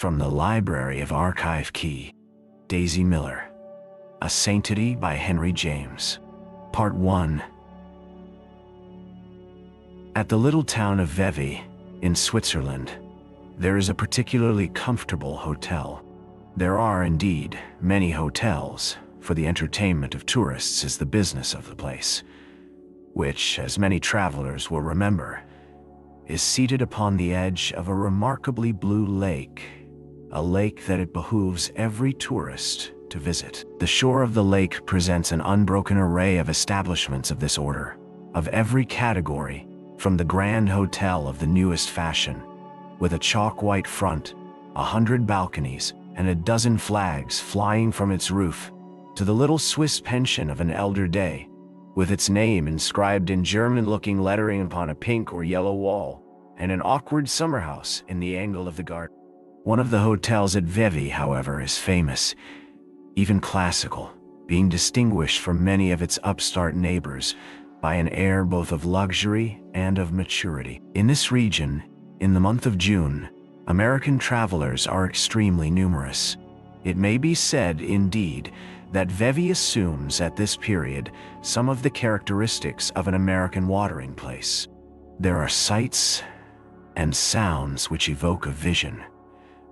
From the Library of Archive Key, Daisy Miller. A Sanctity by Henry James. Part 1. At the little town of Vevey, in Switzerland, there is a particularly comfortable hotel. There are indeed many hotels, for the entertainment of tourists is the business of the place, which, as many travelers will remember, is seated upon the edge of a remarkably blue lake, a lake that it behooves every tourist to visit. The shore of the lake presents an unbroken array of establishments of this order, of every category, from the grand hotel of the newest fashion, with a chalk-white front, 100 balconies, and a dozen flags flying from its roof, to the little Swiss pension of an elder day, with its name inscribed in German-looking lettering upon a pink or yellow wall, and an awkward summer house in the angle of the garden. One of the hotels at Vevey, however, is famous, even classical, being distinguished from many of its upstart neighbors by an air both of luxury and of maturity. In this region, in the month of June, American travelers are extremely numerous. It may be said, indeed, that Vevey assumes at this period some of the characteristics of an American watering place. There are sights and sounds which evoke a vision,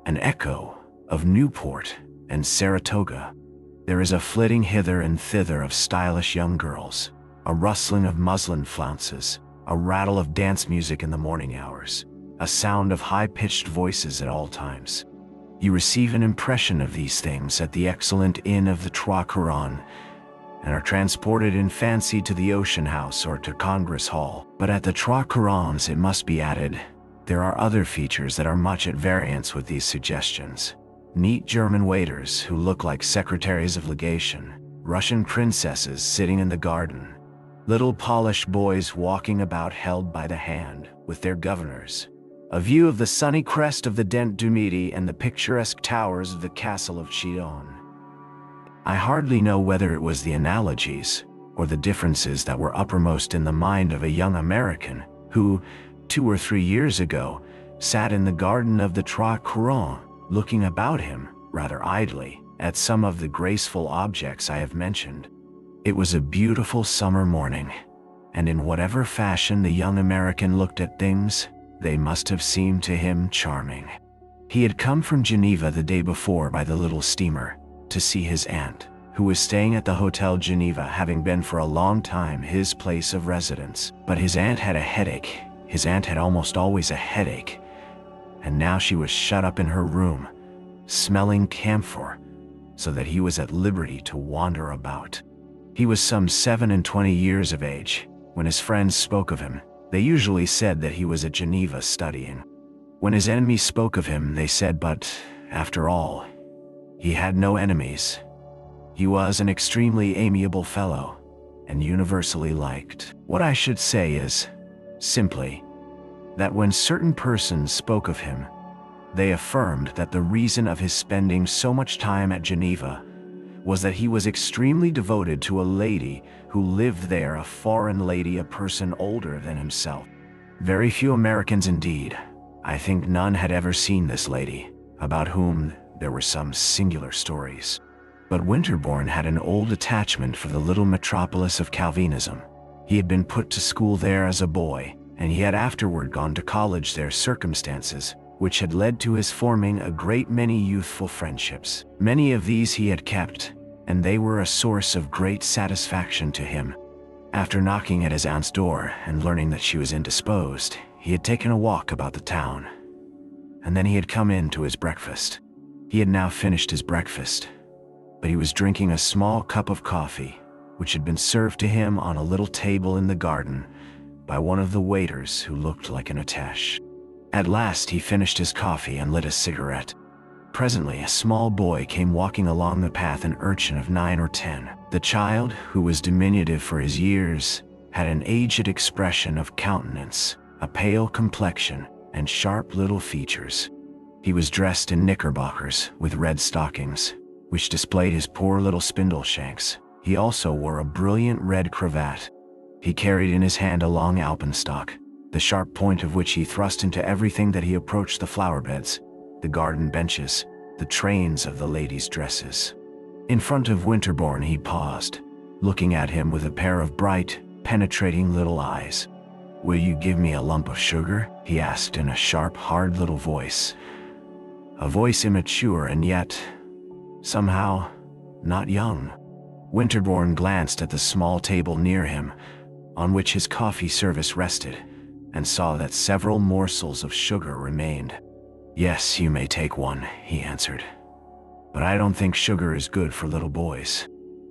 an echo of Newport and Saratoga. There is a flitting hither and thither of stylish young girls, a rustling of muslin flounces, a rattle of dance music in the morning hours, a sound of high-pitched voices at all times. You receive an impression of these things at the excellent inn of the Trois Couronnes, and are transported in fancy to the Ocean House or to Congress Hall. But at the Trois Couronnes, it must be added, there are other features that are much at variance with these suggestions. Neat German waiters who look like secretaries of legation, Russian princesses sitting in the garden, little polished boys walking about held by the hand with their governors, a view of the sunny crest of the Dent du Midi and the picturesque towers of the castle of Chillon. I hardly know whether it was the analogies or the differences that were uppermost in the mind of a young American who, 2 or 3 years ago, sat in the garden of the Trois Couronnes, looking about him, rather idly, at some of the graceful objects I have mentioned. It was a beautiful summer morning, and in whatever fashion the young American looked at things, they must have seemed to him charming. He had come from Geneva the day before by the little steamer to see his aunt, who was staying at the Hotel Geneva, having been for a long time his place of residence. But his aunt had a headache. His aunt had almost always a headache, and now she was shut up in her room, smelling camphor, so that he was at liberty to wander about. He was some 27 years of age. When his friends spoke of him, they usually said that he was at Geneva studying. When his enemies spoke of him, they said, but, after all, he had no enemies. He was an extremely amiable fellow, and universally liked. What I should say is, simply, that when certain persons spoke of him, they affirmed that the reason of his spending so much time at Geneva was that he was extremely devoted to a lady who lived there, a foreign lady, a person older than himself. Very few Americans indeed, I think none, had ever seen this lady, about whom there were some singular stories. But Winterbourne had an old attachment for the little metropolis of Calvinism. He had been put to school there as a boy, and he had afterward gone to college there, circumstances which had led to his forming a great many youthful friendships. Many of these he had kept, and they were a source of great satisfaction to him. After knocking at his aunt's door and learning that she was indisposed, he had taken a walk about the town, and then he had come in to his breakfast. He had now finished his breakfast, but he was drinking a small cup of coffee, which had been served to him on a little table in the garden by one of the waiters who looked like an attaché. At last he finished his coffee and lit a cigarette. Presently a small boy came walking along the path, an urchin of 9 or 10. The child, who was diminutive for his years, had an aged expression of countenance, a pale complexion, and sharp little features. He was dressed in knickerbockers with red stockings, which displayed his poor little spindle shanks. He also wore a brilliant red cravat. He carried in his hand a long alpenstock, the sharp point of which he thrust into everything that he approached the flower beds, the garden benches, the trains of the ladies' dresses. In front of Winterbourne he paused, looking at him with a pair of bright, penetrating little eyes. "Will you give me a lump of sugar?" he asked in a sharp, hard little voice. A voice immature and yet, somehow, not young. Winterbourne glanced at the small table near him, on which his coffee service rested, and saw that several morsels of sugar remained. "Yes, you may take one," he answered. "But I don't think sugar is good for little boys."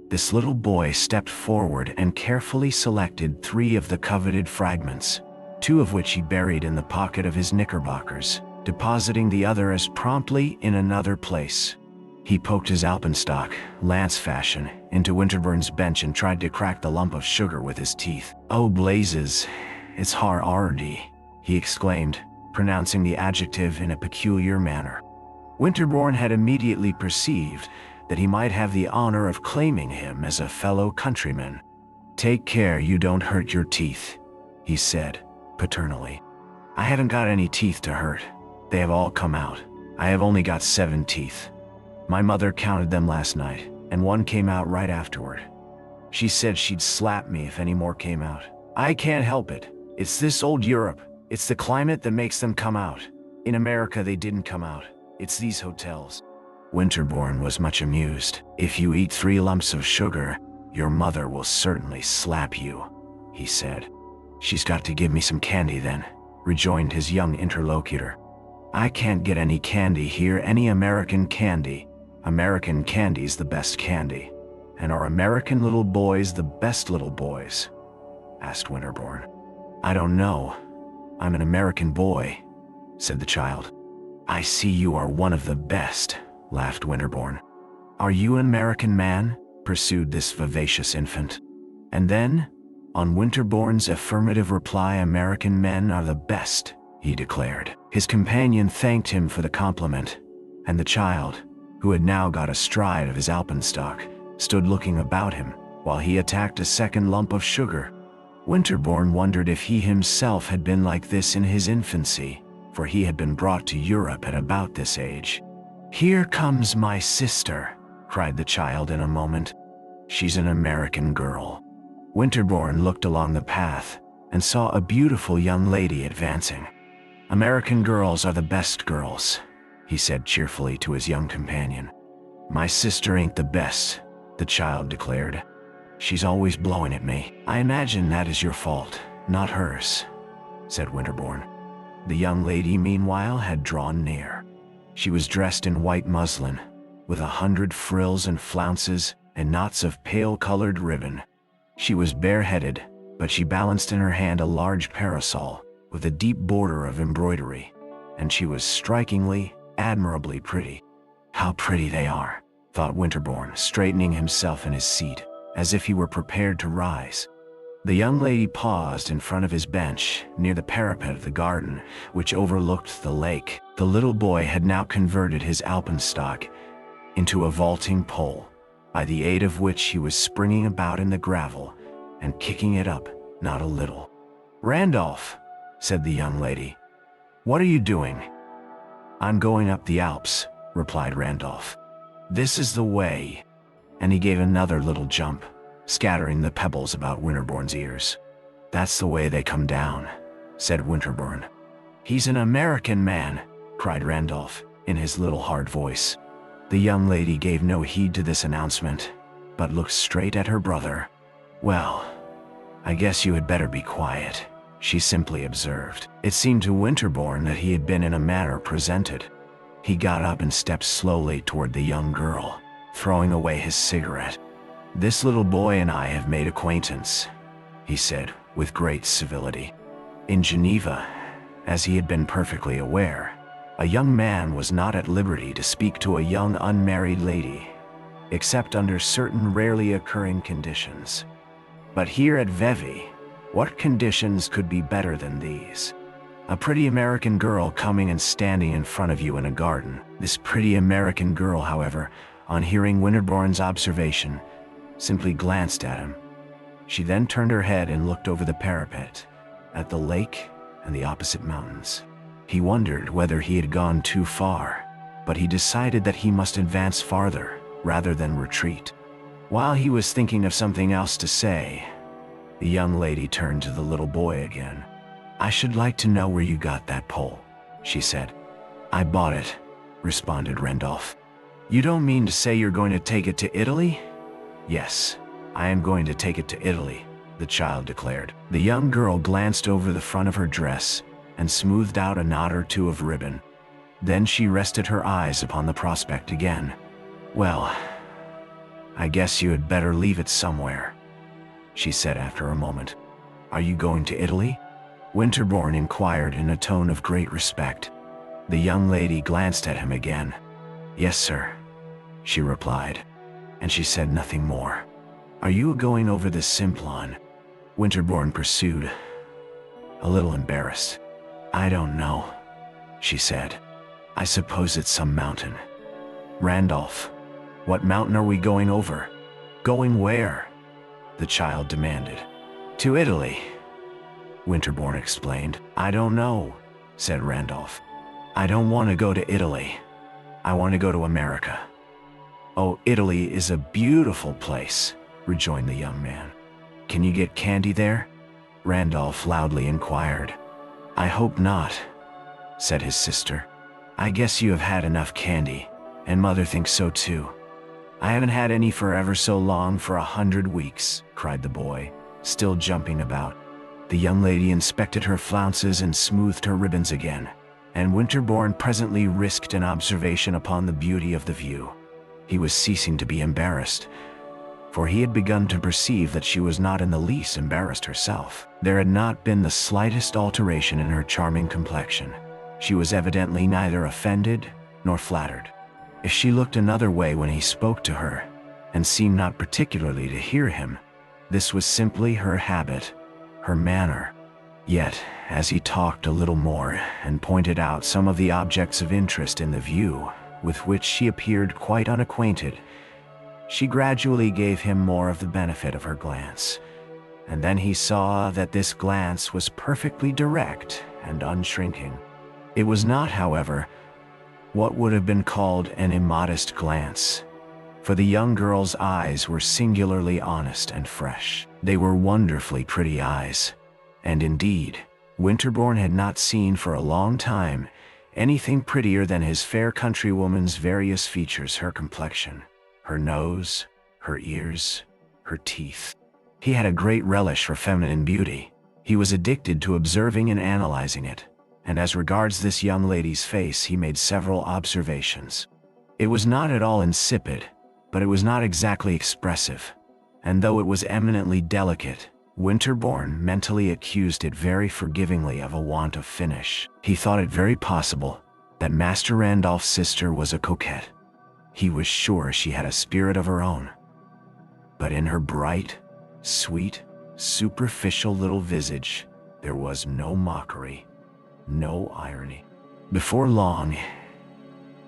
This little boy stepped forward and carefully selected 3 of the coveted fragments, 2 of which he buried in the pocket of his knickerbockers, depositing the other as promptly in another place. He poked his alpenstock, lance fashion, into Winterbourne's bench and tried to crack the lump of sugar with his teeth. "Oh blazes, it's hardy," he exclaimed, pronouncing the adjective in a peculiar manner. Winterbourne had immediately perceived that he might have the honor of claiming him as a fellow countryman. "Take care you don't hurt your teeth," he said, paternally. "I haven't got any teeth to hurt. They have all come out. I have only got 7 teeth. My mother counted them last night, and one came out right afterward. She said she'd slap me if any more came out. I can't help it. It's this old Europe. It's the climate that makes them come out. In America they didn't come out. It's these hotels." Winterbourne was much amused. "If you eat 3 lumps of sugar, your mother will certainly slap you," he said. "She's got to give me some candy then," rejoined his young interlocutor. "I can't get any candy here, any American candy. American candy's the best candy. And are American little boys the best little boys?" asked Winterbourne. "I don't know. I'm an American boy," said the child. "I see you are one of the best," laughed Winterbourne. "Are you an American man?" pursued this vivacious infant. And then, on Winterbourne's affirmative reply, "American men are the best," he declared. His companion thanked him for the compliment, and the child, who had now got astride of his alpenstock, stood looking about him while he attacked a second lump of sugar. Winterbourne wondered if he himself had been like this in his infancy, for he had been brought to Europe at about this age. "Here comes my sister," cried the child in a moment. "She's an American girl." Winterbourne looked along the path and saw a beautiful young lady advancing. "American girls are the best girls," he said cheerfully to his young companion. "My sister ain't the best," the child declared. "She's always blowing at me." "I imagine that is your fault, not hers," said Winterbourne. The young lady, meanwhile, had drawn near. She was dressed in white muslin, with 100 frills and flounces and knots of pale-colored ribbon. She was bareheaded, but she balanced in her hand a large parasol with a deep border of embroidery, and she was strikingly, admirably pretty. "How pretty they are," thought Winterbourne, straightening himself in his seat, as if he were prepared to rise. The young lady paused in front of his bench, near the parapet of the garden, which overlooked the lake. The little boy had now converted his alpenstock into a vaulting pole, by the aid of which he was springing about in the gravel and kicking it up not a little. "Randolph," said the young lady, "what are you doing?" "I'm going up the Alps," replied Randolph. "This is the way," and he gave another little jump, scattering the pebbles about Winterbourne's ears. "That's the way they come down," said Winterbourne. "He's an American man," cried Randolph, in his little hard voice. The young lady gave no heed to this announcement, but looked straight at her brother. "Well, I guess you had better be quiet," she simply observed. It seemed to Winterbourne that he had been in a manner presented. He got up and stepped slowly toward the young girl, throwing away his cigarette. "This little boy and I have made acquaintance," he said, with great civility. In Geneva, as he had been perfectly aware, a young man was not at liberty to speak to a young unmarried lady, except under certain rarely occurring conditions. But here at Vevey, what conditions could be better than these? A pretty American girl coming and standing in front of you in a garden. This pretty American girl, however, on hearing Winterbourne's observation, simply glanced at him. She then turned her head and looked over the parapet, at the lake and the opposite mountains. He wondered whether he had gone too far, but he decided that he must advance farther rather than retreat. While he was thinking of something else to say, the young lady turned to the little boy again. "I should like to know where you got that pole," she said. "I bought it," responded Randolph. "You don't mean to say you're going to take it to Italy?" "Yes, I am going to take it to Italy," the child declared. The young girl glanced over the front of her dress and smoothed out a knot or two of ribbon. Then she rested her eyes upon the prospect again. "Well, I guess you had better leave it somewhere," she said after a moment. "Are you going to Italy?" Winterbourne inquired in a tone of great respect. The young lady glanced at him again. "Yes, sir," she replied, and she said nothing more. "Are you going over the Simplon?" Winterbourne pursued, a little embarrassed. "I don't know," she said. "I suppose it's some mountain." "Randolph, what mountain are we going over?" "Going where?" the child demanded. "To Italy," Winterbourne explained. "I don't know," said Randolph. "I don't want to go to Italy. I want to go to America." "Oh, Italy is a beautiful place," rejoined the young man. "Can you get candy there?" Randolph loudly inquired. "I hope not," said his sister. "I guess you have had enough candy, and Mother thinks so too." "I haven't had any for ever so long, for 100 weeks, cried the boy, still jumping about. The young lady inspected her flounces and smoothed her ribbons again, and Winterbourne presently risked an observation upon the beauty of the view. He was ceasing to be embarrassed, for he had begun to perceive that she was not in the least embarrassed herself. There had not been the slightest alteration in her charming complexion. She was evidently neither offended nor flattered. If she looked another way when he spoke to her, and seemed not particularly to hear him, this was simply her habit, her manner. Yet, as he talked a little more and pointed out some of the objects of interest in the view, with which she appeared quite unacquainted, she gradually gave him more of the benefit of her glance, and then he saw that this glance was perfectly direct and unshrinking. It was not, however, what would have been called an immodest glance, for the young girl's eyes were singularly honest and fresh. They were wonderfully pretty eyes, and indeed, Winterbourne had not seen for a long time anything prettier than his fair countrywoman's various features, her complexion, her nose, her ears, her teeth. He had a great relish for feminine beauty. He was addicted to observing and analyzing it, and as regards this young lady's face he made several observations. It was not at all insipid, but it was not exactly expressive, and though it was eminently delicate, Winterbourne mentally accused it very forgivingly of a want of finish. He thought it very possible that Master Randolph's sister was a coquette. He was sure she had a spirit of her own. But in her bright, sweet, superficial little visage, there was no mockery, no irony. Before long,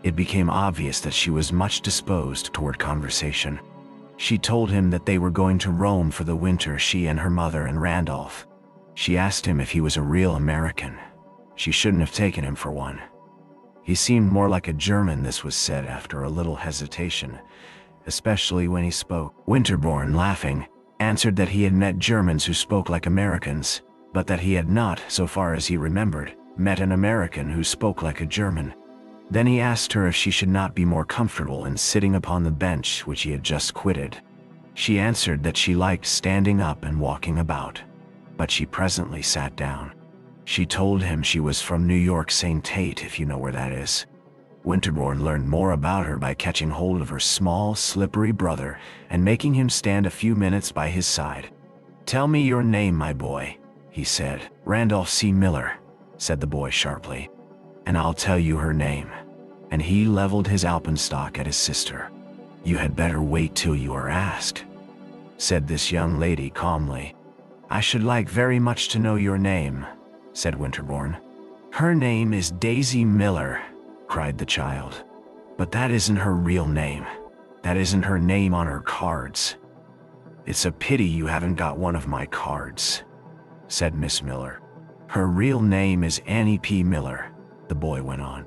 it became obvious that she was much disposed toward conversation. She told him that they were going to Rome for the winter, she and her mother and Randolph. She asked him if he was a real American. She shouldn't have taken him for one. He seemed more like a German, this was said after a little hesitation, especially when he spoke. Winterbourne, laughing, answered that he had met Germans who spoke like Americans, but that he had not, so far as he remembered, met an American who spoke like a German. Then he asked her if she should not be more comfortable in sitting upon the bench which he had just quitted. She answered that she liked standing up and walking about, but she presently sat down. She told him she was from New York St. Tate, if you know where that is. Winterbourne learned more about her by catching hold of her small, slippery brother and making him stand a few minutes by his side. "Tell me your name, my boy," he said. "Randolph C. Miller," said the boy sharply. "And I'll tell you her name." And he leveled his alpenstock at his sister. "You had better wait till you are asked," said this young lady calmly. "I should like very much to know your name," said Winterbourne. "Her name is Daisy Miller," cried the child. "But that isn't her real name. That isn't her name on her cards." "It's a pity you haven't got one of my cards," said Miss Miller. "Her real name is Annie P. Miller, the boy went on.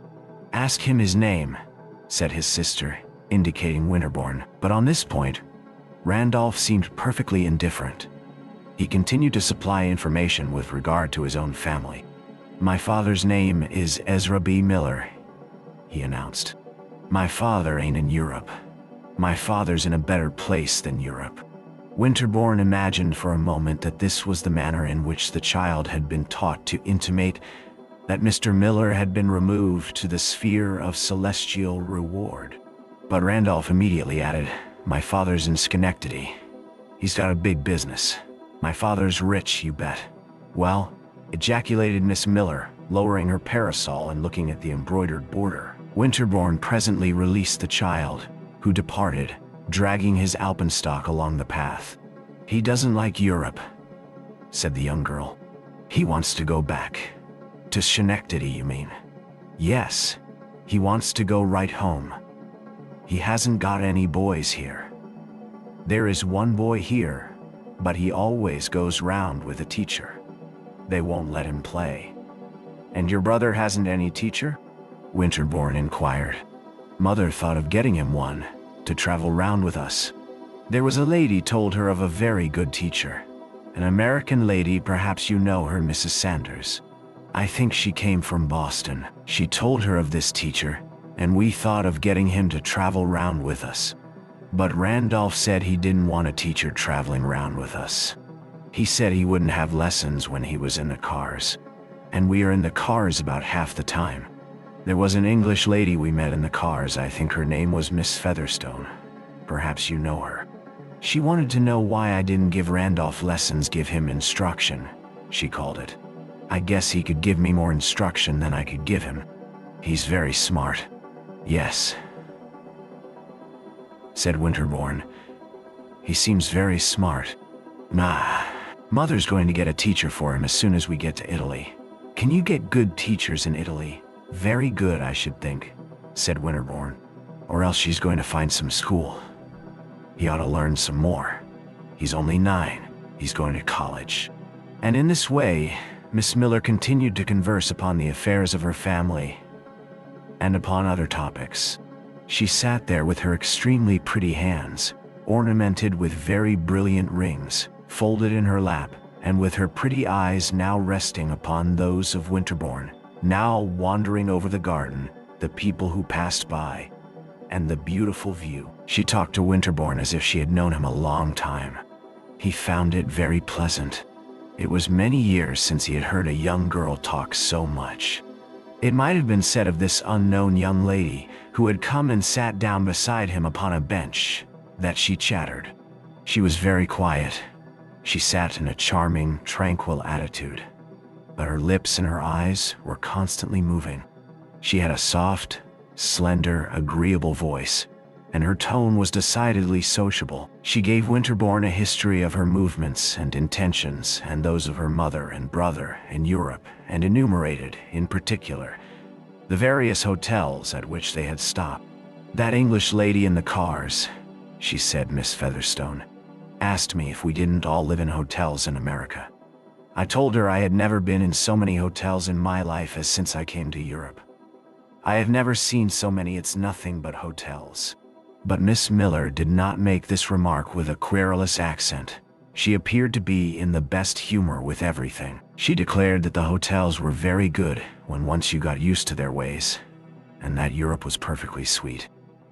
"Ask him his name," said his sister, indicating Winterbourne. But on this point, Randolph seemed perfectly indifferent. He continued to supply information with regard to his own family. "My father's name is Ezra B. Miller," he announced. "My father ain't in Europe. My father's in a better place than Europe." Winterbourne imagined for a moment that this was the manner in which the child had been taught to intimate that Mr. Miller had been removed to the sphere of celestial reward. But Randolph immediately added, "My father's in Schenectady. He's got a big business. My father's rich, you bet." "Well," ejaculated Miss Miller, lowering her parasol and looking at the embroidered border. Winterbourne presently released the child, who departed, dragging his alpenstock along the path. "He doesn't like Europe," said the young girl. "He wants to go back." "To Schenectady, you mean?" "Yes. He wants to go right home. He hasn't got any boys here. There is one boy here, but he always goes round with a teacher. They won't let him play." "And your brother hasn't any teacher?" Winterbourne inquired. "Mother thought of getting him one, to travel round with us. There was a lady told her of a very good teacher. An American lady, perhaps you know her, Mrs. Sanders. I think she came from Boston. She told her of this teacher, and we thought of getting him to travel round with us. But Randolph said he didn't want a teacher traveling round with us. He said he wouldn't have lessons when he was in the cars. And we are in the cars about half the time. There was an English lady we met in the cars. I think her name was Miss Featherstone. Perhaps you know her. She wanted to know why I didn't give Randolph lessons, give him instruction, she called it. I guess he could give me more instruction than I could give him. He's very smart." "Yes," said Winterbourne. "He seems very smart. Nah, Mother's going to get a teacher for him as soon as we get to Italy." "Can you get good teachers in Italy?" "Very good, I should think," said Winterbourne. "Or else she's going to find some school. He ought to learn some more. He's only 9. He's going to college." And in this way, Miss Miller continued to converse upon the affairs of her family and upon other topics. She sat there with her extremely pretty hands, ornamented with very brilliant rings, folded in her lap, and with her pretty eyes now resting upon those of Winterbourne, now wandering over the garden, the people who passed by, and the beautiful view. She talked to Winterbourne as if she had known him a long time. He found it very pleasant. It was many years since he had heard a young girl talk so much. It might have been said of this unknown young lady, who had come and sat down beside him upon a bench, that she chattered. She was very quiet. She sat in a charming, tranquil attitude, but her lips and her eyes were constantly moving. She had a soft, slender, agreeable voice, and her tone was decidedly sociable. She gave Winterbourne a history of her movements and intentions and those of her mother and brother in Europe, and enumerated, in particular, the various hotels at which they had stopped. "That English lady in the cars," she said, "Miss Featherstone, asked me if we didn't all live in hotels in America. I told her I had never been in so many hotels in my life as since I came to Europe. I have never seen so many. It's nothing but hotels." But Miss Miller did not make this remark with a querulous accent. She appeared to be in the best humor with everything. She declared that the hotels were very good when once you got used to their ways, and that Europe was perfectly sweet.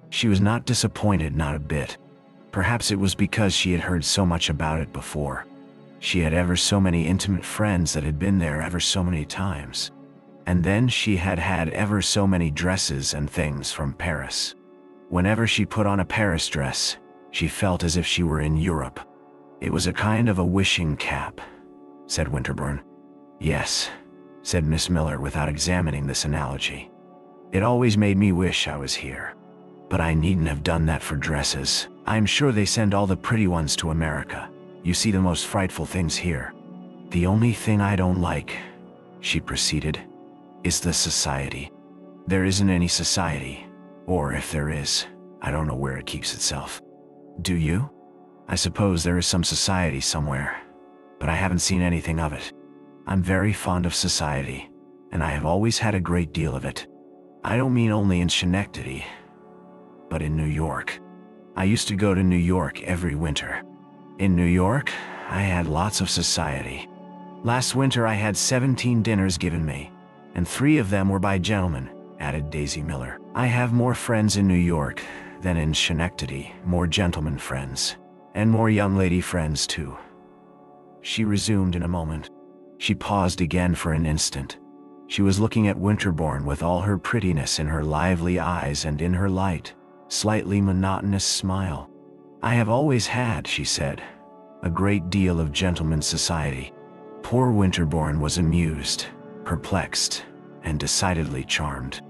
She was not disappointed, not a bit. Perhaps it was because she had heard so much about it before. She had ever so many intimate friends that had been there ever so many times. And then she had had ever so many dresses and things from Paris. Whenever she put on a Paris dress, she felt as if she were in Europe. "It was a kind of a wishing cap," said Winterbourne. "Yes," said Miss Miller without examining this analogy. "It always made me wish I was here. But I needn't have done that for dresses. I'm sure they send all the pretty ones to America. You see the most frightful things here. The only thing I don't like," she proceeded, "is the society. There isn't any society. Or if there is, I don't know where it keeps itself. Do you? I suppose there is some society somewhere, but I haven't seen anything of it. I'm very fond of society, and I have always had a great deal of it. I don't mean only in Schenectady, but in New York. I used to go to New York every winter. In New York, I had lots of society. Last winter I had 17 dinners given me, and 3 of them were by gentlemen," added Daisy Miller. "I have more friends in New York than in Schenectady, more gentlemen friends, and more young lady friends too." She resumed in a moment. She paused again for an instant. She was looking at Winterbourne with all her prettiness in her lively eyes and in her light, slightly monotonous smile. "I have always had," she said, "a great deal of gentlemen's society." Poor Winterbourne was amused, perplexed, and decidedly charmed.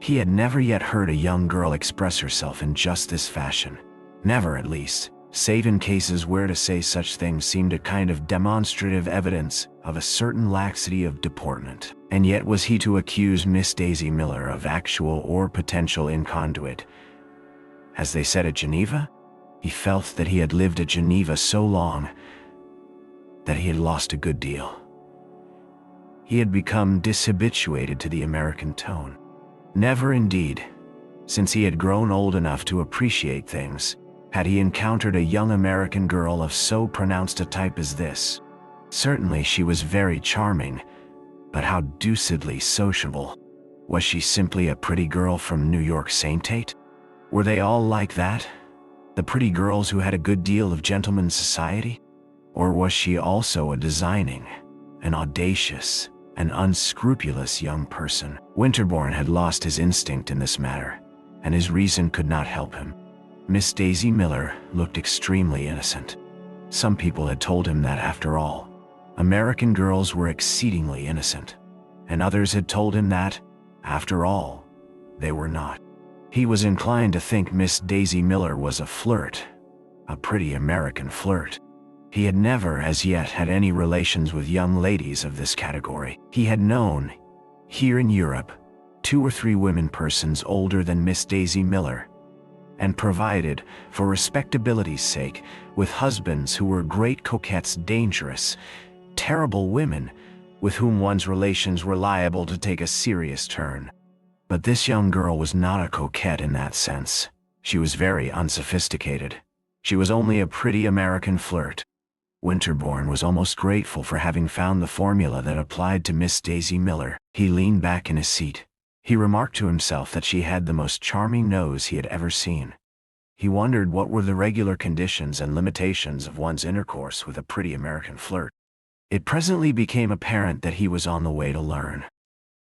He had never yet heard a young girl express herself in just this fashion. Never, at least, save in cases where to say such things seemed a kind of demonstrative evidence of a certain laxity of deportment. And yet was he to accuse Miss Daisy Miller of actual or potential inconduit, as they said at Geneva? He felt that he had lived at Geneva so long that he had lost a good deal. He had become dishabituated to the American tone. Never indeed, since he had grown old enough to appreciate things, had he encountered a young American girl of so pronounced a type as this. Certainly she was very charming, but how deucedly sociable. Was she simply a pretty girl from New York Saintate? Were they all like that? The pretty girls who had a good deal of gentlemen's society? Or was she also a designing, an audacious, an unscrupulous young person? Winterbourne had lost his instinct in this matter, and his reason could not help him. Miss Daisy Miller looked extremely innocent. Some people had told him that, after all, American girls were exceedingly innocent, and others had told him that, after all, they were not. He was inclined to think Miss Daisy Miller was a flirt, a pretty American flirt. He had never as yet had any relations with young ladies of this category. He had known, here in Europe, 2 or 3 women persons older than Miss Daisy Miller, and provided, for respectability's sake, with husbands who were great coquettes, dangerous, terrible women, with whom one's relations were liable to take a serious turn. But this young girl was not a coquette in that sense. She was very unsophisticated. She was only a pretty American flirt. Winterbourne was almost grateful for having found the formula that applied to Miss Daisy Miller. He leaned back in his seat. He remarked to himself that she had the most charming nose he had ever seen. He wondered what were the regular conditions and limitations of one's intercourse with a pretty American flirt. It presently became apparent that he was on the way to learn.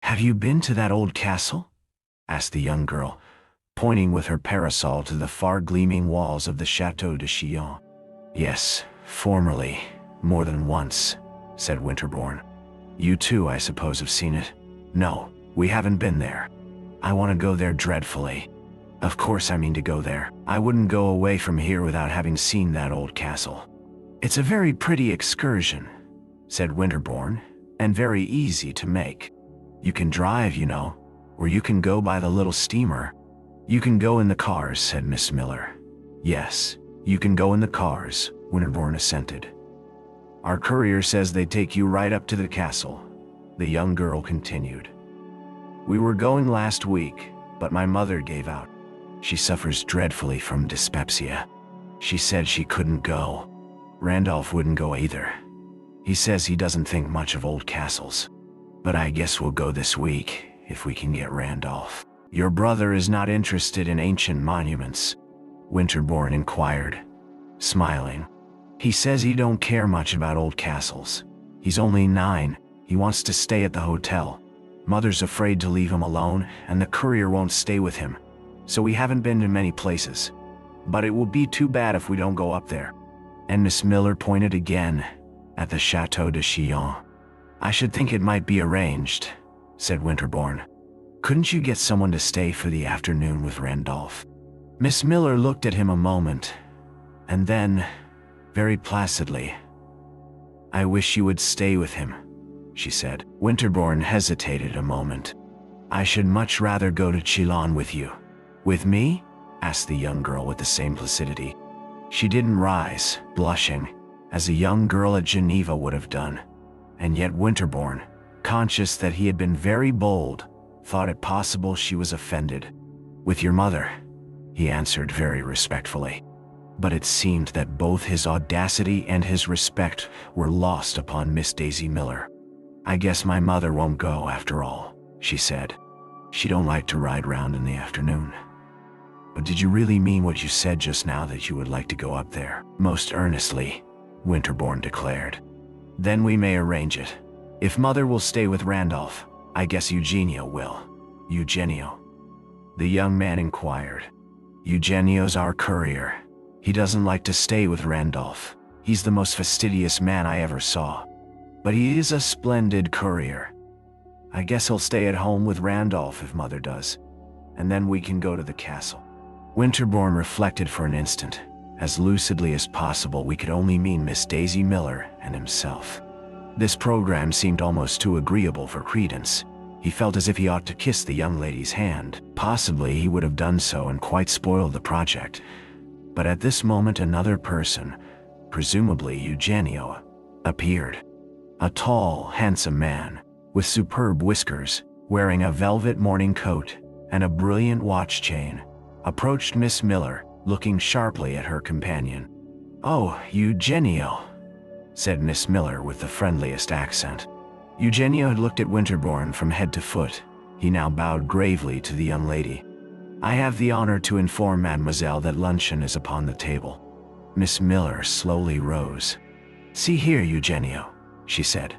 "Have you been to that old castle?" asked the young girl, pointing with her parasol to the far gleaming walls of the Château de Chillon. "Yes, formerly, more than once," said Winterbourne. "You too, I suppose, have seen it?" "No, we haven't been there. I want to go there dreadfully. Of course I mean to go there. I wouldn't go away from here without having seen that old castle." "It's a very pretty excursion," said Winterbourne, "and very easy to make. You can drive, you know, or you can go by the little steamer." "You can go in the cars," said Miss Miller. "Yes, you can go in the cars," Winterbourne assented. "Our courier says they take you right up to the castle," the young girl continued. "We were going last week, but my mother gave out. She suffers dreadfully from dyspepsia. She said she couldn't go. Randolph wouldn't go either. He says he doesn't think much of old castles. But I guess we'll go this week, if we can get Randolph." "Your brother is not interested in ancient monuments?" Winterbourne inquired, smiling. "He says he don't care much about old castles. He's only 9, he wants to stay at the hotel. Mother's afraid to leave him alone, and the courier won't stay with him. So we haven't been to many places. But it will be too bad if we don't go up there." And Miss Miller pointed again at the Château de Chillon. "I should think it might be arranged," said Winterbourne. "Couldn't you get someone to stay for the afternoon with Randolph?" Miss Miller looked at him a moment, and then, very placidly, "I wish you would stay with him," she said. Winterbourne hesitated a moment. "I should much rather go to Chillon with you." "With me?" asked the young girl with the same placidity. She didn't rise, blushing, as a young girl at Geneva would have done. And yet Winterbourne, conscious that he had been very bold, thought it possible she was offended. "With your mother," he answered very respectfully. But it seemed that both his audacity and his respect were lost upon Miss Daisy Miller. "I guess my mother won't go after all," she said. "She don't like to ride round in the afternoon." "But did you really mean what you said just now, that you would like to go up there?" "Most earnestly," Winterbourne declared. "Then we may arrange it. If Mother will stay with Randolph, I guess Eugenio will." "Eugenio?" the young man inquired. "Eugenio's our courier. He doesn't like to stay with Randolph. He's the most fastidious man I ever saw. But he is a splendid courier. I guess he'll stay at home with Randolph if Mother does, and then we can go to the castle." Winterbourne reflected for an instant. As lucidly as possible, we could only mean Miss Daisy Miller and himself. This program seemed almost too agreeable for credence. He felt as if he ought to kiss the young lady's hand. Possibly he would have done so and quite spoiled the project. But at this moment another person, presumably Eugenio, appeared. A tall, handsome man, with superb whiskers, wearing a velvet morning coat and a brilliant watch chain, approached Miss Miller, looking sharply at her companion. "Oh, Eugenio," said Miss Miller with the friendliest accent. Eugenio had looked at Winterbourne from head to foot. He now bowed gravely to the young lady. "I have the honor to inform Mademoiselle that luncheon is upon the table." Miss Miller slowly rose. "See here, Eugenio," she said.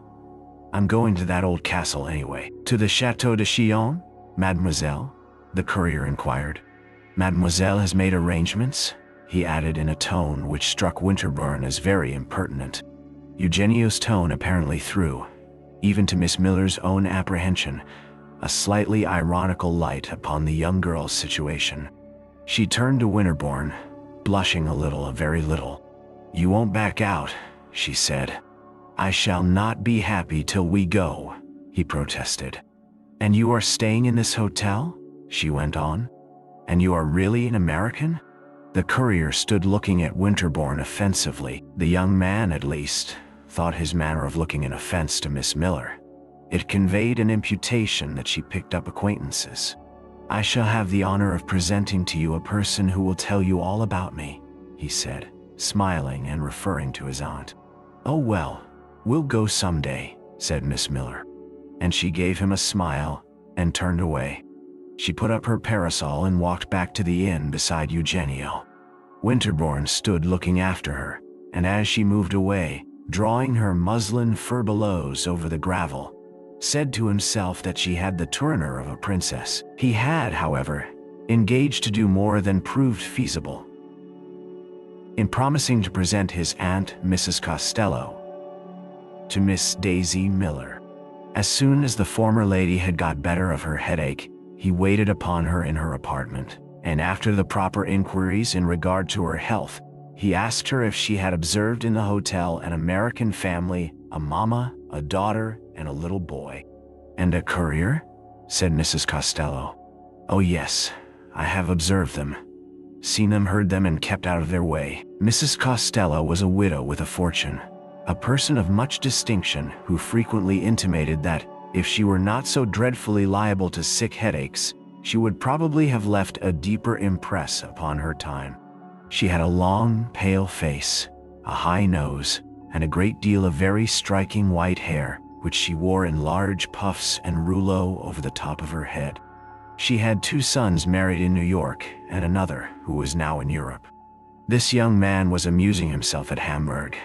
"I'm going to that old castle anyway." "To the Chateau de Chillon, Mademoiselle?" the courier inquired. "Mademoiselle has made arrangements?" he added in a tone which struck Winterbourne as very impertinent. Eugenio's tone apparently threw, even to Miss Miller's own apprehension, a slightly ironical light upon the young girl's situation. She turned to Winterbourne, blushing a little, a very little. "You won't back out," she said. "I shall not be happy till we go," he protested. "And you are staying in this hotel?" she went on. "And you are really an American?" The courier stood looking at Winterbourne offensively. The young man, at least, thought his manner of looking an offense to Miss Miller. It conveyed an imputation that she picked up acquaintances. "I shall have the honor of presenting to you a person who will tell you all about me," he said, smiling and referring to his aunt. "Oh well, we'll go someday," said Miss Miller. And she gave him a smile and turned away. She put up her parasol and walked back to the inn beside Eugenio. Winterbourne stood looking after her, and as she moved away, drawing her muslin furbelows over the gravel, said to himself that she had the tournure of a princess. He had, however, engaged to do more than proved feasible, in promising to present his aunt, Mrs. Costello, to Miss Daisy Miller. As soon as the former lady had got better of her headache, he waited upon her in her apartment, and after the proper inquiries in regard to her health, he asked her if she had observed in the hotel an American family, a mama, a daughter, and a little boy. "And a courier?" said Mrs. Costello. "Oh yes, I have observed them. Seen them, heard them, and kept out of their way." Mrs. Costello was a widow with a fortune, a person of much distinction who frequently intimated that, if she were not so dreadfully liable to sick headaches, she would probably have left a deeper impress upon her time. She had a long, pale face, a high nose, and a great deal of very striking white hair, which she wore in large puffs and rouleaux over the top of her head. She had 2 sons married in New York, and another who was now in Europe. This young man was amusing himself at Hamburg,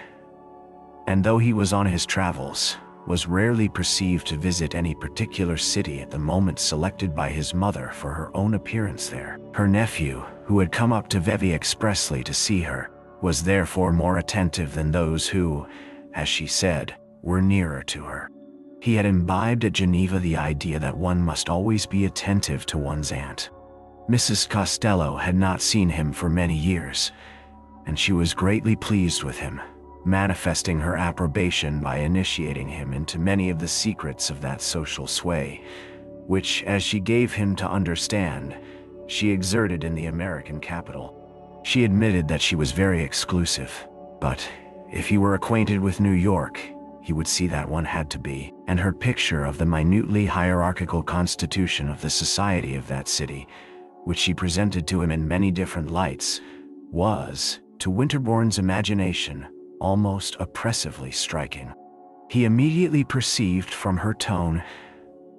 and though he was on his travels, was rarely perceived to visit any particular city at the moment selected by his mother for her own appearance there. Her nephew, who had come up to Vevey expressly to see her, was therefore more attentive than those who, as she said, were nearer to her. He had imbibed at Geneva the idea that one must always be attentive to one's aunt. Mrs. Costello had not seen him for many years, and she was greatly pleased with him, manifesting her approbation by initiating him into many of the secrets of that social sway, which, as she gave him to understand, she exerted in the American capital. She admitted that she was very exclusive, but if he were acquainted with New York, he would see that one had to be, and her picture of the minutely hierarchical constitution of the society of that city, which she presented to him in many different lights, was, to Winterbourne's imagination, almost oppressively striking. He immediately perceived from her tone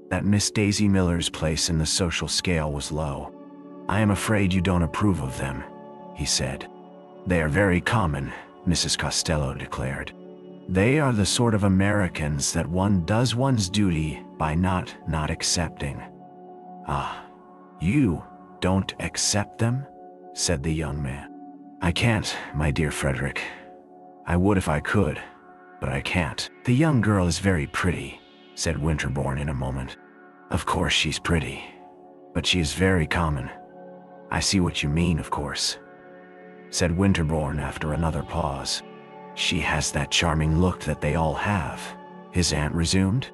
that Miss Daisy Miller's place in the social scale was low. "I am afraid you don't approve of them," he said. "They are very common," Mrs. Costello declared. "They are the sort of Americans that one does one's duty by not accepting." "Ah, you don't accept them?" said the young man. "I can't, my dear Frederick. I would if I could, but I can't." "The young girl is very pretty," said Winterbourne in a moment. "Of course she's pretty, but she is very common." "I see what you mean, of course," said Winterbourne after another pause. "She has that charming look that they all have," his aunt resumed.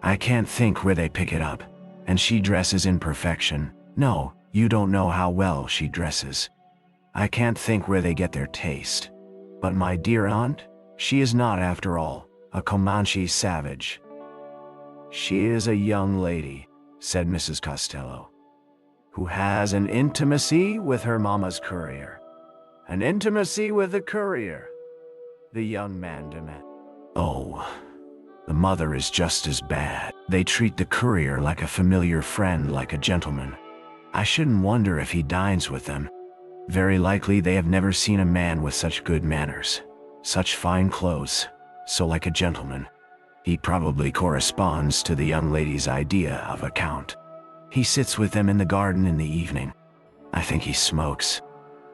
"I can't think where they pick it up. And she dresses in perfection. No, you don't know how well she dresses. I can't think where they get their taste. But my dear aunt, she is not, after all, a Comanche savage." "She is a young lady," said Mrs. Costello, "who has an intimacy with her mamma's courier." "An intimacy with the courier?" the young man demanded. "Oh, the mother is just as bad. They treat the courier like a familiar friend, like a gentleman. I shouldn't wonder if he dines with them. Very likely they have never seen a man with such good manners, such fine clothes, so like a gentleman. He probably corresponds to the young lady's idea of a count. He sits with them in the garden in the evening. I think he smokes."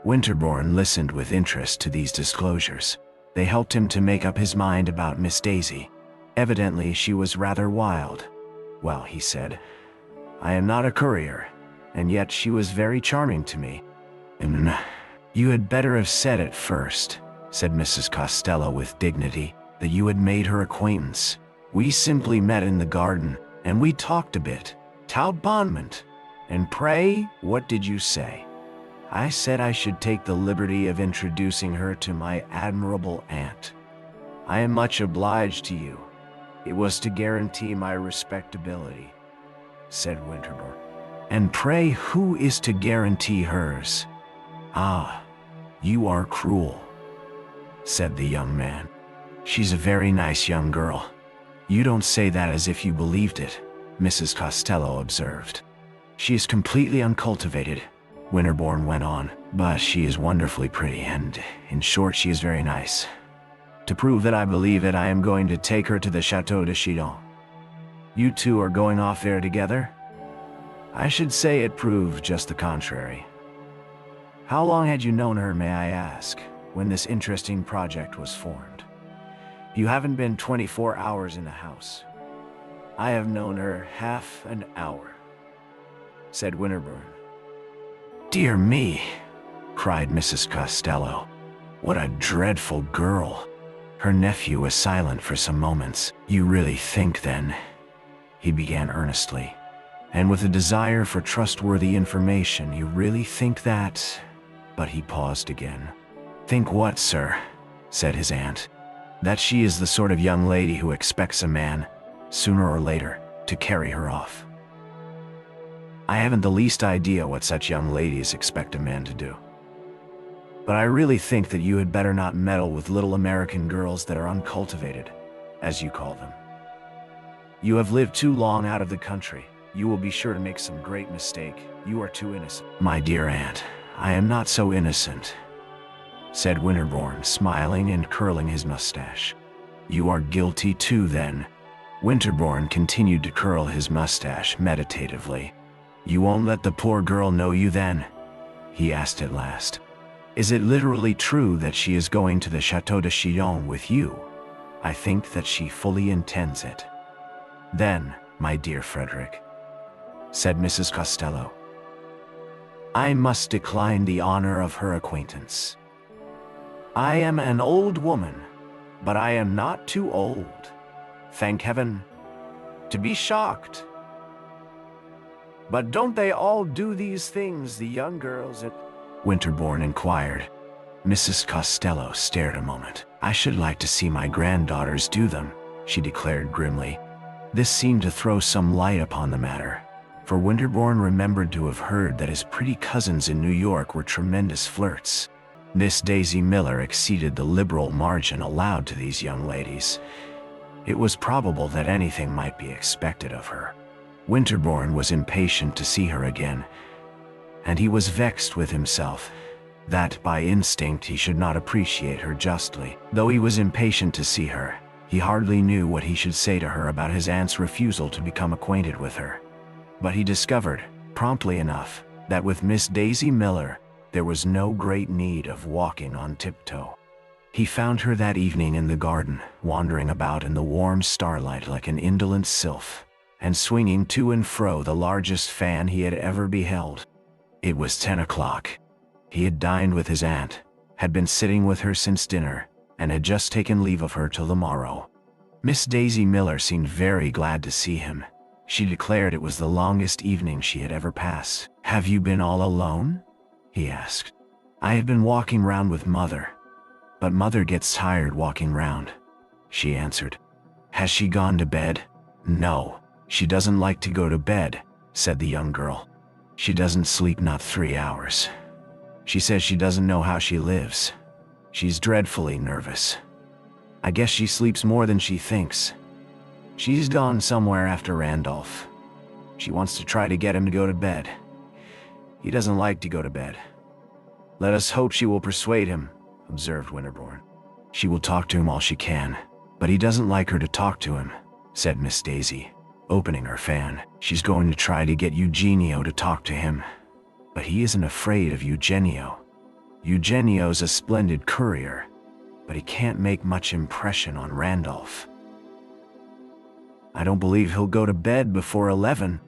Winterbourne listened with interest to these disclosures. They helped him to make up his mind about Miss Daisy. Evidently she was rather wild. "Well," he said, "I am not a courier, and yet she was very charming to me." "You had better have said at first," said Mrs. Costello with dignity, "that you had made her acquaintance. We simply met in the garden, and we talked a bit. Tout bonnement. And pray, what did you say?" "I said I should take the liberty of introducing her to my admirable aunt." "I am much obliged to you. It was to guarantee my respectability," said Winterbourne. "And pray, who is to guarantee hers?" "Ah, you are cruel," said the young man. "She's a very nice young girl." "You don't say that as if you believed it," Mrs. Costello observed. "She is completely uncultivated," Winterbourne went on, "but she is wonderfully pretty, and, in short, she is very nice. To prove that I believe it, I am going to take her to the Chateau de Chidon." "You two are going off there together?" "I should say it proved just the contrary." "How long had you known her, may I ask, when this interesting project was formed? You haven't been 24 hours in the house." "I have known her half an hour," said Winterbourne. "Dear me," cried Mrs. Costello. "What a dreadful girl." Her nephew was silent for some moments. "You really think, then," he began earnestly, and with a desire for trustworthy information, "you really think that—" But he paused again. "Think what, sir?" said his aunt. "That she is the sort of young lady who expects a man, sooner or later, to carry her off." "I haven't the least idea what such young ladies expect a man to do. But I really think that you had better not meddle with little American girls that are uncultivated, as you call them. You have lived too long out of the country. You will be sure to make some great mistake. You are too innocent." "My dear aunt, I am not so innocent," said Winterbourne, smiling and curling his mustache. "You are guilty too, then." Winterbourne continued to curl his mustache meditatively. "You won't let the poor girl know you, then?" he asked at last. "Is it literally true that she is going to the Chateau de Chidon with you?" "I think that she fully intends it." "Then, my dear Frederick," said Mrs. Costello, "I must decline the honor of her acquaintance. I am an old woman, but I am not too old, thank heaven, to be shocked. But don't they all do these things, the young girls at—" Winterbourne inquired. Mrs. Costello stared a moment. "I should like to see my granddaughters do them," she declared grimly. This seemed to throw some light upon the matter, for Winterbourne remembered to have heard that his pretty cousins in New York were tremendous flirts. Miss Daisy Miller exceeded the liberal margin allowed to these young ladies. It was probable that anything might be expected of her. Winterbourne was impatient to see her again, and he was vexed with himself that by instinct he should not appreciate her justly. Though he was impatient to see her, he hardly knew what he should say to her about his aunt's refusal to become acquainted with her. But he discovered, promptly enough, that with Miss Daisy Miller there was no great need of walking on tiptoe. He found her that evening in the garden, wandering about in the warm starlight like an indolent sylph, and swinging to and fro the largest fan he had ever beheld. It was 10 o'clock. He had dined with his aunt, had been sitting with her since dinner, and had just taken leave of her till the morrow. Miss Daisy Miller seemed very glad to see him. She declared it was the longest evening she had ever passed. "Have you been all alone?" he asked. "I have been walking round with Mother, but Mother gets tired walking round," she answered. "Has she gone to bed?" "No, she doesn't like to go to bed," said the young girl. "She doesn't sleep not 3 hours. She says she doesn't know how she lives. She's dreadfully nervous. I guess she sleeps more than she thinks. She's gone somewhere after Randolph. She wants to try to get him to go to bed. He doesn't like to go to bed." "Let us hope she will persuade him," observed Winterbourne. "She will talk to him all she can, but he doesn't like her to talk to him," said Miss Daisy, opening her fan. "She's going to try to get Eugenio to talk to him, but he isn't afraid of Eugenio. Eugenio's a splendid courier, but he can't make much impression on Randolph. I don't believe he'll go to bed before 11.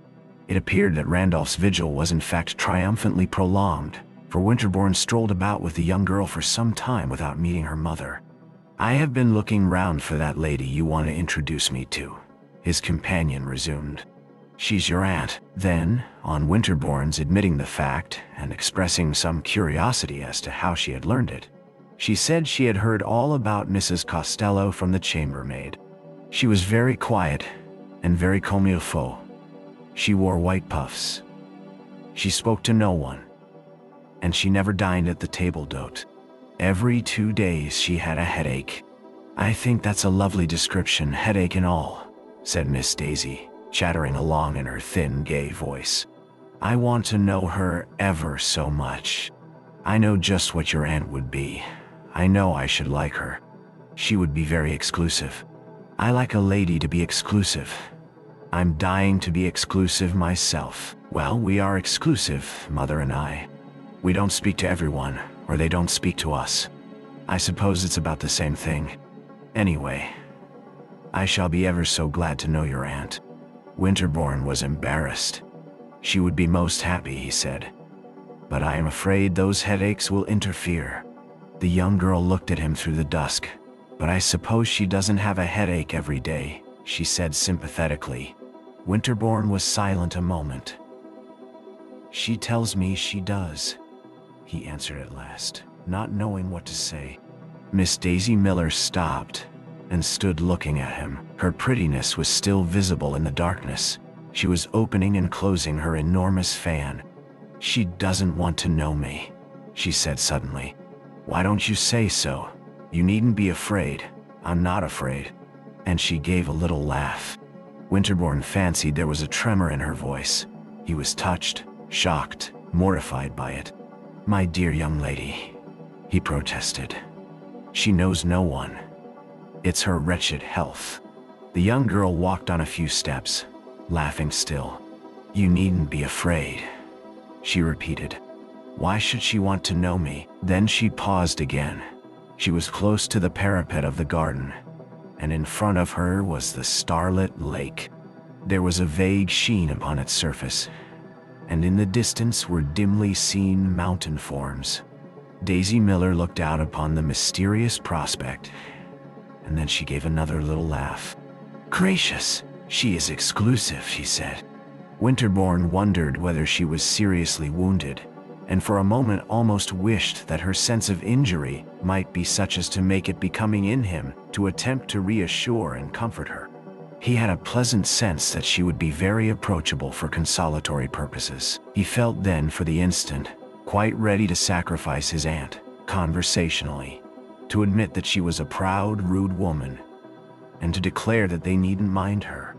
It appeared that Randolph's vigil was in fact triumphantly prolonged, for Winterbourne strolled about with the young girl for some time without meeting her mother. "I have been looking round for that lady you want to introduce me to," his companion resumed. "She's your aunt." Then, on Winterbourne's admitting the fact and expressing some curiosity as to how she had learned it, she said she had heard all about Mrs. Costello from the chambermaid. She was very quiet and very comme il faut. She wore white puffs. She spoke to no one, and she never dined at the table d'hôte. Every 2 days she had a headache. "I think that's a lovely description, headache and all," said Miss Daisy, chattering along in her thin, gay voice. "I want to know her ever so much. I know just what your aunt would be. I know I should like her. She would be very exclusive. I like a lady to be exclusive. I'm dying to be exclusive myself. Well, we are exclusive, Mother and I. We don't speak to everyone, or they don't speak to us. I suppose it's about the same thing. Anyway, I shall be ever so glad to know your aunt." Winterbourne was embarrassed. "She would be most happy," he said, "but I am afraid those headaches will interfere." The young girl looked at him through the dusk. "But I suppose she doesn't have a headache every day," she said sympathetically. Winterbourne was silent a moment. "She tells me she does," he answered at last, not knowing what to say. Miss Daisy Miller stopped and stood looking at him. Her prettiness was still visible in the darkness. She was opening and closing her enormous fan. "She doesn't want to know me," she said suddenly. "Why don't you say so? You needn't be afraid. I'm not afraid." And she gave a little laugh. Winterbourne fancied there was a tremor in her voice. He was touched, shocked, mortified by it. "My dear young lady," he protested. "She knows no one. It's her wretched health." The young girl walked on a few steps, laughing still. "You needn't be afraid," she repeated. "Why should she want to know me?" Then she paused again. She was close to the parapet of the garden, and in front of her was the starlit lake. There was a vague sheen upon its surface, and in the distance were dimly seen mountain forms. Daisy Miller looked out upon the mysterious prospect, and then she gave another little laugh. "Gracious, she is exclusive," she said. Winterbourne wondered whether she was seriously wounded. and for a moment almost wished that her sense of injury might be such as to make it becoming in him to attempt to reassure and comfort her. He had a pleasant sense that she would be very approachable for consolatory purposes. He felt then, for the instant, quite ready to sacrifice his aunt, conversationally, to admit that she was a proud, rude woman, and to declare that they needn't mind her.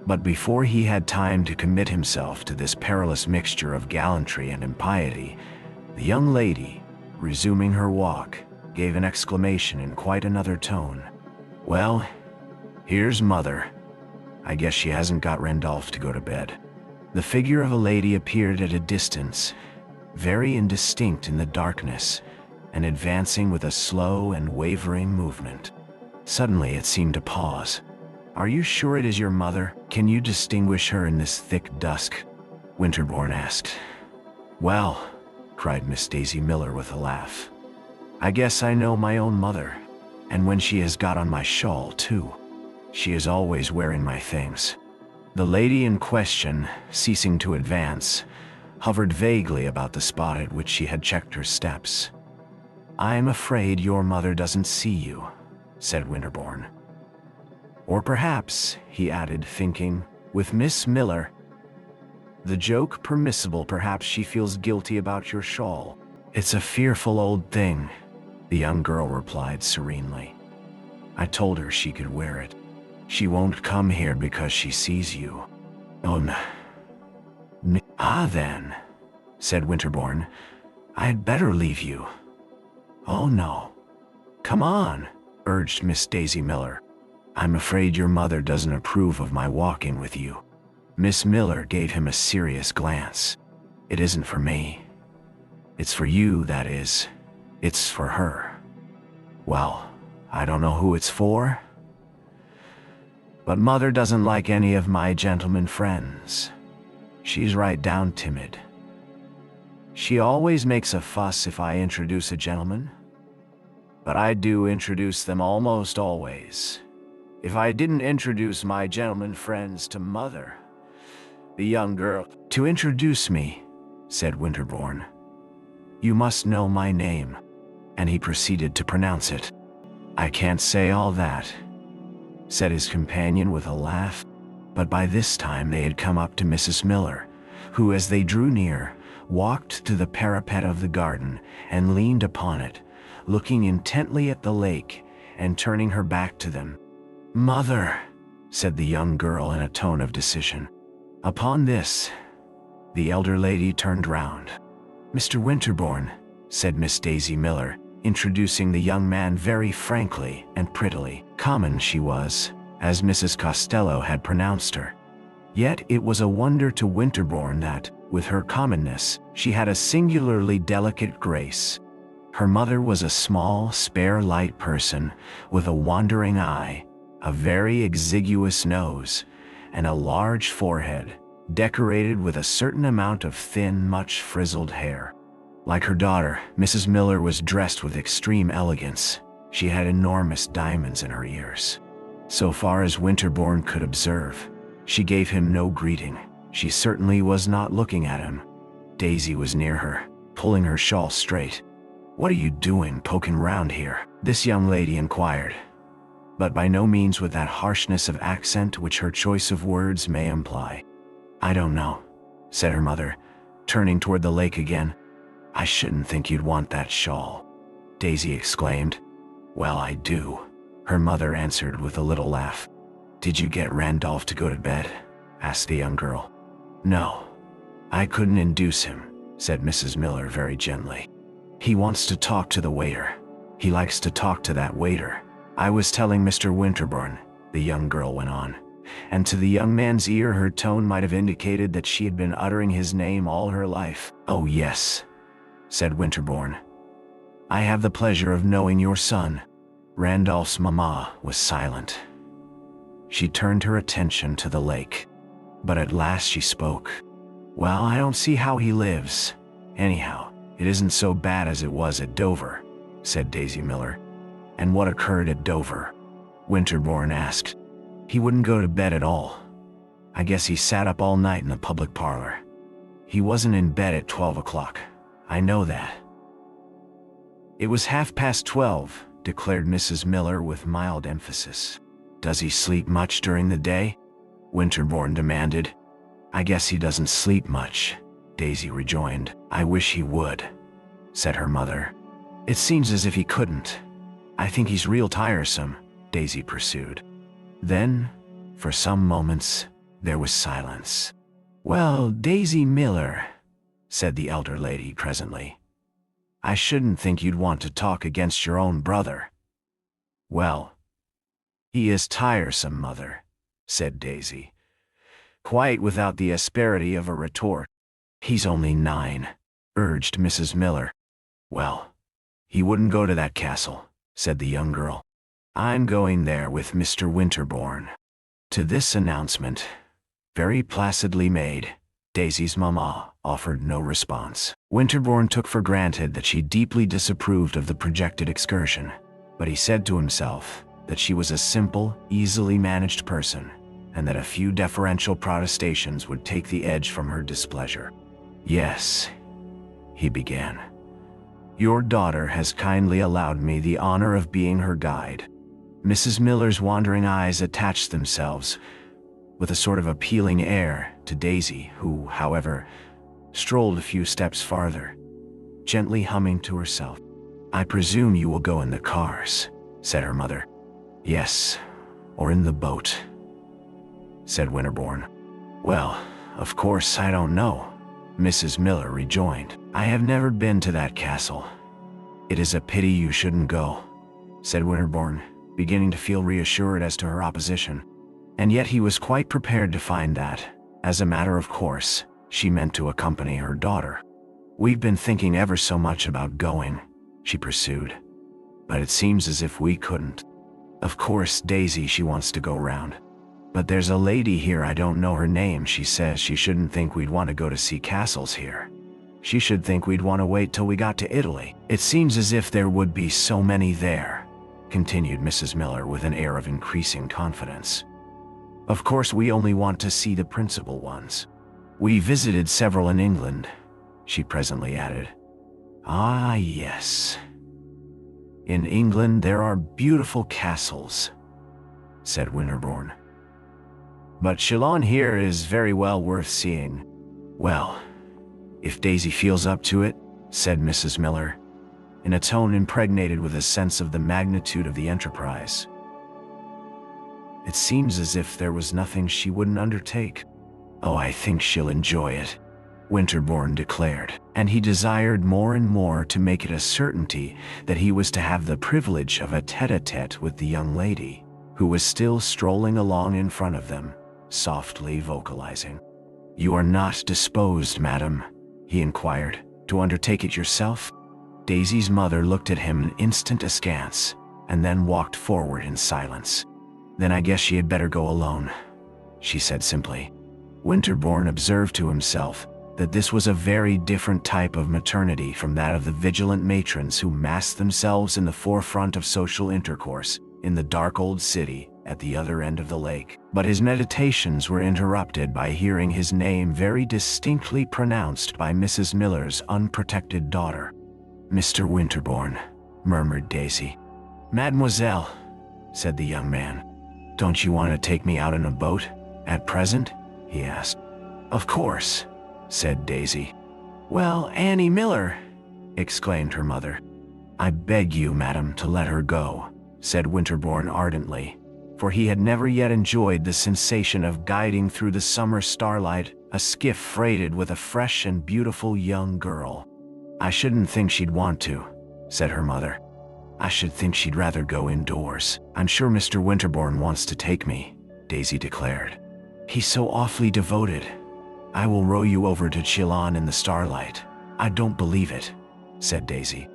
But before he had time to commit himself to this perilous mixture of gallantry and impiety, the young lady, resuming her walk, gave an exclamation in quite another tone. "Well, here's Mother. I guess she hasn't got Randolph to go to bed." The figure of a lady appeared at a distance, very indistinct in the darkness, and advancing with a slow and wavering movement. Suddenly it seemed to pause. "Are you sure it is your mother? Can you distinguish her in this thick dusk?" Winterbourne asked. "Well," cried Miss Daisy Miller with a laugh, "I guess I know my own mother, and when she has got on my shawl, too. She is always wearing my things." The lady in question, ceasing to advance, hovered vaguely about the spot at which she had checked her steps. "I'm afraid your mother doesn't see you," said Winterbourne. "Or perhaps," he added, thinking, "with Miss Miller, the joke permissible, perhaps she feels guilty about your shawl." "It's a fearful old thing," the young girl replied serenely. "I told her she could wear it. She won't come here because she sees you." "Oh, no. Ah, then," said Winterbourne, "I had better leave you." "Oh, no. Come on," urged Miss Daisy Miller. "I'm afraid your mother doesn't approve of my walking with you." Miss Miller gave him a serious glance. "It isn't for me. It's for you, that is. It's for her." "Well, I don't know who it's for. But Mother doesn't like any of my gentlemen friends. She's right down timid. She always makes a fuss if I introduce a gentleman. But I do introduce them almost always. If I didn't introduce my gentlemen friends to Mother, the young girl—" "To introduce me," said Winterbourne, "you must know my name." And he proceeded to pronounce it. "I can't say all that," said his companion with a laugh. But by this time they had come up to Mrs. Miller, who, as they drew near, walked to the parapet of the garden and leaned upon it, looking intently at the lake and turning her back to them. "Mother," said the young girl in a tone of decision. Upon this, the elder lady turned round. "Mr. Winterbourne," said Miss Daisy Miller, introducing the young man very frankly and prettily. Common she was, as Mrs. Costello had pronounced her. Yet it was a wonder to Winterbourne that, with her commonness, she had a singularly delicate grace. Her mother was a small, spare, light person, with a wandering eye, a very exiguous nose, and a large forehead, decorated with a certain amount of thin, much frizzled hair. Like her daughter, Mrs. Miller was dressed with extreme elegance. She had enormous diamonds in her ears. So far as Winterbourne could observe, she gave him no greeting. She certainly was not looking at him. Daisy was near her, pulling her shawl straight. "What are you doing poking round here?" this young lady inquired, but by no means with that harshness of accent which her choice of words may imply. "I don't know," said her mother, turning toward the lake again. "I shouldn't think you'd want that shawl," Daisy exclaimed. "Well, I do," her mother answered with a little laugh. "Did you get Randolph to go to bed?" asked the young girl. "No, I couldn't induce him," said Mrs. Miller very gently. "He wants to talk to the waiter. He likes to talk to that waiter. I was telling Mr. Winterbourne," the young girl went on, and to the young man's ear her tone might have indicated that she had been uttering his name all her life. "Oh yes," said Winterbourne. "I have the pleasure of knowing your son." Randolph's mamma was silent. She turned her attention to the lake, but at last she spoke. "Well, I don't see how he lives. Anyhow, it isn't so bad as it was at Dover," said Daisy Miller. "And what occurred at Dover?" Winterbourne asked. "He wouldn't go to bed at all. I guess he sat up all night in the public parlor. He wasn't in bed at 12 o'clock. I know that." "It was 12:30, declared Mrs. Miller with mild emphasis. "Does he sleep much during the day?" Winterbourne demanded. "I guess he doesn't sleep much," Daisy rejoined. "I wish he would," said her mother. "It seems as if he couldn't. I think he's real tiresome," Daisy pursued. Then, for some moments, there was silence. "Well, Daisy Miller," said the elder lady presently, "I shouldn't think you'd want to talk against your own brother." "Well, he is tiresome, mother," said Daisy, quite without the asperity of a retort. "He's only 9, urged Mrs. Miller. "Well, he wouldn't go to that castle," said the young girl. "I'm going there with Mr. Winterbourne." To this announcement, very placidly made, Daisy's mamma offered no response. Winterbourne took for granted that she deeply disapproved of the projected excursion, but he said to himself that she was a simple, easily managed person, and that a few deferential protestations would take the edge from her displeasure. "Yes," he began. "Your daughter has kindly allowed me the honor of being her guide." Mrs. Miller's wandering eyes attached themselves, with a sort of appealing air, to Daisy, who, however, strolled a few steps farther, gently humming to herself. "I presume you will go in the cars," said her mother. "Yes, or in the boat," said Winterbourne. "Well, of course I don't know," Mrs. Miller rejoined. "I have never been to that castle." "It is a pity you shouldn't go," said Winterbourne, beginning to feel reassured as to her opposition. And yet he was quite prepared to find that, as a matter of course, she meant to accompany her daughter. "We've been thinking ever so much about going," she pursued, "but it seems as if we couldn't. Of course, Daisy, she wants to go round. But there's a lady here, I don't know her name, she says she shouldn't think we'd want to go to see castles here. She should think we'd want to wait till we got to Italy. It seems as if there would be so many there," continued Mrs. Miller with an air of increasing confidence. "Of course we only want to see the principal ones. We visited several in England," she presently added. "Ah, yes. In England there are beautiful castles," said Winterbourne. "But Chillon here is very well worth seeing." "Well, if Daisy feels up to it," said Mrs. Miller, in a tone impregnated with a sense of the magnitude of the enterprise. It seems as if there was nothing she wouldn't undertake. "Oh, I think she'll enjoy it," Winterbourne declared, and he desired more and more to make it a certainty that he was to have the privilege of a tête-à-tête with the young lady, who was still strolling along in front of them, softly vocalizing. "You are not disposed, madam," he inquired, "to undertake it yourself?" Daisy's mother looked at him an instant askance, and then walked forward in silence. "Then I guess she had better go alone," she said simply. Winterbourne observed to himself that this was a very different type of maternity from that of the vigilant matrons who massed themselves in the forefront of social intercourse in the dark old city at the other end of the lake. But his meditations were interrupted by hearing his name very distinctly pronounced by Mrs. Miller's unprotected daughter. "Mr. Winterbourne," murmured Daisy. "Mademoiselle," said the young man, "don't you want to take me out in a boat, at present?" he asked. "Of course," said Daisy. "Well, Annie Miller," exclaimed her mother. "I beg you, madam, to let her go," said Winterbourne ardently, for he had never yet enjoyed the sensation of guiding through the summer starlight a skiff freighted with a fresh and beautiful young girl. "I shouldn't think she'd want to," said her mother. "I should think she'd rather go indoors." "I'm sure Mr. Winterbourne wants to take me," Daisy declared. "He's so awfully devoted. I will row you over to Chillon in the starlight." "I don't believe it," said Daisy.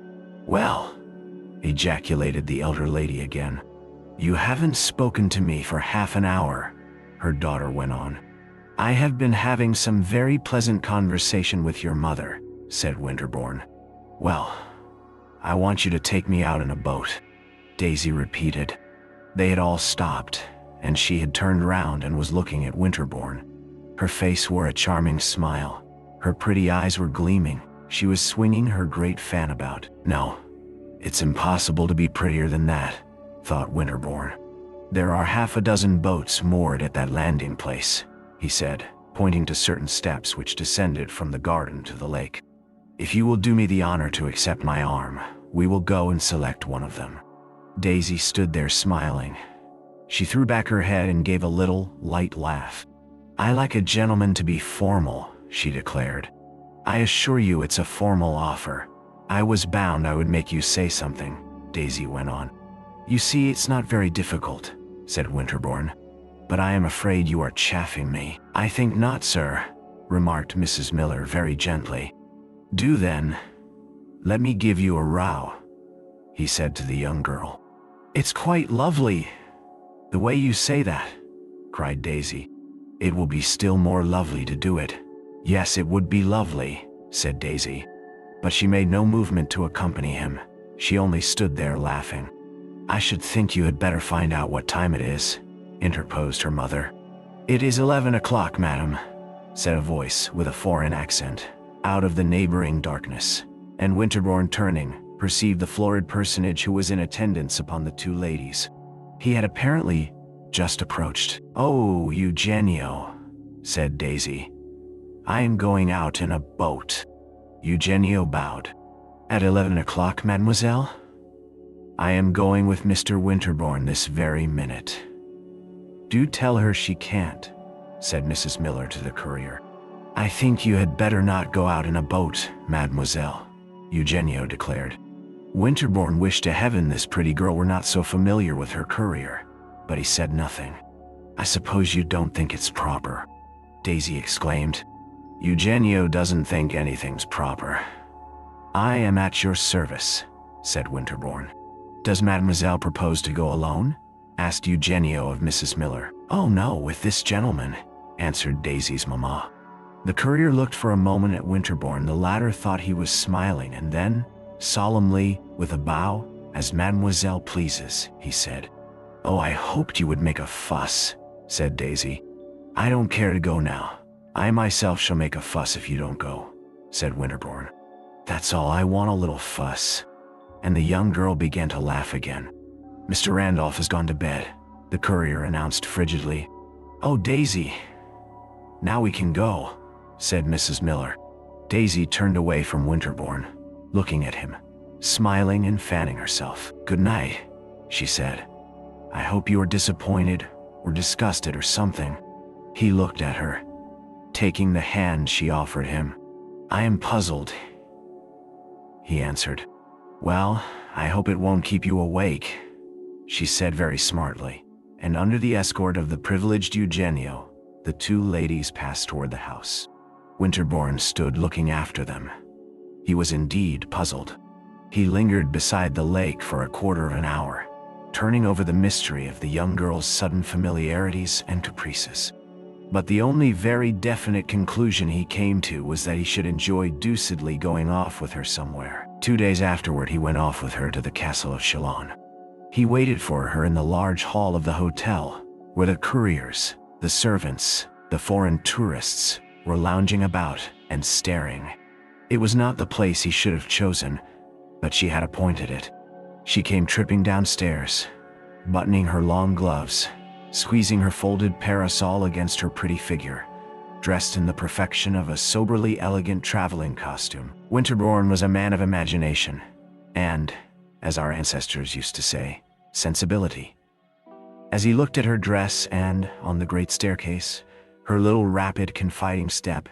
"Well," ejaculated the elder lady again. "You haven't spoken to me for half an hour," her daughter went on. "I have been having some very pleasant conversation with your mother," said Winterbourne. "Well, I want you to take me out in a boat," Daisy repeated. They had all stopped, and she had turned round and was looking at Winterbourne. Her face wore a charming smile. Her pretty eyes were gleaming, She was swinging her great fan about. No, it's impossible to be prettier than that, thought Winterbourne. There are half a dozen boats moored at that landing place, he said, pointing to certain steps which descended from the garden to the lake. If you will do me the honor to accept my arm, we will go and select one of them. Daisy stood there smiling. She threw back her head and gave a little, light laugh. I like a gentleman to be formal, she declared. I assure you it's a formal offer. I was bound I would make you say something, Daisy went on. You see, it's not very difficult, said Winterbourne. But I am afraid you are chaffing me. I think not, sir, remarked Mrs. Miller very gently. Do then. Let me give you a row, he said to the young girl. It's quite lovely, the way you say that, cried Daisy. It will be still more lovely to do it. Yes, it would be lovely, said Daisy. But she made no movement to accompany him. She only stood there laughing. I should think you had better find out what time it is, interposed her mother. It is 11 o'clock, madam, said a voice with a foreign accent, out of the neighboring darkness, and Winterbourne, turning, perceived the florid personage who was in attendance upon the two ladies. He had apparently just approached. Oh, Eugenio, said Daisy. I am going out in a boat. Eugenio bowed. At 11 o'clock, mademoiselle? I am going with Mr. Winterbourne this very minute. Do tell her she can't, said Mrs. Miller to the courier. I think you had better not go out in a boat, mademoiselle, Eugenio declared. Winterbourne wished to heaven this pretty girl were not so familiar with her courier, but he said nothing. I suppose you don't think it's proper, Daisy exclaimed. Eugenio doesn't think anything's proper. I am at your service, said Winterbourne. Does mademoiselle propose to go alone? Asked Eugenio of Mrs. Miller. Oh no, with this gentleman, answered Daisy's mamma. The courier looked for a moment at Winterbourne. The latter thought he was smiling, and then, solemnly, with a bow, as mademoiselle pleases, he said. Oh, I hoped you would make a fuss, said Daisy. I don't care to go now. I myself shall make a fuss if you don't go, said Winterbourne. That's all, I want a little fuss. And the young girl began to laugh again. Mr. Randolph has gone to bed, the courier announced frigidly. Oh, Daisy. Now we can go, said Mrs. Miller. Daisy turned away from Winterbourne, looking at him, smiling and fanning herself. Good night, she said. I hope you are disappointed or disgusted or something. He looked at her, taking the hand she offered him. I am puzzled, he answered. Well, I hope it won't keep you awake, she said very smartly, and under the escort of the privileged Eugenio, the two ladies passed toward the house. Winterbourne stood looking after them. He was indeed puzzled. He lingered beside the lake for a quarter of an hour, turning over the mystery of the young girl's sudden familiarities and caprices. But the only very definite conclusion he came to was that he should enjoy deucedly going off with her somewhere. 2 days afterward he went off with her to the castle of Chalon. He waited for her in the large hall of the hotel, where the couriers, the servants, the foreign tourists were lounging about and staring. It was not the place he should have chosen, but she had appointed it. She came tripping downstairs, buttoning her long gloves, squeezing her folded parasol against her pretty figure, dressed in the perfection of a soberly elegant traveling costume. Winterbourne was a man of imagination, and, as our ancestors used to say, sensibility. As he looked at her dress and, on the great staircase, her little rapid, confiding step,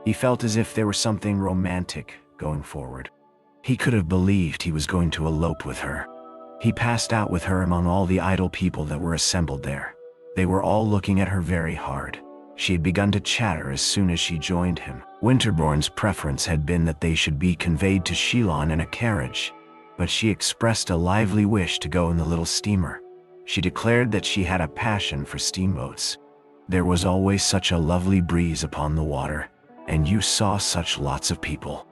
he felt as if there were something romantic going forward. He could have believed he was going to elope with her. He passed out with her among all the idle people that were assembled there. They were all looking at her very hard. She had begun to chatter as soon as she joined him. Winterbourne's preference had been that they should be conveyed to Chalon in a carriage, but she expressed a lively wish to go in the little steamer. She declared that she had a passion for steamboats. There was always such a lovely breeze upon the water, and you saw such lots of people.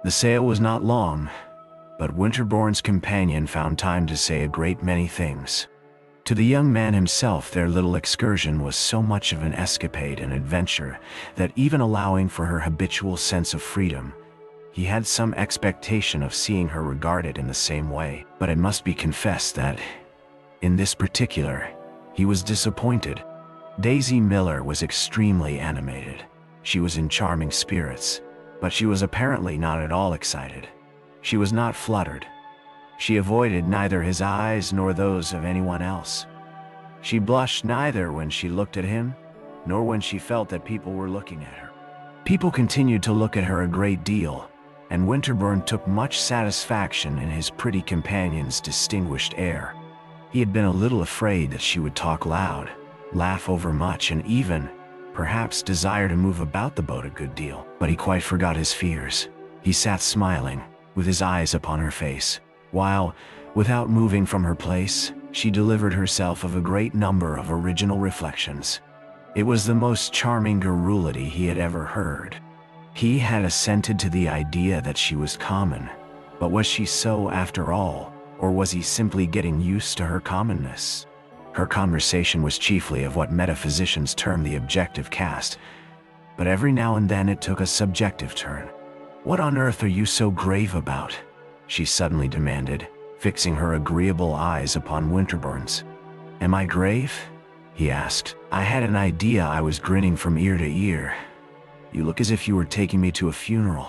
The sail was not long, but Winterbourne's companion found time to say a great many things. To the young man himself, their little excursion was so much of an escapade and adventure that, even allowing for her habitual sense of freedom, He had some expectation of seeing her regarded in the same way, but it must be confessed that, in this particular, he was disappointed. Daisy Miller was extremely animated. She was in charming spirits, but she was apparently not at all excited. She was not fluttered. She avoided neither his eyes nor those of anyone else. She blushed neither when she looked at him, nor when she felt that people were looking at her. People continued to look at her a great deal, and Winterbourne took much satisfaction in his pretty companion's distinguished air. He had been a little afraid that she would talk loud, laugh over much, and even, perhaps, desire to move about the boat a good deal, but he quite forgot his fears. He sat smiling, with his eyes upon her face, while, without moving from her place, she delivered herself of a great number of original reflections. It was the most charming garrulity he had ever heard. He had assented to the idea that she was common, but was she so after all, or was he simply getting used to her commonness? Her conversation was chiefly of what metaphysicians term the objective cast, but every now and then it took a subjective turn. "What on earth are you so grave about?" she suddenly demanded, fixing her agreeable eyes upon Winterbourne's. "Am I grave?" he asked. "I had an idea I was grinning from ear to ear. You look as if you were taking me to a funeral.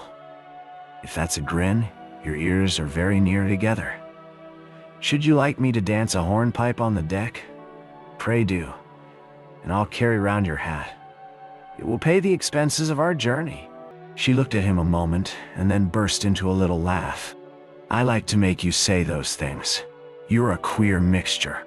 If that's a grin, your ears are very near together. Should you like me to dance a hornpipe on the deck? Pray do, and I'll carry round your hat. It will pay the expenses of our journey." She looked at him a moment and then burst into a little laugh. "I like to make you say those things. You're a queer mixture."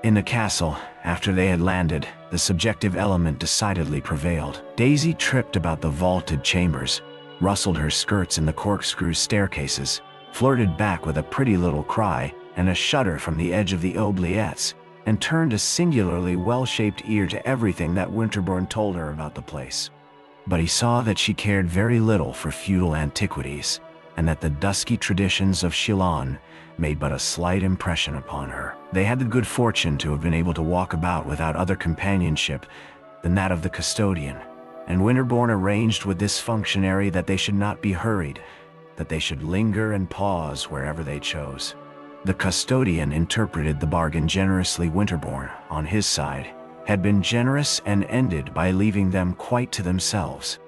In the castle, after they had landed, the subjective element decidedly prevailed. Daisy tripped about the vaulted chambers, rustled her skirts in the corkscrew staircases, flirted back with a pretty little cry and a shudder from the edge of the oubliettes, and turned a singularly well-shaped ear to everything that Winterbourne told her about the place. But he saw that she cared very little for feudal antiquities, and that the dusky traditions of Chillon made but a slight impression upon her. They had the good fortune to have been able to walk about without other companionship than that of the custodian, and Winterbourne arranged with this functionary that they should not be hurried, that they should linger and pause wherever they chose. The custodian interpreted the bargain generously. Winterbourne, on his side, had been generous and ended by leaving them quite to themselves.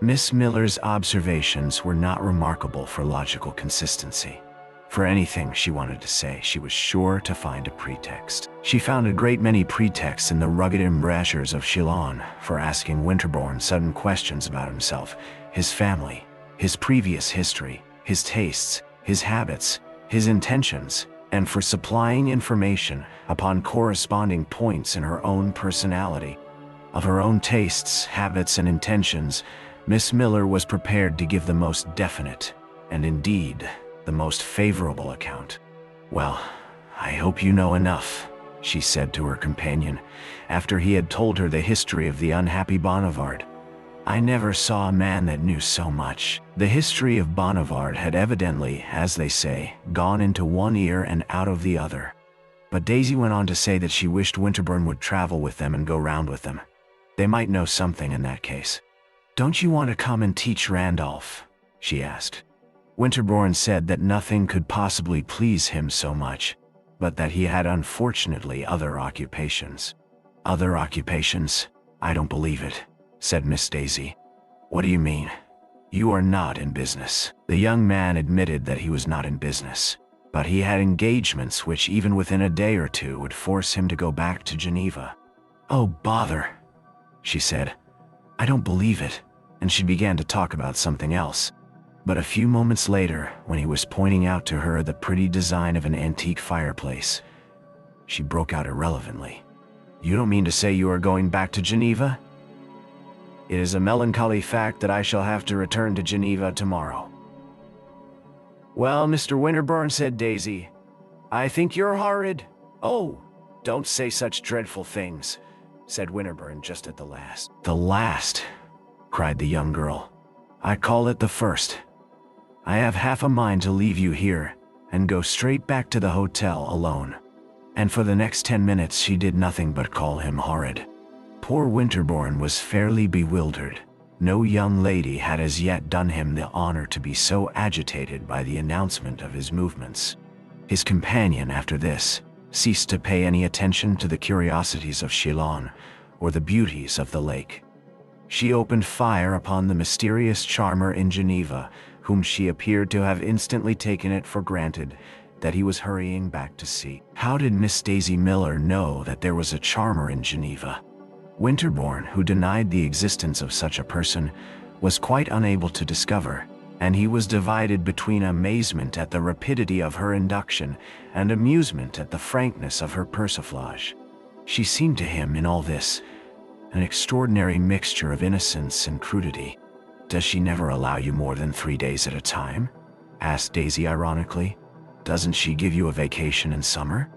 Miss Miller's observations were not remarkable for logical consistency. For anything she wanted to say, she was sure to find a pretext. She found a great many pretexts in the rugged embrasures of Chillon for asking Winterbourne sudden questions about himself, his family, his previous history, his tastes, his habits, his intentions, and for supplying information upon corresponding points in her own personality. Of her own tastes, habits, and intentions, Miss Miller was prepared to give the most definite, and indeed, the most favorable account. "Well, I hope you know enough," she said to her companion, after he had told her the history of the unhappy Bonnivard. "I never saw a man that knew so much." The history of Bonnivard had evidently, as they say, gone into one ear and out of the other. But Daisy went on to say that she wished Winterbourne would travel with them and go round with them. They might know something in that case. "Don't you want to come and teach Randolph?" she asked. Winterbourne said that nothing could possibly please him so much, but that he had unfortunately other occupations. "Other occupations? I don't believe it," said Miss Daisy. "What do you mean? You are not in business." The young man admitted that he was not in business, but he had engagements which even within a day or two would force him to go back to Geneva. "Oh, bother," she said. "I don't believe it," and she began to talk about something else. But a few moments later, when he was pointing out to her the pretty design of an antique fireplace, she broke out irrelevantly. "You don't mean to say you are going back to Geneva?" "It is a melancholy fact that I shall have to return to Geneva tomorrow." "Well, Mr. Winterbourne," said Daisy, "I think you're horrid." "Oh, don't say such dreadful things," said Winterbourne just at the last. "The last?" cried the young girl. "I call it the first. I have half a mind to leave you here and go straight back to the hotel alone." And for the next 10 minutes she did nothing but call him horrid. Poor Winterbourne was fairly bewildered. No young lady had as yet done him the honor to be so agitated by the announcement of his movements. His companion, after this, ceased to pay any attention to the curiosities of Ceylon or the beauties of the lake. She opened fire upon the mysterious charmer in Geneva, whom she appeared to have instantly taken it for granted that he was hurrying back to sea. How did Miss Daisy Miller know that there was a charmer in Geneva? Winterbourne, who denied the existence of such a person, was quite unable to discover, and he was divided between amazement at the rapidity of her induction and amusement at the frankness of her persiflage. She seemed to him, in all this, an extraordinary mixture of innocence and crudity. "Does she never allow you more than 3 days at a time?" asked Daisy ironically. "Doesn't she give you a vacation in summer?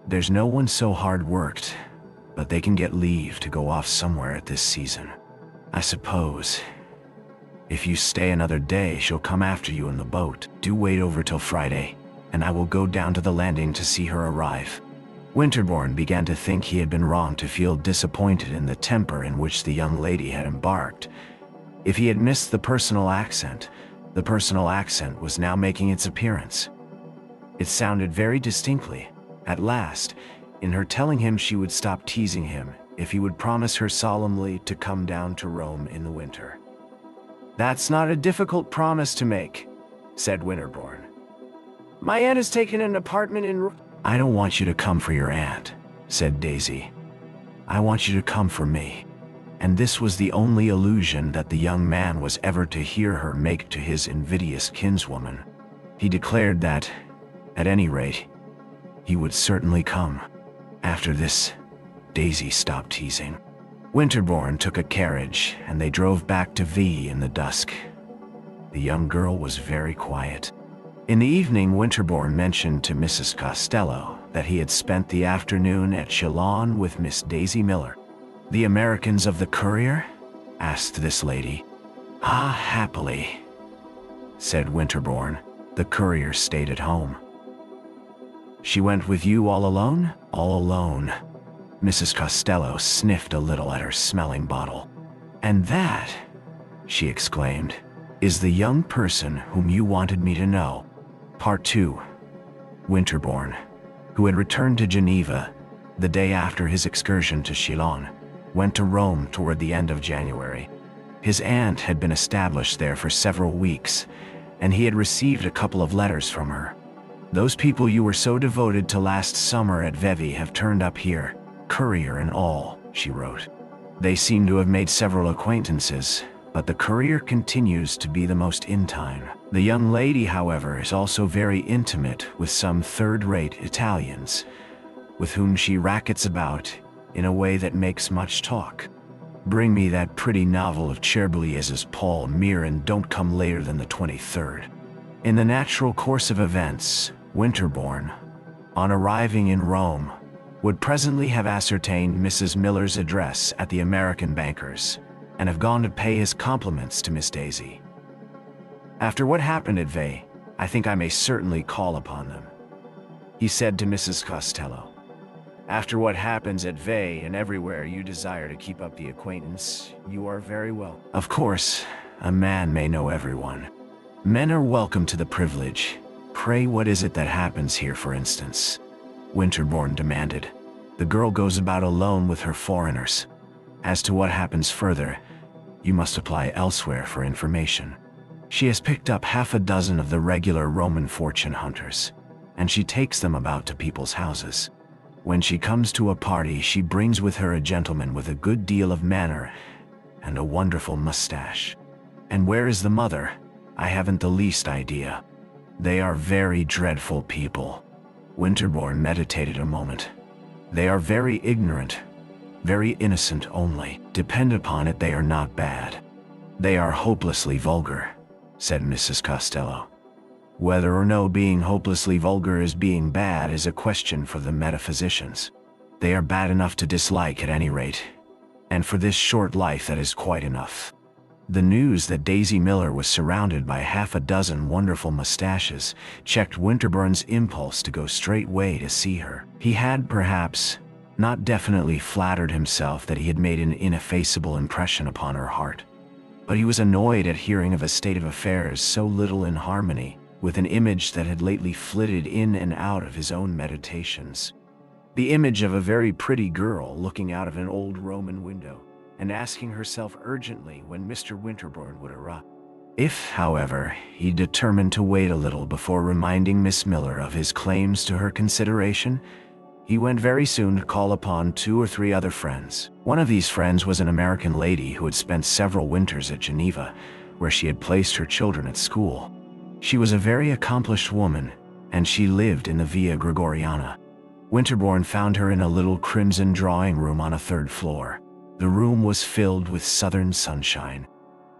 There's no one so hard-worked, but they can get leave to go off somewhere at this season. I suppose if you stay another day, she'll come after you in the boat. Do wait over till Friday, and I will go down to the landing to see her arrive." Winterbourne began to think he had been wrong to feel disappointed in the temper in which the young lady had embarked. If he had missed the personal accent was now making its appearance. It sounded very distinctly, at last, in her telling him she would stop teasing him if he would promise her solemnly to come down to Rome in the winter. "That's not a difficult promise to make," said Winterbourne. "My aunt has taken an apartment in "I don't want you to come for your aunt," said Daisy. "I want you to come for me." And this was the only allusion that the young man was ever to hear her make to his invidious kinswoman. He declared that, at any rate, he would certainly come. After this, Daisy stopped teasing. Winterbourne took a carriage, and they drove back to Vevey in the dusk. The young girl was very quiet. In the evening, Winterbourne mentioned to Mrs. Costello that he had spent the afternoon at Ceylon with Miss Daisy Miller. "The Americans of the Courier?" asked this lady. "Ah, happily," said Winterbourne. "The Courier stayed at home." "She went with you all alone?" "All alone." Mrs. Costello sniffed a little at her smelling bottle. "And that," she exclaimed, "is the young person whom you wanted me to know." Part 2. Winterbourne, who had returned to Geneva the day after his excursion to Ceylon, went to Rome toward the end of January. His aunt had been established there for several weeks, and he had received a couple of letters from her. "Those people you were so devoted to last summer at Vevey have turned up here, courier and all," she wrote. "They seem to have made several acquaintances, but the courier continues to be the most in-time. The young lady, however, is also very intimate with some third-rate Italians, with whom she rackets about in a way that makes much talk. Bring me that pretty novel of Cherbuliez's Paul Mere and don't come later than the 23rd. In the natural course of events, Winterbourne, on arriving in Rome, would presently have ascertained Mrs. Miller's address at the American banker's, and have gone to pay his compliments to Miss Daisy. "After what happened at Vevey, I think I may certainly call upon them," he said to Mrs. Costello. "After what happens at Vevey and everywhere you desire to keep up the acquaintance, you are very well. Of course, a man may know everyone. Men are welcome to the privilege. Pray, what is it that happens here, for instance?" Winterbourne demanded. "The girl goes about alone with her foreigners. As to what happens further, you must apply elsewhere for information. She has picked up half a dozen of the regular Roman fortune hunters, and she takes them about to people's houses. When she comes to a party, she brings with her a gentleman with a good deal of manner and a wonderful mustache. And where is the mother? I haven't the least idea. They are very dreadful people." Winterbourne meditated a moment. "They are very ignorant, very innocent only. Depend upon it, they are not bad." "They are hopelessly vulgar," said Mrs. Costello. "Whether or no being hopelessly vulgar is being bad is a question for the metaphysicians. They are bad enough to dislike at any rate, and for this short life that is quite enough." The news that Daisy Miller was surrounded by half a dozen wonderful mustaches checked Winterbourne's impulse to go straightway to see her. He had, perhaps, not definitely flattered himself that he had made an ineffaceable impression upon her heart. But he was annoyed at hearing of a state of affairs so little in harmony with an image that had lately flitted in and out of his own meditations. The image of a very pretty girl looking out of an old Roman window and asking herself urgently when Mr. Winterbourne would arrive. If, however, he determined to wait a little before reminding Miss Miller of his claims to her consideration, he went very soon to call upon 2 or 3 other friends. One of these friends was an American lady who had spent several winters at Geneva, where she had placed her children at school. She was a very accomplished woman, and she lived in the Via Gregoriana. Winterbourne found her in a little crimson drawing room on a 3rd floor. The room was filled with southern sunshine.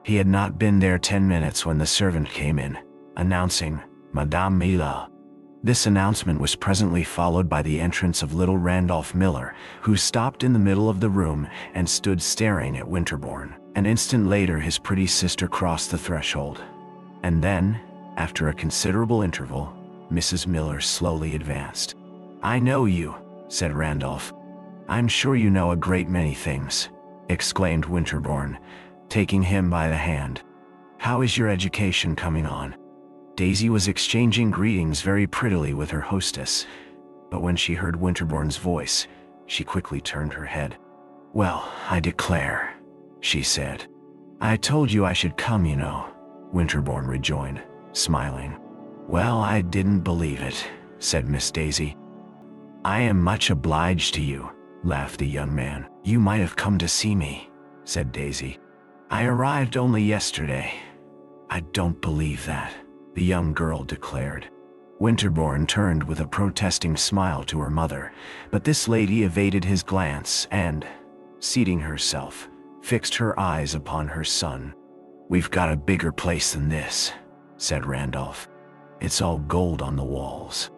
He had not been there 10 minutes when the servant came in, announcing, "Madame Mila." This announcement was presently followed by the entrance of little Randolph Miller, who stopped in the middle of the room and stood staring at Winterbourne. An instant later his pretty sister crossed the threshold. And then, after a considerable interval, Mrs. Miller slowly advanced. "I know you," said Randolph. "I'm sure you know a great many things," exclaimed Winterbourne, taking him by the hand. "How is your education coming on?" Daisy was exchanging greetings very prettily with her hostess, but when she heard Winterbourne's voice, she quickly turned her head. "Well, I declare," she said. "I told you I should come, you know," Winterbourne rejoined, smiling. "Well, I didn't believe it," said Miss Daisy. "I am much obliged to you," laughed the young man. "You might have come to see me," said Daisy. "I arrived only yesterday." "I don't believe that," the young girl declared. Winterbourne turned with a protesting smile to her mother, but this lady evaded his glance and, seating herself, fixed her eyes upon her son. "We've got a bigger place than this," said Randolph. "It's all gold on the walls."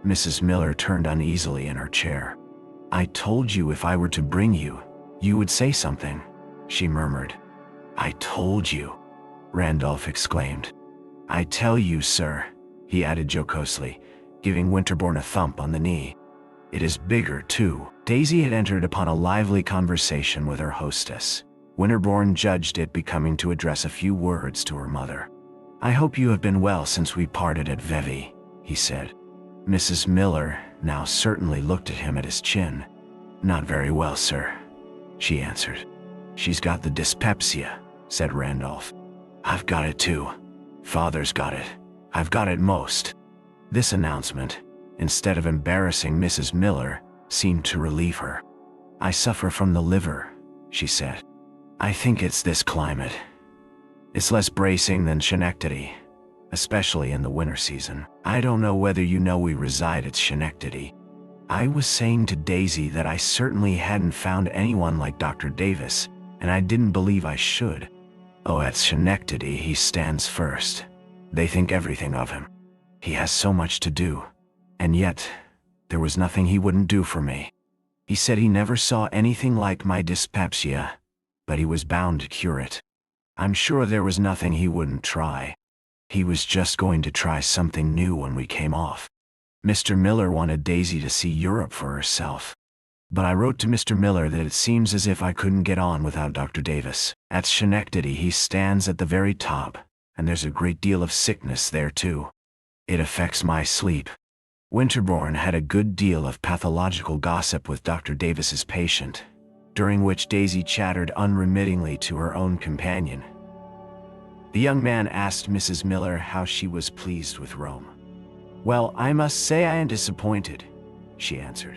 Mrs. Miller turned uneasily in her chair. "I told you if I were to bring you, you would say something," she murmured. "I told you," Randolph exclaimed. "I tell you, sir," he added jocosely, giving Winterbourne a thump on the knee. "It is bigger, too." Daisy had entered upon a lively conversation with her hostess. Winterbourne judged it becoming to address a few words to her mother. "I hope you have been well since we parted at Vevey," he said. Mrs. Miller now certainly looked at him at his chin. "Not very well, sir," she answered. "She's got the dyspepsia," said Randolph. "I've got it too. Father's got it. I've got it most." This announcement, instead of embarrassing Mrs. Miller, seemed to relieve her. "I suffer from the liver," she said. "I think it's this climate. It's less bracing than Schenectady, especially in the winter season. I don't know whether you know we reside at Schenectady." I was saying to Daisy that I certainly hadn't found anyone like Dr. Davis, and I didn't believe I should. "Oh, at Schenectady he stands first. They think everything of him. He has so much to do, and yet there was nothing he wouldn't do for me. He said he never saw anything like my dyspepsia, but he was bound to cure it. I'm sure there was nothing he wouldn't try. He was just going to try something new when we came off. Mr. Miller wanted Daisy to see Europe for herself. But I wrote to Mr. Miller that it seems as if I couldn't get on without Dr. Davis. At Schenectady he stands at the very top, and there's a great deal of sickness there too. It affects my sleep." Winterbourne had a good deal of pathological gossip with Dr. Davis's patient, during which Daisy chattered unremittingly to her own companion. The young man asked Mrs. Miller how she was pleased with Rome. "Well, I must say I am disappointed," she answered.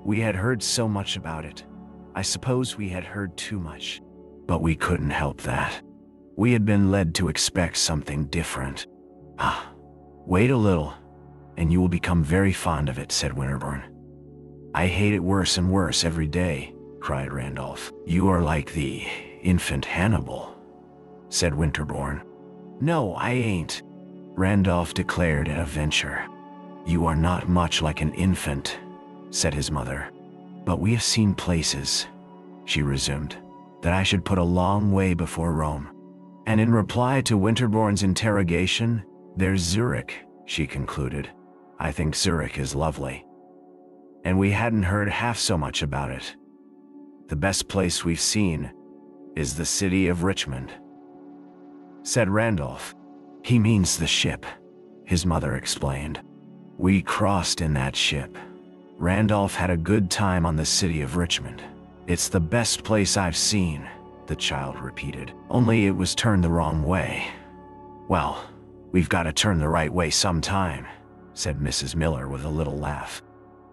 "We had heard so much about it. I suppose we had heard too much. But we couldn't help that. We had been led to expect something different." "Ah, wait a little, and you will become very fond of it," said Winterbourne. "I hate it worse and worse every day," cried Randolph. "You are like the infant Hannibal," said Winterbourne. "No, I ain't," Randolph declared at a venture. "You are not much like an infant," said his mother. "But we have seen places," she resumed, "that I should put a long way before Rome." And in reply to Winterbourne's interrogation, "There's Zurich," she concluded. "I think Zurich is lovely. And we hadn't heard half so much about it. The best place we've seen is the city of Richmond." said Randolph. He means the ship, his mother explained. We crossed in that ship. Randolph had a good time on the city of Richmond. It's the best place I've seen, the child repeated. Only it was turned the wrong way. Well, we've got to turn the right way sometime, said Mrs. Miller with a little laugh.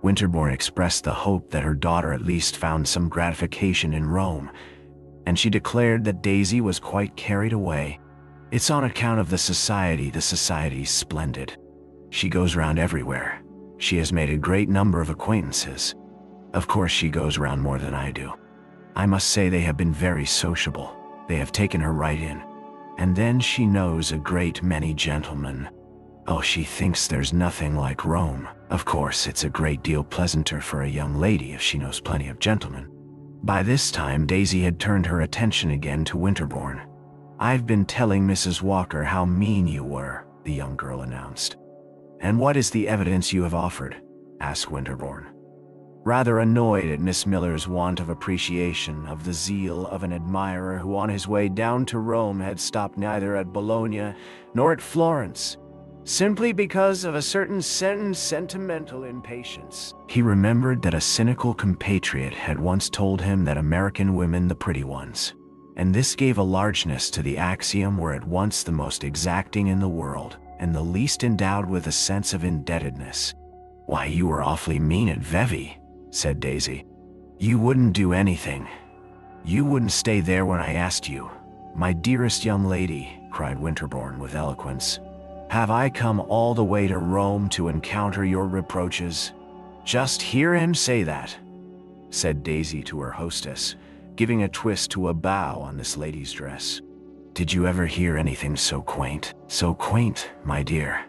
Winterbourne expressed the hope that her daughter at least found some gratification in Rome, and she declared that Daisy was quite carried away. It's on account of the society's splendid. She goes round everywhere. She has made a great number of acquaintances. Of course she goes round more than I do. I must say they have been very sociable. They have taken her right in. And then she knows a great many gentlemen. Oh, she thinks there's nothing like Rome. Of course, it's a great deal pleasanter for a young lady if she knows plenty of gentlemen. By this time, Daisy had turned her attention again to Winterbourne. I've been telling Mrs. Walker how mean you were, the young girl announced. And what is the evidence you have offered? Asked Winterbourne, rather annoyed at Miss Miller's want of appreciation of the zeal of an admirer who on his way down to Rome had stopped neither at Bologna nor at Florence, simply because of a certain sentimental impatience. He remembered that a cynical compatriot had once told him that American women the pretty ones, and this gave a largeness to the axiom, were at once the most exacting in the world and the least endowed with a sense of indebtedness. Why, you were awfully mean at Vevey, said Daisy. You wouldn't do anything. You wouldn't stay there when I asked you. My dearest young lady, cried Winterbourne with eloquence. Have I come all the way to Rome to encounter your reproaches? Just hear him say that, said Daisy to her hostess, giving a twist to a bow on this lady's dress. Did you ever hear anything so quaint? So quaint, my dear,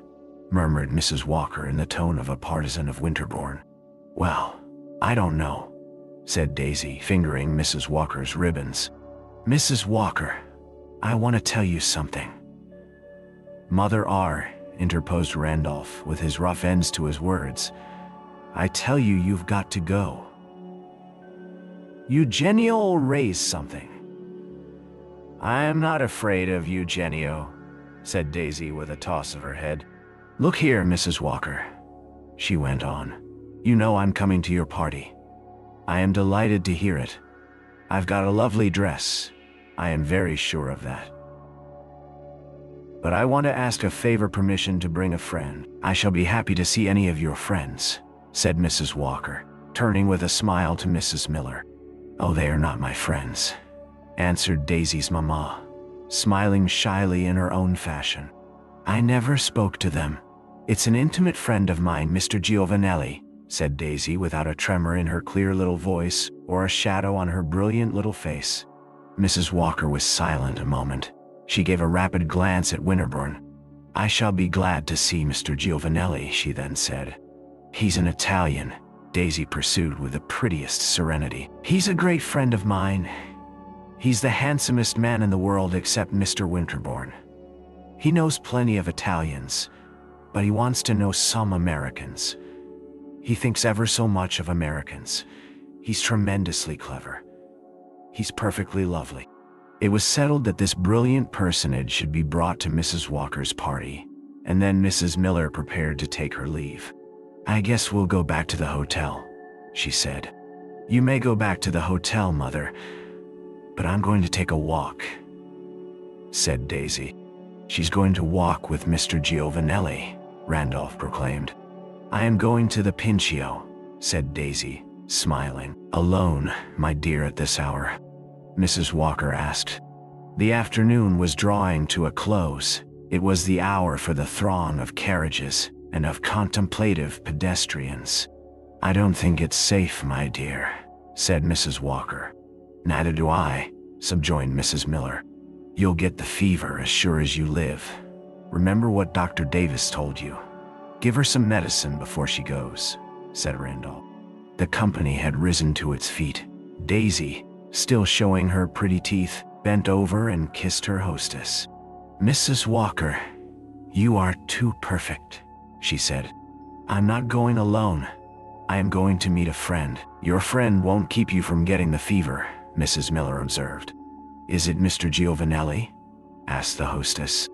murmured Mrs. Walker in the tone of a partisan of Winterbourne. Well, I don't know, said Daisy, fingering Mrs. Walker's ribbons. Mrs. Walker, I want to tell you something. Mother R, interposed Randolph, with his rough ends to his words. I tell you, you've got to go. Eugenio'll raise something. I am not afraid of Eugenio, said Daisy with a toss of her head. Look here, Mrs. Walker, she went on. You know I'm coming to your party. I am delighted to hear it. I've got a lovely dress. I am very sure of that. But I want to ask a favor, permission to bring a friend. I shall be happy to see any of your friends, said Mrs. Walker, turning with a smile to Mrs. Miller. Oh, they are not my friends, answered Daisy's mamma, smiling shyly in her own fashion. I never spoke to them. It's an intimate friend of mine, Mr. Giovanelli, said Daisy without a tremor in her clear little voice or a shadow on her brilliant little face. Mrs. Walker was silent a moment. She gave a rapid glance at Winterbourne. I shall be glad to see Mr. Giovanelli, she then said. He's an Italian, Daisy pursued with the prettiest serenity. He's a great friend of mine. He's the handsomest man in the world except Mr. Winterbourne. He knows plenty of Italians, but he wants to know some Americans. He thinks ever so much of Americans. He's tremendously clever. He's perfectly lovely. It was settled that this brilliant personage should be brought to Mrs. Walker's party, and then Mrs. Miller prepared to take her leave. I guess we'll go back to the hotel, she said. You may go back to the hotel, Mother, but I'm going to take a walk, said Daisy. She's going to walk with Mr. Giovanelli, Randolph proclaimed. I am going to the Pincio, said Daisy, smiling. Alone, my dear, at this hour? Mrs. Walker asked. The afternoon was drawing to a close. It was the hour for the throng of carriages and of contemplative pedestrians. I don't think it's safe, my dear, said Mrs. Walker. Neither do I, subjoined Mrs. Miller. You'll get the fever as sure as you live. Remember what Dr. Davis told you. Give her some medicine before she goes, said Randolph. The company had risen to its feet. Daisy, still showing her pretty teeth, bent over and kissed her hostess. Mrs. Walker, you are too perfect, she said. I'm not going alone. I am going to meet a friend. Your friend won't keep you from getting the fever, Mrs. Miller observed. Is it Mr. Giovanelli? asked the hostess.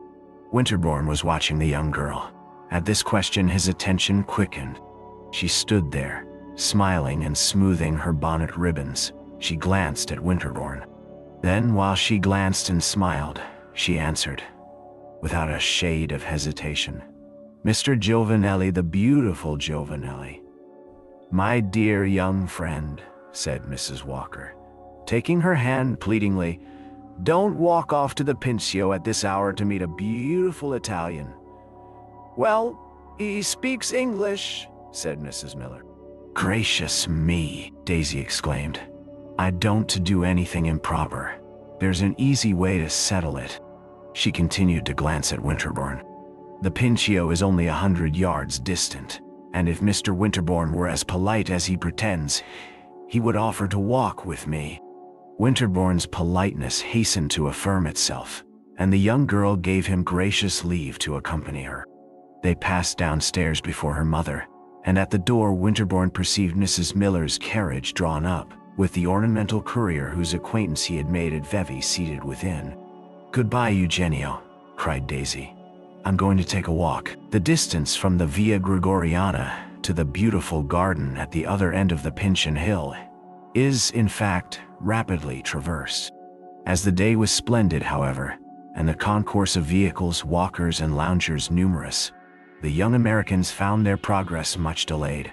Winterbourne was watching the young girl. At this question, his attention quickened. She stood there, smiling and smoothing her bonnet ribbons. She glanced at Winterbourne. Then, while she glanced and smiled, she answered, without a shade of hesitation, "Mr. Giovanelli, the beautiful Giovanelli." "My dear young friend," said Mrs. Walker, taking her hand pleadingly, "don't walk off to the Pincio at this hour to meet a beautiful Italian." "Well, he speaks English," said Mrs. Miller. "Gracious me," Daisy exclaimed. "I don't do anything improper. There's an easy way to settle it." She continued to glance at Winterbourne. "The Pincio is only 100 yards distant, and if Mr. Winterbourne were as polite as he pretends, he would offer to walk with me." Winterbourne's politeness hastened to affirm itself, and the young girl gave him gracious leave to accompany her. They passed downstairs before her mother, and at the door Winterbourne perceived Mrs. Miller's carriage drawn up, with the ornamental courier whose acquaintance he had made at Vevey seated within. "Goodbye, Eugenio," cried Daisy. "I'm going to take a walk." The distance from the Via Gregoriana to the beautiful garden at the other end of the Pincian Hill is, in fact, rapidly traversed. As the day was splendid, however, and the concourse of vehicles, walkers, and loungers numerous, the young Americans found their progress much delayed.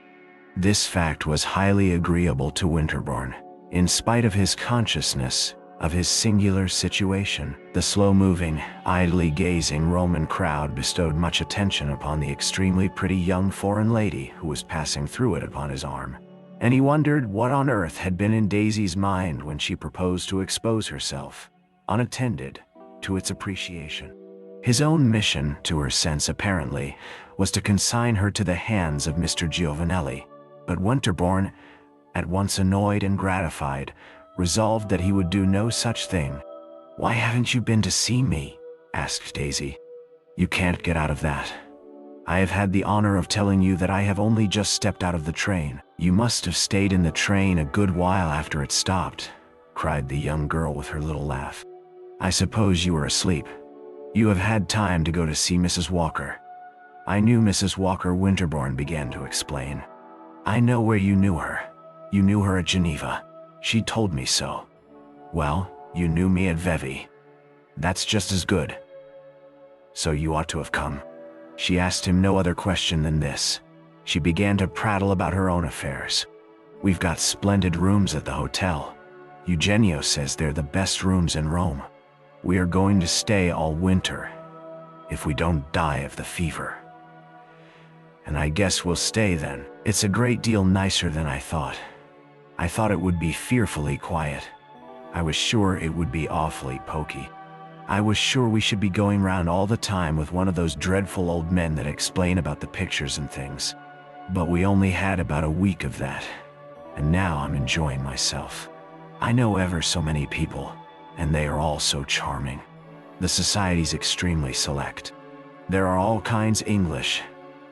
This fact was highly agreeable to Winterbourne, in spite of his consciousness of his singular situation. The slow-moving, idly gazing Roman crowd bestowed much attention upon the extremely pretty young foreign lady who was passing through it upon his arm, and he wondered what on earth had been in Daisy's mind when she proposed to expose herself, unattended, to its appreciation. His own mission, to her sense apparently, was to consign her to the hands of Mr. Giovanelli, but Winterbourne, at once annoyed and gratified, resolved that he would do no such thing. "Why haven't you been to see me?" asked Daisy. "You can't get out of that. I have had the honor of telling you that I have only just stepped out of the train." "You must have stayed in the train a good while after it stopped," cried the young girl with her little laugh. "I suppose you were asleep. You have had time to go to see Mrs. Walker." "I knew Mrs. Walker," Winterbourne began to explain. "I know where you knew her. You knew her at Geneva. She told me so." "Well, you knew me at Vevey. That's just as good. So you ought to have come." She asked him no other question than this. She began to prattle about her own affairs. "We've got splendid rooms at the hotel. Eugenio says they're the best rooms in Rome. We are going to stay all winter, if we don't die of the fever. And I guess we'll stay then. It's a great deal nicer than I thought. I thought it would be fearfully quiet. I was sure it would be awfully poky. I was sure we should be going round all the time with one of those dreadful old men that explain about the pictures and things. But we only had about a week of that, and now I'm enjoying myself. I know ever so many people, and they are all so charming. The society's extremely select. There are all kinds English,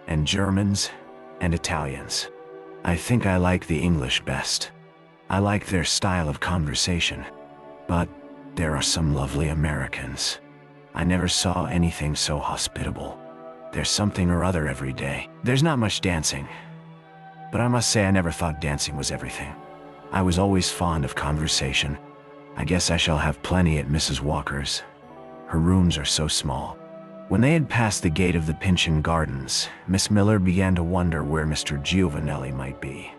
and Germans, and Italians. I think I like the English best. I like their style of conversation. But there are some lovely Americans. I never saw anything so hospitable. There's something or other every day. There's not much dancing, but I must say I never thought dancing was everything. I was always fond of conversation. I guess I shall have plenty at Mrs. Walker's. Her rooms are so small." When they had passed the gate of the Pincian Gardens, Miss Miller began to wonder where Mr. Giovanelli might be.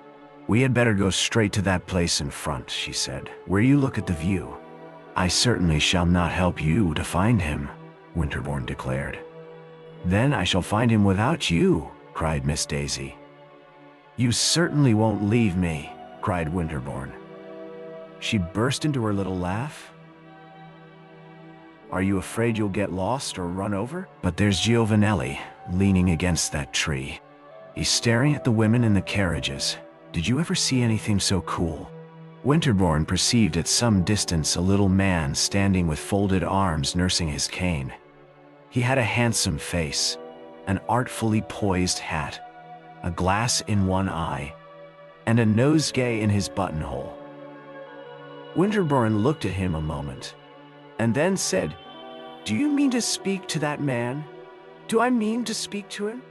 "We had better go straight to that place in front," she said, "where you look at the view." "I certainly shall not help you to find him," Winterbourne declared. "Then I shall find him without you," cried Miss Daisy. "You certainly won't leave me," cried Winterbourne. She burst into her little laugh. "Are you afraid you'll get lost or run over? But there's Giovanelli, leaning against that tree. He's staring at the women in the carriages. Did you ever see anything so cool?" Winterbourne perceived at some distance a little man standing with folded arms nursing his cane. He had a handsome face, an artfully poised hat, a glass in one eye, and a nosegay in his buttonhole. Winterbourne looked at him a moment, and then said, Do you mean to speak to that man? Do I mean to speak to him?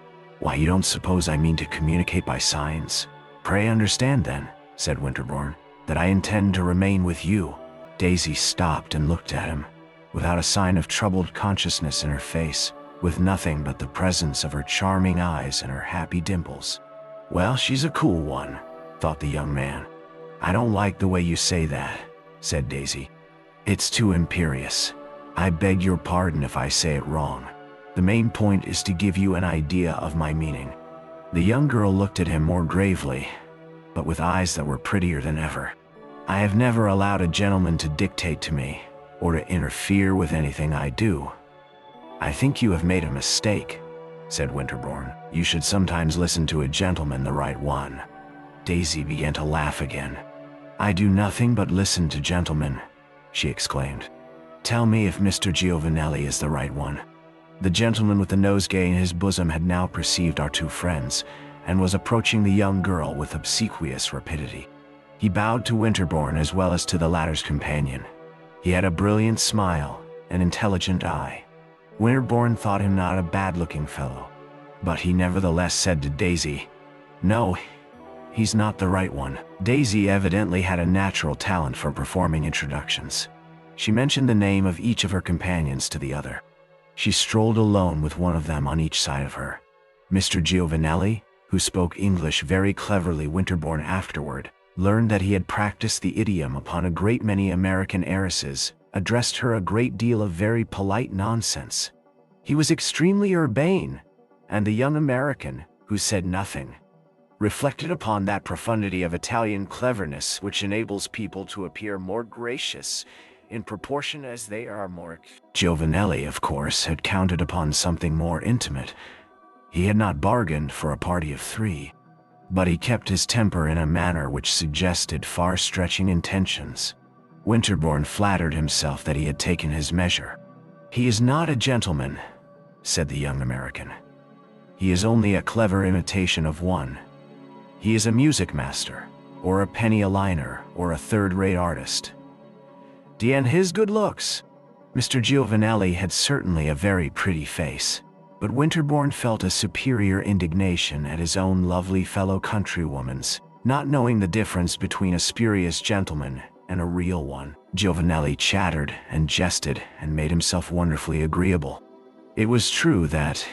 Why, you don't suppose I mean to communicate by signs? Pray understand then, said Winterbourne, that I intend to remain with you. Daisy stopped and looked at him, without a sign of troubled consciousness in her face, with nothing but the presence of her charming eyes and her happy dimples. Well, she's a cool one, thought the young man. I don't like the way you say that, said Daisy. It's too imperious. I beg your pardon if I say it wrong. The main point is to give you an idea of my meaning. The young girl looked at him more gravely, but with eyes that were prettier than ever. I have never allowed a gentleman to dictate to me, or to interfere with anything I do. I think you have made a mistake, said Winterbourne. You should sometimes listen to a gentleman, the right one. Daisy began to laugh again. I do nothing but listen to gentlemen, she exclaimed. Tell me if Mr. Giovanelli is the right one. The gentleman with the nosegay in his bosom had now perceived our two friends, and was approaching the young girl with obsequious rapidity. He bowed to Winterbourne as well as to the latter's companion. He had a brilliant smile, an intelligent eye. Winterbourne thought him not a bad-looking fellow, but he nevertheless said to Daisy, No, he's not the right one. Daisy evidently had a natural talent for performing introductions. She mentioned the name of each of her companions to the other. She strolled alone with one of them on each side of her. Mr. Giovanelli, who spoke English very cleverly, Winterbourne afterward learned that he had practiced the idiom upon a great many American heiresses, addressed her a great deal of very polite nonsense. He was extremely urbane, and the young American, who said nothing, reflected upon that profundity of Italian cleverness which enables people to appear more gracious in proportion as they are more. Giovanelli, of course, had counted upon something more intimate. He had not bargained for a party of three, but he kept his temper in a manner which suggested far-stretching intentions. Winterbourne flattered himself that he had taken his measure. He is not a gentleman, said the young American. He is only a clever imitation of one. He is a music master, or a penny-a-liner, or a third-rate artist. And his good looks. Mr. Giovanelli had certainly a very pretty face, but Winterbourne felt a superior indignation at his own lovely fellow countrywoman's, not knowing the difference between a spurious gentleman and a real one. Giovanelli chattered and jested and made himself wonderfully agreeable. It was true that,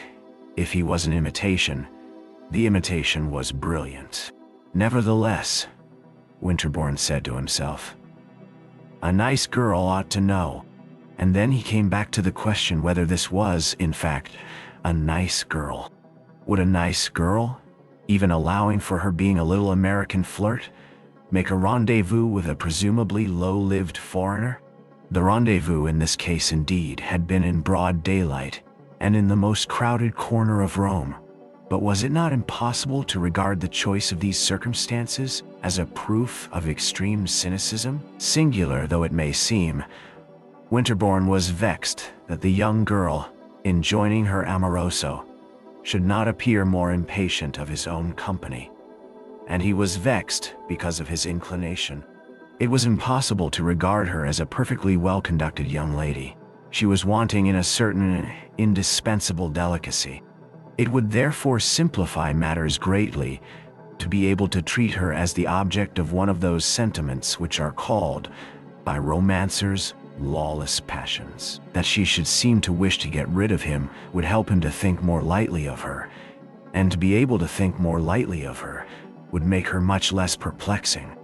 if he was an imitation, the imitation was brilliant. Nevertheless, Winterbourne said to himself, a nice girl ought to know. And then he came back to the question whether this was, in fact, a nice girl. Would a nice girl, even allowing for her being a little American flirt, make a rendezvous with a presumably low-lived foreigner? The rendezvous in this case indeed had been in broad daylight, and in the most crowded corner of Rome. But was it not impossible to regard the choice of these circumstances as a proof of extreme cynicism? Singular though it may seem, Winterbourne was vexed that the young girl, in joining her amoroso, should not appear more impatient of his own company. And he was vexed because of his inclination. It was impossible to regard her as a perfectly well-conducted young lady. She was wanting in a certain indispensable delicacy. It would therefore simplify matters greatly to be able to treat her as the object of one of those sentiments which are called, by romancers, lawless passions. That she should seem to wish to get rid of him would help him to think more lightly of her, and to be able to think more lightly of her would make her much less perplexing.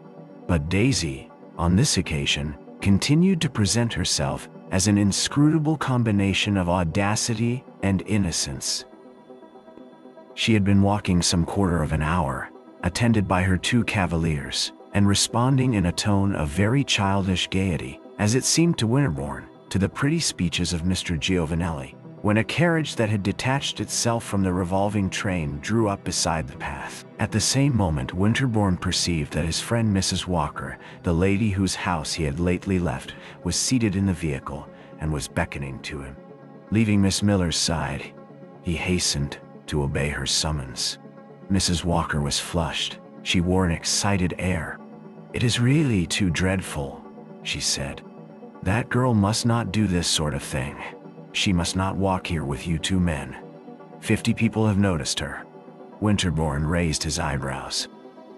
But Daisy, on this occasion, continued to present herself as an inscrutable combination of audacity and innocence. She had been walking some quarter of an hour, attended by her two cavaliers, and responding in a tone of very childish gaiety, as it seemed to Winterbourne, to the pretty speeches of Mr. Giovanelli, when a carriage that had detached itself from the revolving train drew up beside the path. At the same moment Winterbourne perceived that his friend Mrs. Walker, the lady whose house he had lately left, was seated in the vehicle and was beckoning to him. Leaving Miss Miller's side, he hastened to obey her summons. Mrs. Walker was flushed. She wore an excited air. "It is really too dreadful," she said. "That girl must not do this sort of thing. She must not walk here with you two men. 50 people have noticed her." Winterbourne raised his eyebrows.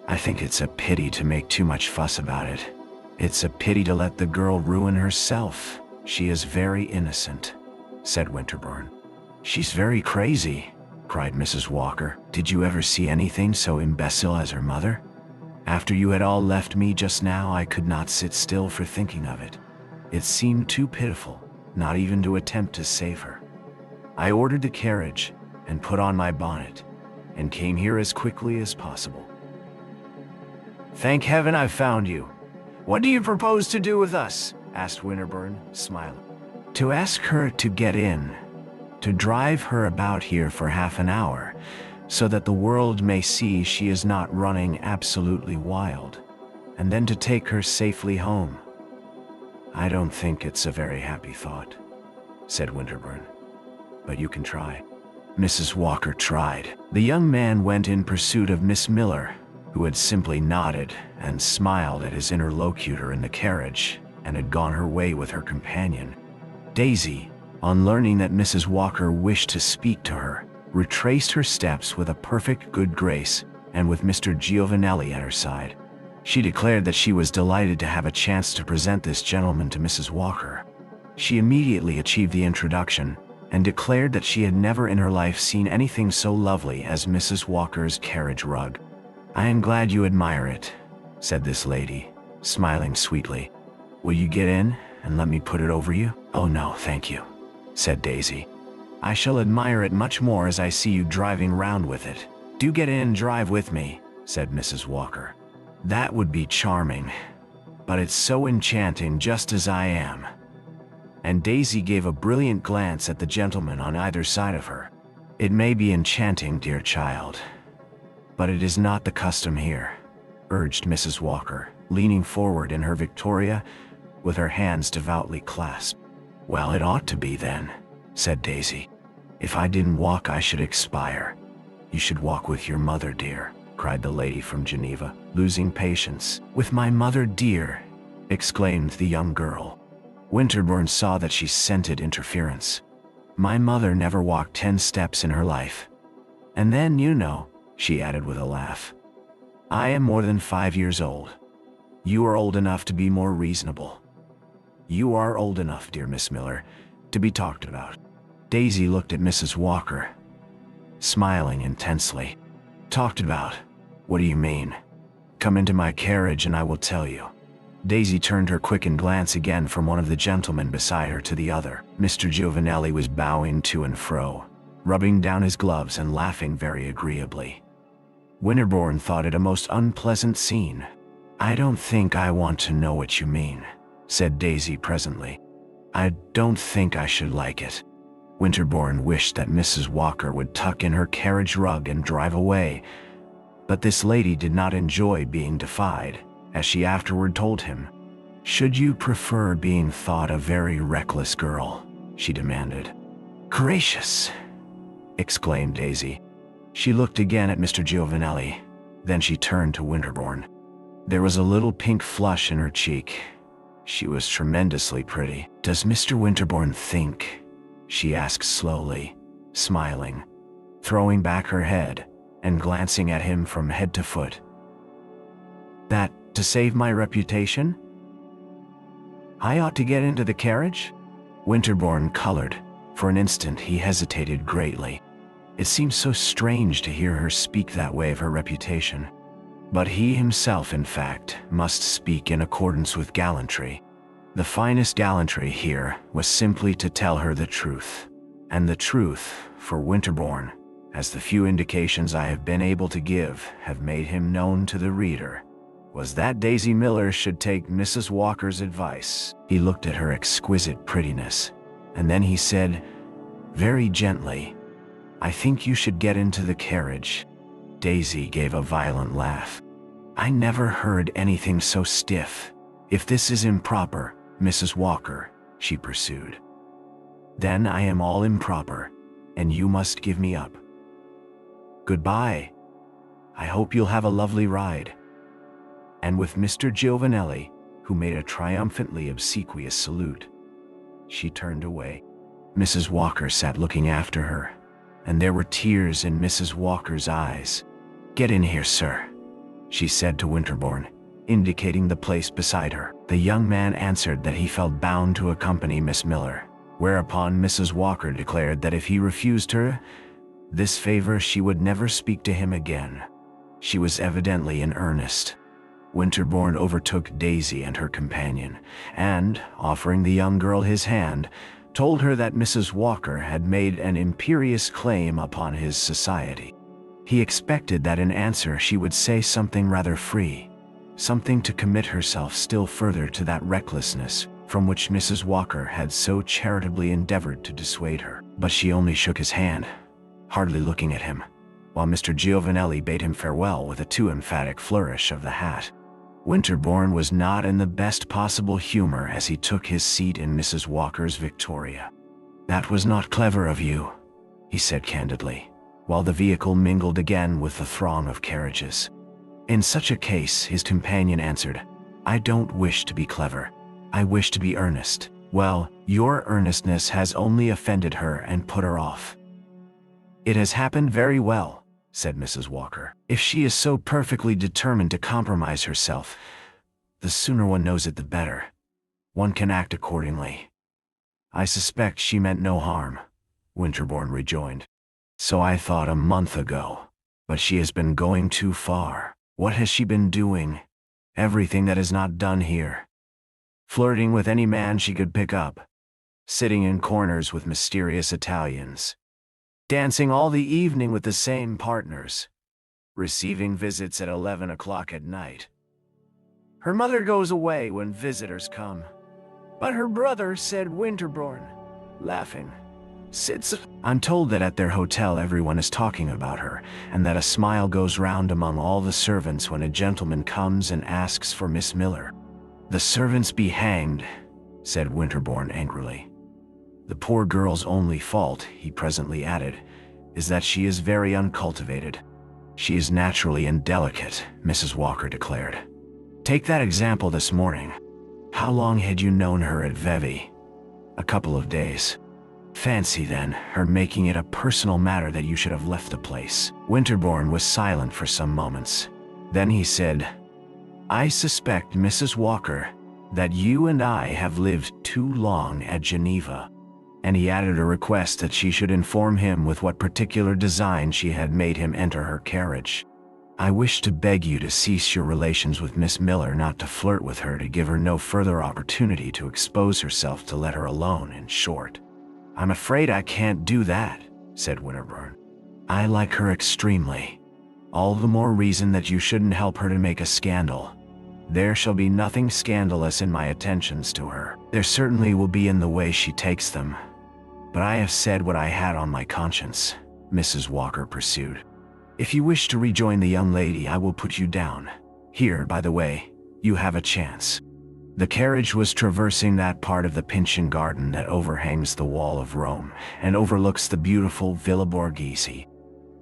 "I think it's a pity to make too much fuss about it. It's a pity to let the girl ruin herself. She is very innocent," said Winterbourne. "She's very crazy," cried Mrs. Walker. "Did you ever see anything so imbecile as her mother? After you had all left me just now, I could not sit still for thinking of it. It seemed too pitiful, not even to attempt to save her. I ordered the carriage and put on my bonnet and came here as quickly as possible." "Thank heaven I've found you. What do you propose to do with us?" asked Winterbourne, smiling. "To ask her to get in, to drive her about here for half an hour, so that the world may see she is not running absolutely wild, and then to take her safely home." "I don't think it's a very happy thought," said Winterbourne, "but you can try." Mrs. Walker tried. The young man went in pursuit of Miss Miller, who had simply nodded and smiled at his interlocutor in the carriage and had gone her way with her companion. Daisy, on learning that Mrs. Walker wished to speak to her, retraced her steps with a perfect good grace and with Mr. Giovanelli at her side. She declared that she was delighted to have a chance to present this gentleman to Mrs. Walker. She immediately achieved the introduction and declared that she had never in her life seen anything so lovely as Mrs. Walker's carriage rug. "I am glad you admire it," said this lady, smiling sweetly. "Will you get in and let me put it over you?" "Oh no, thank you," said Daisy. "I shall admire it much more as I see you driving round with it." "Do get in and drive with me," said Mrs. Walker. "That would be charming, but it's so enchanting just as I am." And Daisy gave a brilliant glance at the gentleman on either side of her. "It may be enchanting, dear child, but it is not the custom here," urged Mrs. Walker, leaning forward in her victoria with her hands devoutly clasped. "Well, it ought to be then," said Daisy. "If I didn't walk, I should expire." "You should walk with your mother, dear," cried the lady from Geneva, losing patience. "With my mother, dear," exclaimed the young girl. Winterbourne saw that she scented interference. "My mother never walked 10 steps in her life. And then, you know," she added with a laugh, "I am more than 5 years old. You are old enough to be more reasonable. You are old enough, dear Miss Miller, to be talked about." Daisy looked at Mrs. Walker, smiling intensely. "Talked about? What do you mean? Come into my carriage and I will tell you." Daisy turned her quickened glance again from one of the gentlemen beside her to the other. Mr. Giovanelli was bowing to and fro, rubbing down his gloves and laughing very agreeably. Winterbourne thought it a most unpleasant scene. "I don't think I want to know what you mean," said Daisy presently. "I don't think I should like it." Winterbourne wished that Mrs. Walker would tuck in her carriage rug and drive away, but this lady did not enjoy being defied, as she afterward told him. "Should you prefer being thought a very reckless girl?" she demanded. "Gracious!" exclaimed Daisy. She looked again at Mr. Giovanelli, then she turned to Winterbourne. There was a little pink flush in her cheek. She was tremendously pretty. "Does Mr. Winterbourne think," she asked slowly, smiling, throwing back her head and glancing at him from head to foot, "that, to save my reputation, I ought to get into the carriage?" Winterbourne colored. For an instant he hesitated greatly. It seemed so strange to hear her speak that way of her reputation. But he himself, in fact, must speak in accordance with gallantry. The finest gallantry here was simply to tell her the truth. And the truth, for Winterbourne, as the few indications I have been able to give have made him known to the reader, was that Daisy Miller should take Mrs. Walker's advice. He looked at her exquisite prettiness, and then he said, very gently, "I think you should get into the carriage." Daisy gave a violent laugh. "I never heard anything so stiff. If this is improper, Mrs. Walker," she pursued, "then I am all improper, and you must give me up. Goodbye. I hope you'll have a lovely ride." And with Mr. Giovanelli, who made a triumphantly obsequious salute, she turned away. Mrs. Walker sat looking after her, and there were tears in Mrs. Walker's eyes. "Get in here, sir," she said to Winterbourne, indicating the place beside her. The young man answered that he felt bound to accompany Miss Miller, whereupon Mrs. Walker declared that if he refused her this favor, she would never speak to him again. She was evidently in earnest. Winterbourne overtook Daisy and her companion, and, offering the young girl his hand, told her that Mrs. Walker had made an imperious claim upon his society. He expected that in answer she would say something rather free, something to commit herself still further to that recklessness from which Mrs. Walker had so charitably endeavored to dissuade her. But she only shook his hand, hardly looking at him, while Mr. Giovanelli bade him farewell with a too emphatic flourish of the hat. Winterbourne was not in the best possible humor as he took his seat in Mrs. Walker's Victoria. "That was not clever of you," he said candidly, while the vehicle mingled again with the throng of carriages. In such a case, his companion answered, "I don't wish to be clever. I wish to be earnest." "Well, your earnestness has only offended her and put her off." "It has happened very well," said Mrs. Walker. "If she is so perfectly determined to compromise herself, the sooner one knows it the better. One can act accordingly." "I suspect she meant no harm," Winterbourne rejoined. "So I thought a month ago. But she has been going too far." "What has she been doing?" "Everything that is not done here. Flirting with any man she could pick up. Sitting in corners with mysterious Italians. Dancing all the evening with the same partners. Receiving visits at 11 o'clock at night. Her mother goes away when visitors come. But her brother," said Winterbourne, laughing, "sits..." "I'm told that at their hotel everyone is talking about her, and that a smile goes round among all the servants when a gentleman comes and asks for Miss Miller." "The servants be hanged," said Winterbourne angrily. "The poor girl's only fault," he presently added, "is that she is very uncultivated." "She is naturally indelicate," Mrs. Walker declared. "Take that example this morning. How long had you known her at Vevey?" "A couple of days." "Fancy, then, her making it a personal matter that you should have left the place." Winterbourne was silent for some moments. Then he said, "I suspect, Mrs. Walker, that you and I have lived too long at Geneva." And he added a request that she should inform him with what particular design she had made him enter her carriage. "I wish to beg you to cease your relations with Miss Miller, not to flirt with her, to give her no further opportunity to expose herself, to let her alone, in short." "I'm afraid I can't do that," said Winterbourne. "I like her extremely. All the more reason that you shouldn't help her to make a scandal." "There shall be nothing scandalous in my attentions to her. There certainly will be in the way she takes them. But I have said what I had on my conscience," Mrs. Walker pursued. "If you wish to rejoin the young lady, I will put you down. Here, by the way, you have a chance." The carriage was traversing that part of the Pincian garden that overhangs the wall of Rome and overlooks the beautiful Villa Borghese.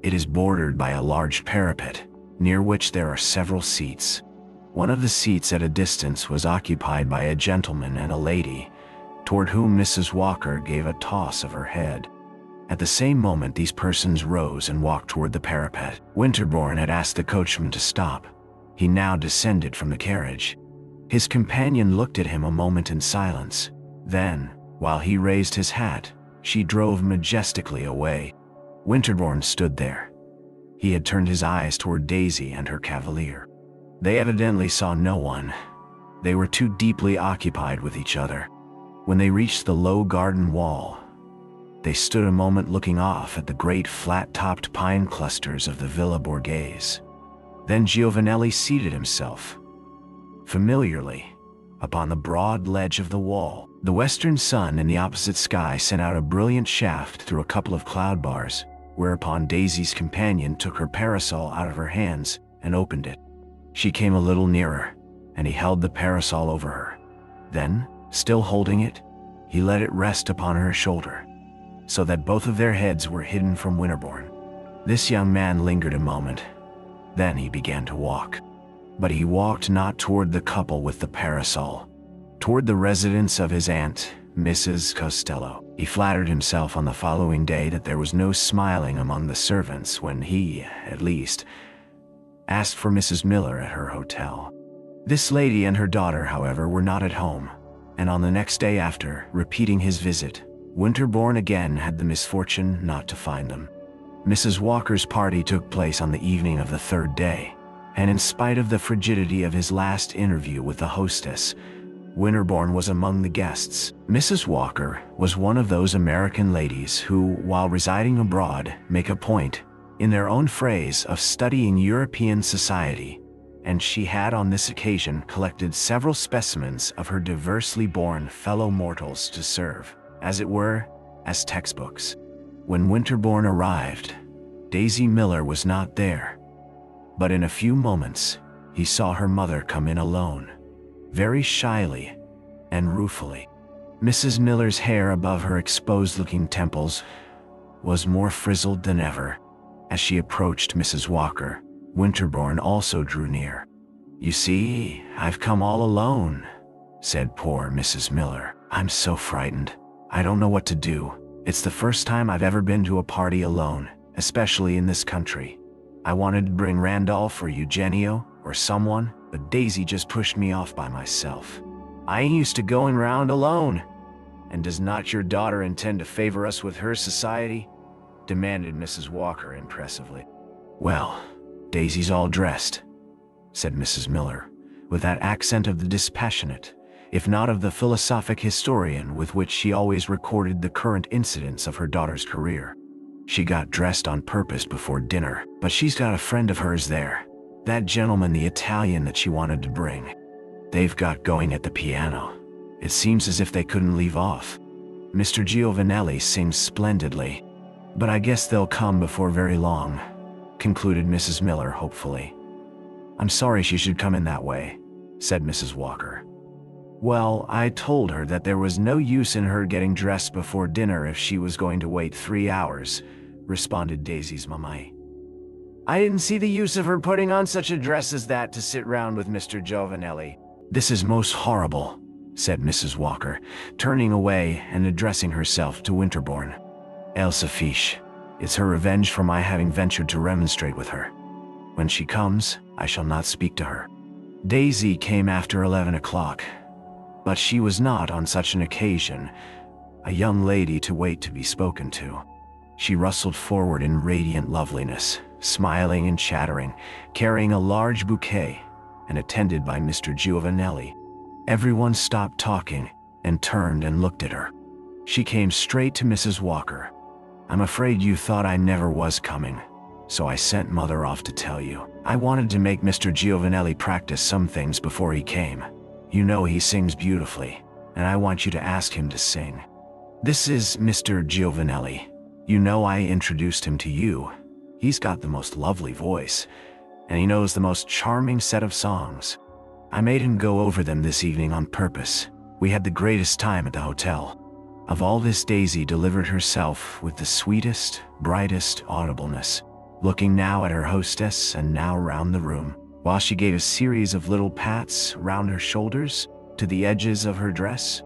It is bordered by a large parapet, near which there are several seats. One of the seats at a distance was occupied by a gentleman and a lady, toward whom Mrs. Walker gave a toss of her head. At the same moment these persons rose and walked toward the parapet. Winterbourne had asked the coachman to stop. He now descended from the carriage. His companion looked at him a moment in silence. Then, while he raised his hat, she drove majestically away. Winterbourne stood there. He had turned his eyes toward Daisy and her cavalier. They evidently saw no one. They were too deeply occupied with each other. When they reached the low garden wall, they stood a moment looking off at the great flat-topped pine clusters of the Villa Borghese. Then Giovanelli seated himself, familiarly, upon the broad ledge of the wall. The western sun in the opposite sky sent out a brilliant shaft through a couple of cloud bars, whereupon Daisy's companion took her parasol out of her hands and opened it. She came a little nearer, and he held the parasol over her. Then, still holding it, he let it rest upon her shoulder, so that both of their heads were hidden from Winterbourne. This young man lingered a moment. Then he began to walk. But he walked not toward the couple with the parasol, toward the residence of his aunt, Mrs. Costello. He flattered himself on the following day that there was no smiling among the servants when he, at least, asked for Mrs. Miller at her hotel. This lady and her daughter, however, were not at home, and on the next day after, repeating his visit, Winterbourne again had the misfortune not to find them. Mrs. Walker's party took place on the evening of the third day, and in spite of the frigidity of his last interview with the hostess, Winterbourne was among the guests. Mrs. Walker was one of those American ladies who, while residing abroad, make a point, in their own phrase, of studying European society, and she had on this occasion collected several specimens of her diversely born fellow mortals to serve, as it were, as textbooks. When Winterbourne arrived, Daisy Miller was not there, but in a few moments he saw her mother come in alone, very shyly and ruefully. Mrs. Miller's hair above her exposed-looking temples was more frizzled than ever. As she approached Mrs. Walker, Winterbourne also drew near. "You see, I've come all alone," said poor Mrs. Miller. "I'm so frightened. I don't know what to do. It's the first time I've ever been to a party alone, especially in this country. I wanted to bring Randolph or Eugenio or someone, but Daisy just pushed me off by myself. I ain't used to going round alone." "And does not your daughter intend to favor us with her society?" demanded Mrs. Walker impressively. "Well, Daisy's all dressed," said Mrs. Miller, with that accent of the dispassionate, if not of the philosophic historian with which she always recorded the current incidents of her daughter's career. "She got dressed on purpose before dinner, but she's got a friend of hers there, that gentleman, the Italian that she wanted to bring. They've got going at the piano. It seems as if they couldn't leave off. Mr. Giovanelli sings splendidly, but I guess they'll come before very long," concluded Mrs. Miller hopefully. "I'm sorry she should come in that way," said Mrs. Walker. "Well, I told her that there was no use in her getting dressed before dinner if she was going to wait 3 hours, responded Daisy's mamma. "I didn't see the use of her putting on such a dress as that to sit round with Mr. Giovanelli." "This is most horrible," said Mrs. Walker, turning away and addressing herself to Winterbourne. "Elsa Fiche, it's her revenge for my having ventured to remonstrate with her. When she comes, I shall not speak to her." Daisy came after 11 o'clock, but she was not, on such an occasion, a young lady to wait to be spoken to. She rustled forward in radiant loveliness, smiling and chattering, carrying a large bouquet, and attended by Mr. Giovanelli. Everyone stopped talking and turned and looked at her. She came straight to Mrs. Walker. "I'm afraid you thought I never was coming, so I sent Mother off to tell you. I wanted to make Mr. Giovanelli practice some things before he came. You know he sings beautifully, and I want you to ask him to sing. This is Mr. Giovanelli. You know I introduced him to you. He's got the most lovely voice, and he knows the most charming set of songs. I made him go over them this evening on purpose. We had the greatest time at the hotel." Of all this Daisy delivered herself with the sweetest, brightest audibleness, looking now at her hostess and now round the room, while she gave a series of little pats round her shoulders to the edges of her dress.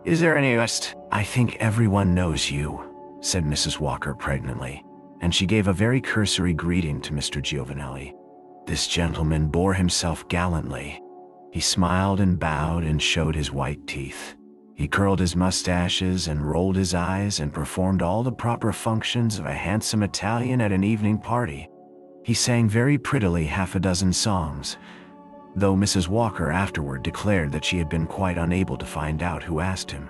"Is there any rest?" "I think everyone knows you," said Mrs. Walker pregnantly, and she gave a very cursory greeting to Mr. Giovanelli. This gentleman bore himself gallantly. He smiled and bowed and showed his white teeth. He curled his mustaches and rolled his eyes and performed all the proper functions of a handsome Italian at an evening party. He sang very prettily half a dozen songs, though Mrs. Walker afterward declared that she had been quite unable to find out who asked him.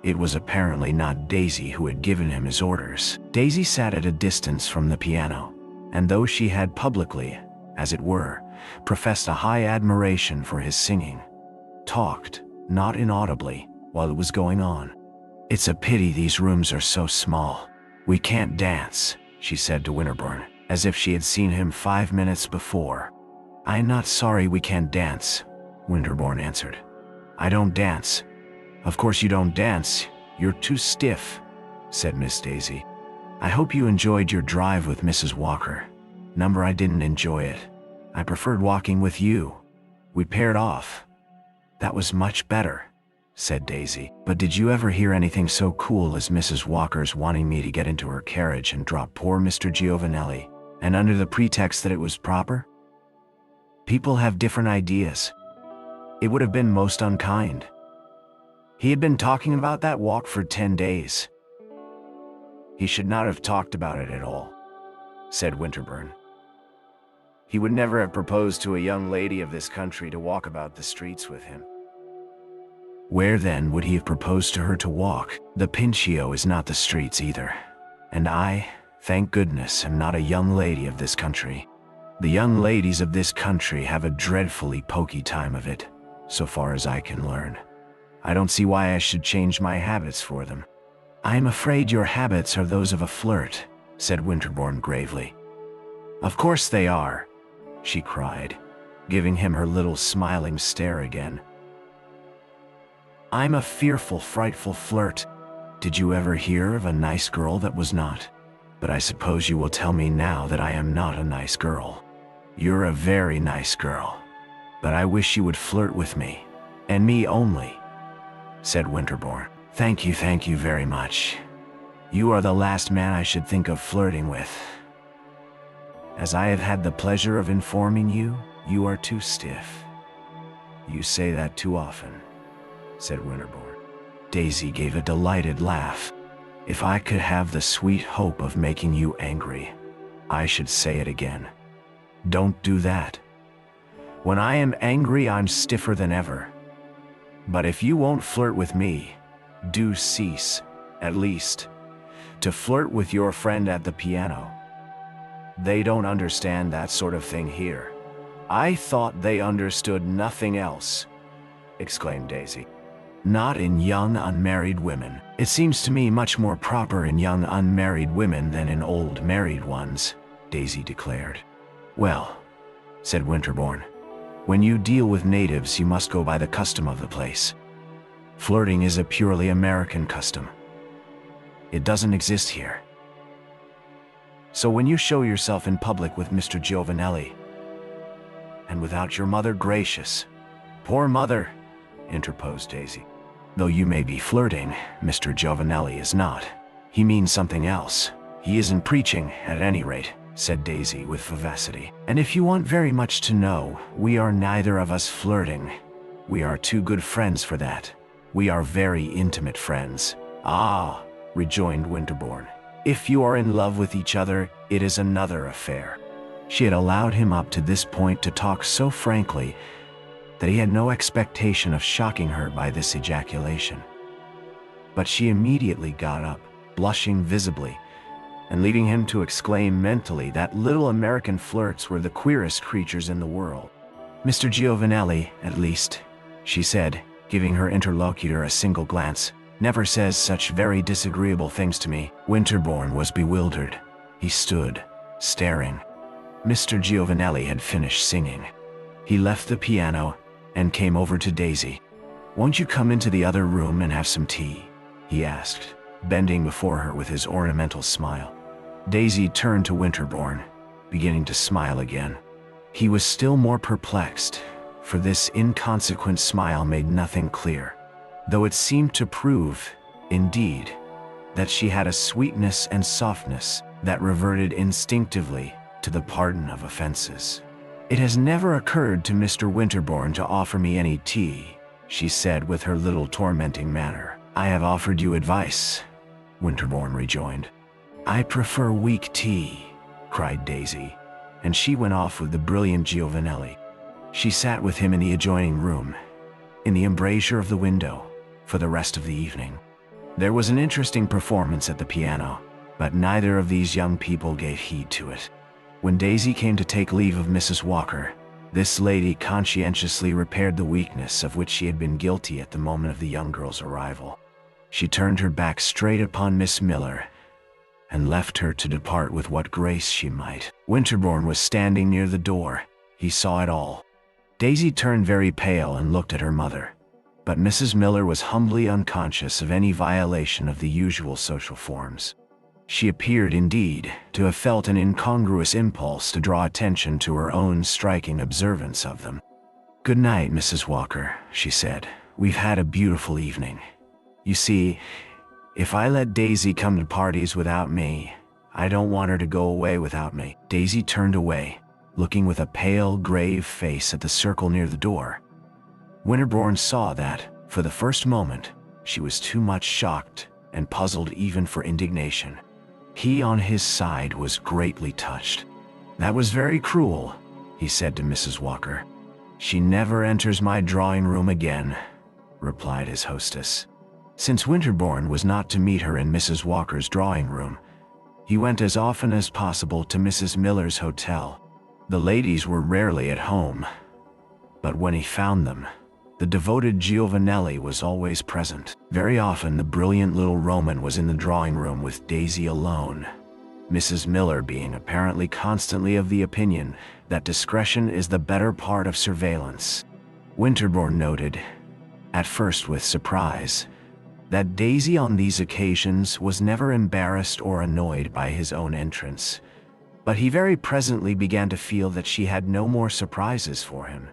It was apparently not Daisy who had given him his orders. Daisy sat at a distance from the piano, and though she had publicly, as it were, professed a high admiration for his singing, talked, not inaudibly, while it was going on. "It's a pity these rooms are so small. We can't dance," she said to Winterbourne, as if she had seen him 5 minutes before. "I'm not sorry we can't dance," Winterbourne answered. "I don't dance." "Of course you don't dance. You're too stiff," said Miss Daisy. "I hope you enjoyed your drive with Mrs. Walker." "Number, I didn't enjoy it. I preferred walking with you. We paired off. That was much better." said Daisy. "But did you ever hear anything so cool as Mrs. Walker's wanting me to get into her carriage and drop poor Mr. Giovanelli, and under the pretext that it was proper? People have different ideas. It would have been most unkind." He had been talking about that walk for 10 days. "He should not have talked about it at all," said Winterbourne. "He would never have proposed to a young lady of this country to walk about the streets with him." "Where then would he have proposed to her to walk? The Pincio is not the streets either. And I, thank goodness, am not a young lady of this country. The young ladies of this country have a dreadfully poky time of it, so far as I can learn. I don't see why I should change my habits for them." "I am afraid your habits are those of a flirt," said Winterbourne gravely. "Of course they are," she cried, giving him her little smiling stare again. "I'm a fearful, frightful flirt. Did you ever hear of a nice girl that was not? But I suppose you will tell me now that I am not a nice girl." "You're a very nice girl. But I wish you would flirt with me, and me only," said Winterbourne. Thank you very much. You are the last man I should think of flirting with. As I have had the pleasure of informing you, you are too stiff." "You say that too often," said Winterbourne. Daisy gave a delighted laugh. "If I could have the sweet hope of making you angry, I should say it again. Don't do that. When I am angry, I'm stiffer than ever. But if you won't flirt with me, do cease, at least, to flirt with your friend at the piano. They don't understand that sort of thing here." "I thought they understood nothing else," exclaimed Daisy. "Not in young unmarried women. It seems to me much more proper in young unmarried women than in old married ones," Daisy declared. "Well," said Winterbourne, "when you deal with natives, you must go by the custom of the place. Flirting is a purely American custom. It doesn't exist here. So when you show yourself in public with Mr. Giovanelli, and without your mother—" "Gracious, poor mother," interposed Daisy. "Though you may be flirting, Mr. Giovanelli is not. He means something else. He isn't preaching, at any rate," said Daisy with vivacity. "And if you want very much to know, we are neither of us flirting. We are too good friends for that. We are very intimate friends." "Ah," rejoined Winterbourne, "if you are in love with each other, it is another affair." She had allowed him up to this point to talk so frankly that he had no expectation of shocking her by this ejaculation. But she immediately got up, blushing visibly, and leaving him to exclaim mentally that little American flirts were the queerest creatures in the world. "Mr. Giovanelli, at least," she said, giving her interlocutor a single glance, "never says such very disagreeable things to me." Winterbourne was bewildered. He stood, staring. Mr. Giovanelli had finished singing. He left the piano and came over to Daisy. "Won't you come into the other room and have some tea?" he asked, bending before her with his ornamental smile. Daisy turned to Winterbourne, beginning to smile again. He was still more perplexed, for this inconsequent smile made nothing clear, though it seemed to prove, indeed, that she had a sweetness and softness that reverted instinctively to the pardon of offenses. "It has never occurred to Mr. Winterbourne to offer me any tea," she said with her little tormenting manner. "I have offered you advice," Winterbourne rejoined. "I prefer weak tea," cried Daisy, and she went off with the brilliant Giovanelli. She sat with him in the adjoining room, in the embrasure of the window, for the rest of the evening. There was an interesting performance at the piano, but neither of these young people gave heed to it. When Daisy came to take leave of Mrs. Walker, this lady conscientiously repaired the weakness of which she had been guilty at the moment of the young girl's arrival. She turned her back straight upon Miss Miller, and left her to depart with what grace she might. Winterbourne was standing near the door. He saw it all. Daisy turned very pale and looked at her mother, but Mrs. Miller was humbly unconscious of any violation of the usual social forms. She appeared, indeed, to have felt an incongruous impulse to draw attention to her own striking observance of them. "Good night, Mrs. Walker," she said, we've had a beautiful evening. You see, if I let Daisy come to parties without me, I don't want her to go away without me." Daisy turned away, looking with a pale, grave face at the circle near the door. Winterbourne saw that, for the first moment, she was too much shocked and puzzled even for indignation. He, on his side, was greatly touched. "That was very cruel," he said to Mrs. Walker. "She never enters my drawing room again," replied his hostess. Since Winterbourne was not to meet her in Mrs. Walker's drawing room, he went as often as possible to Mrs. Miller's hotel. The ladies were rarely at home, but when he found them, the devoted Giovanelli was always present. Very often the brilliant little Roman was in the drawing room with Daisy alone, Mrs. Miller being apparently constantly of the opinion that discretion is the better part of surveillance. Winterbourne noted, at first with surprise, that Daisy on these occasions was never embarrassed or annoyed by his own entrance, but he very presently began to feel that she had no more surprises for him.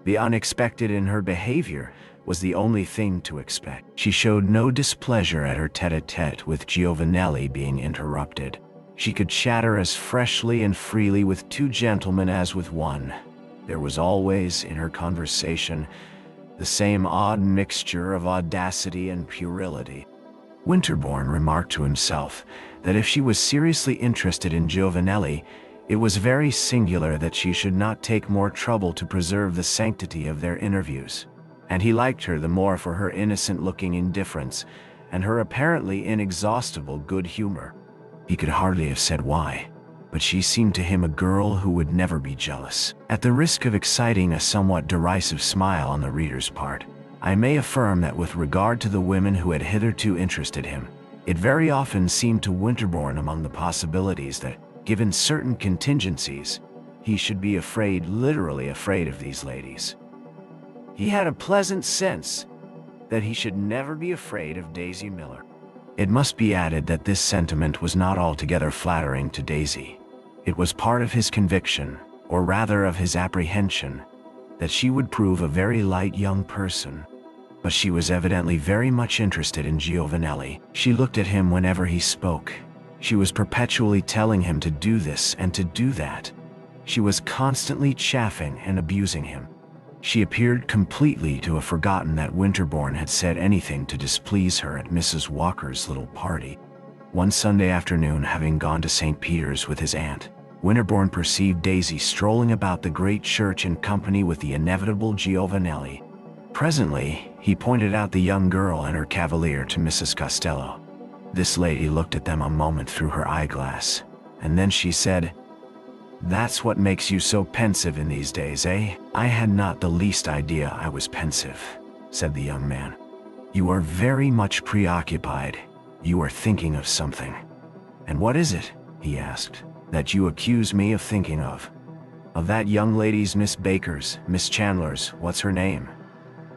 The unexpected in her behavior was the only thing to expect. She showed no displeasure at her tête-à-tête with Giovanelli being interrupted. She could chatter as freshly and freely with two gentlemen as with one. There was always, in her conversation, the same odd mixture of audacity and puerility. Winterbourne remarked to himself that if she was seriously interested in Giovanelli, it was very singular that she should not take more trouble to preserve the sanctity of their interviews, and he liked her the more for her innocent-looking indifference and her apparently inexhaustible good humor. He could hardly have said why, but she seemed to him a girl who would never be jealous. At the risk of exciting a somewhat derisive smile on the reader's part, I may affirm that with regard to the women who had hitherto interested him, it very often seemed to Winterbourne among the possibilities that, given certain contingencies, he should be afraid, literally afraid of these ladies. He had a pleasant sense that he should never be afraid of Daisy Miller. It must be added that this sentiment was not altogether flattering to Daisy. It was part of his conviction, or rather of his apprehension, that she would prove a very light young person. But she was evidently very much interested in Giovanelli. She looked at him whenever he spoke. She was perpetually telling him to do this and to do that. She was constantly chaffing and abusing him. She appeared completely to have forgotten that Winterbourne had said anything to displease her at Mrs. Walker's little party. One Sunday afternoon, having gone to St. Peter's with his aunt, Winterbourne perceived Daisy strolling about the great church in company with the inevitable Giovanelli. Presently, he pointed out the young girl and her cavalier to Mrs. Costello. This lady looked at them a moment through her eyeglass, and then she said, "That's what makes you so pensive in these days, eh?" "I had not the least idea I was pensive," said the young man. "You are very much preoccupied. You are thinking of something." "And what is it?" he asked, "that you accuse me of thinking of?" "Of that young lady's, Miss Baker's, Miss Chandler's, what's her name?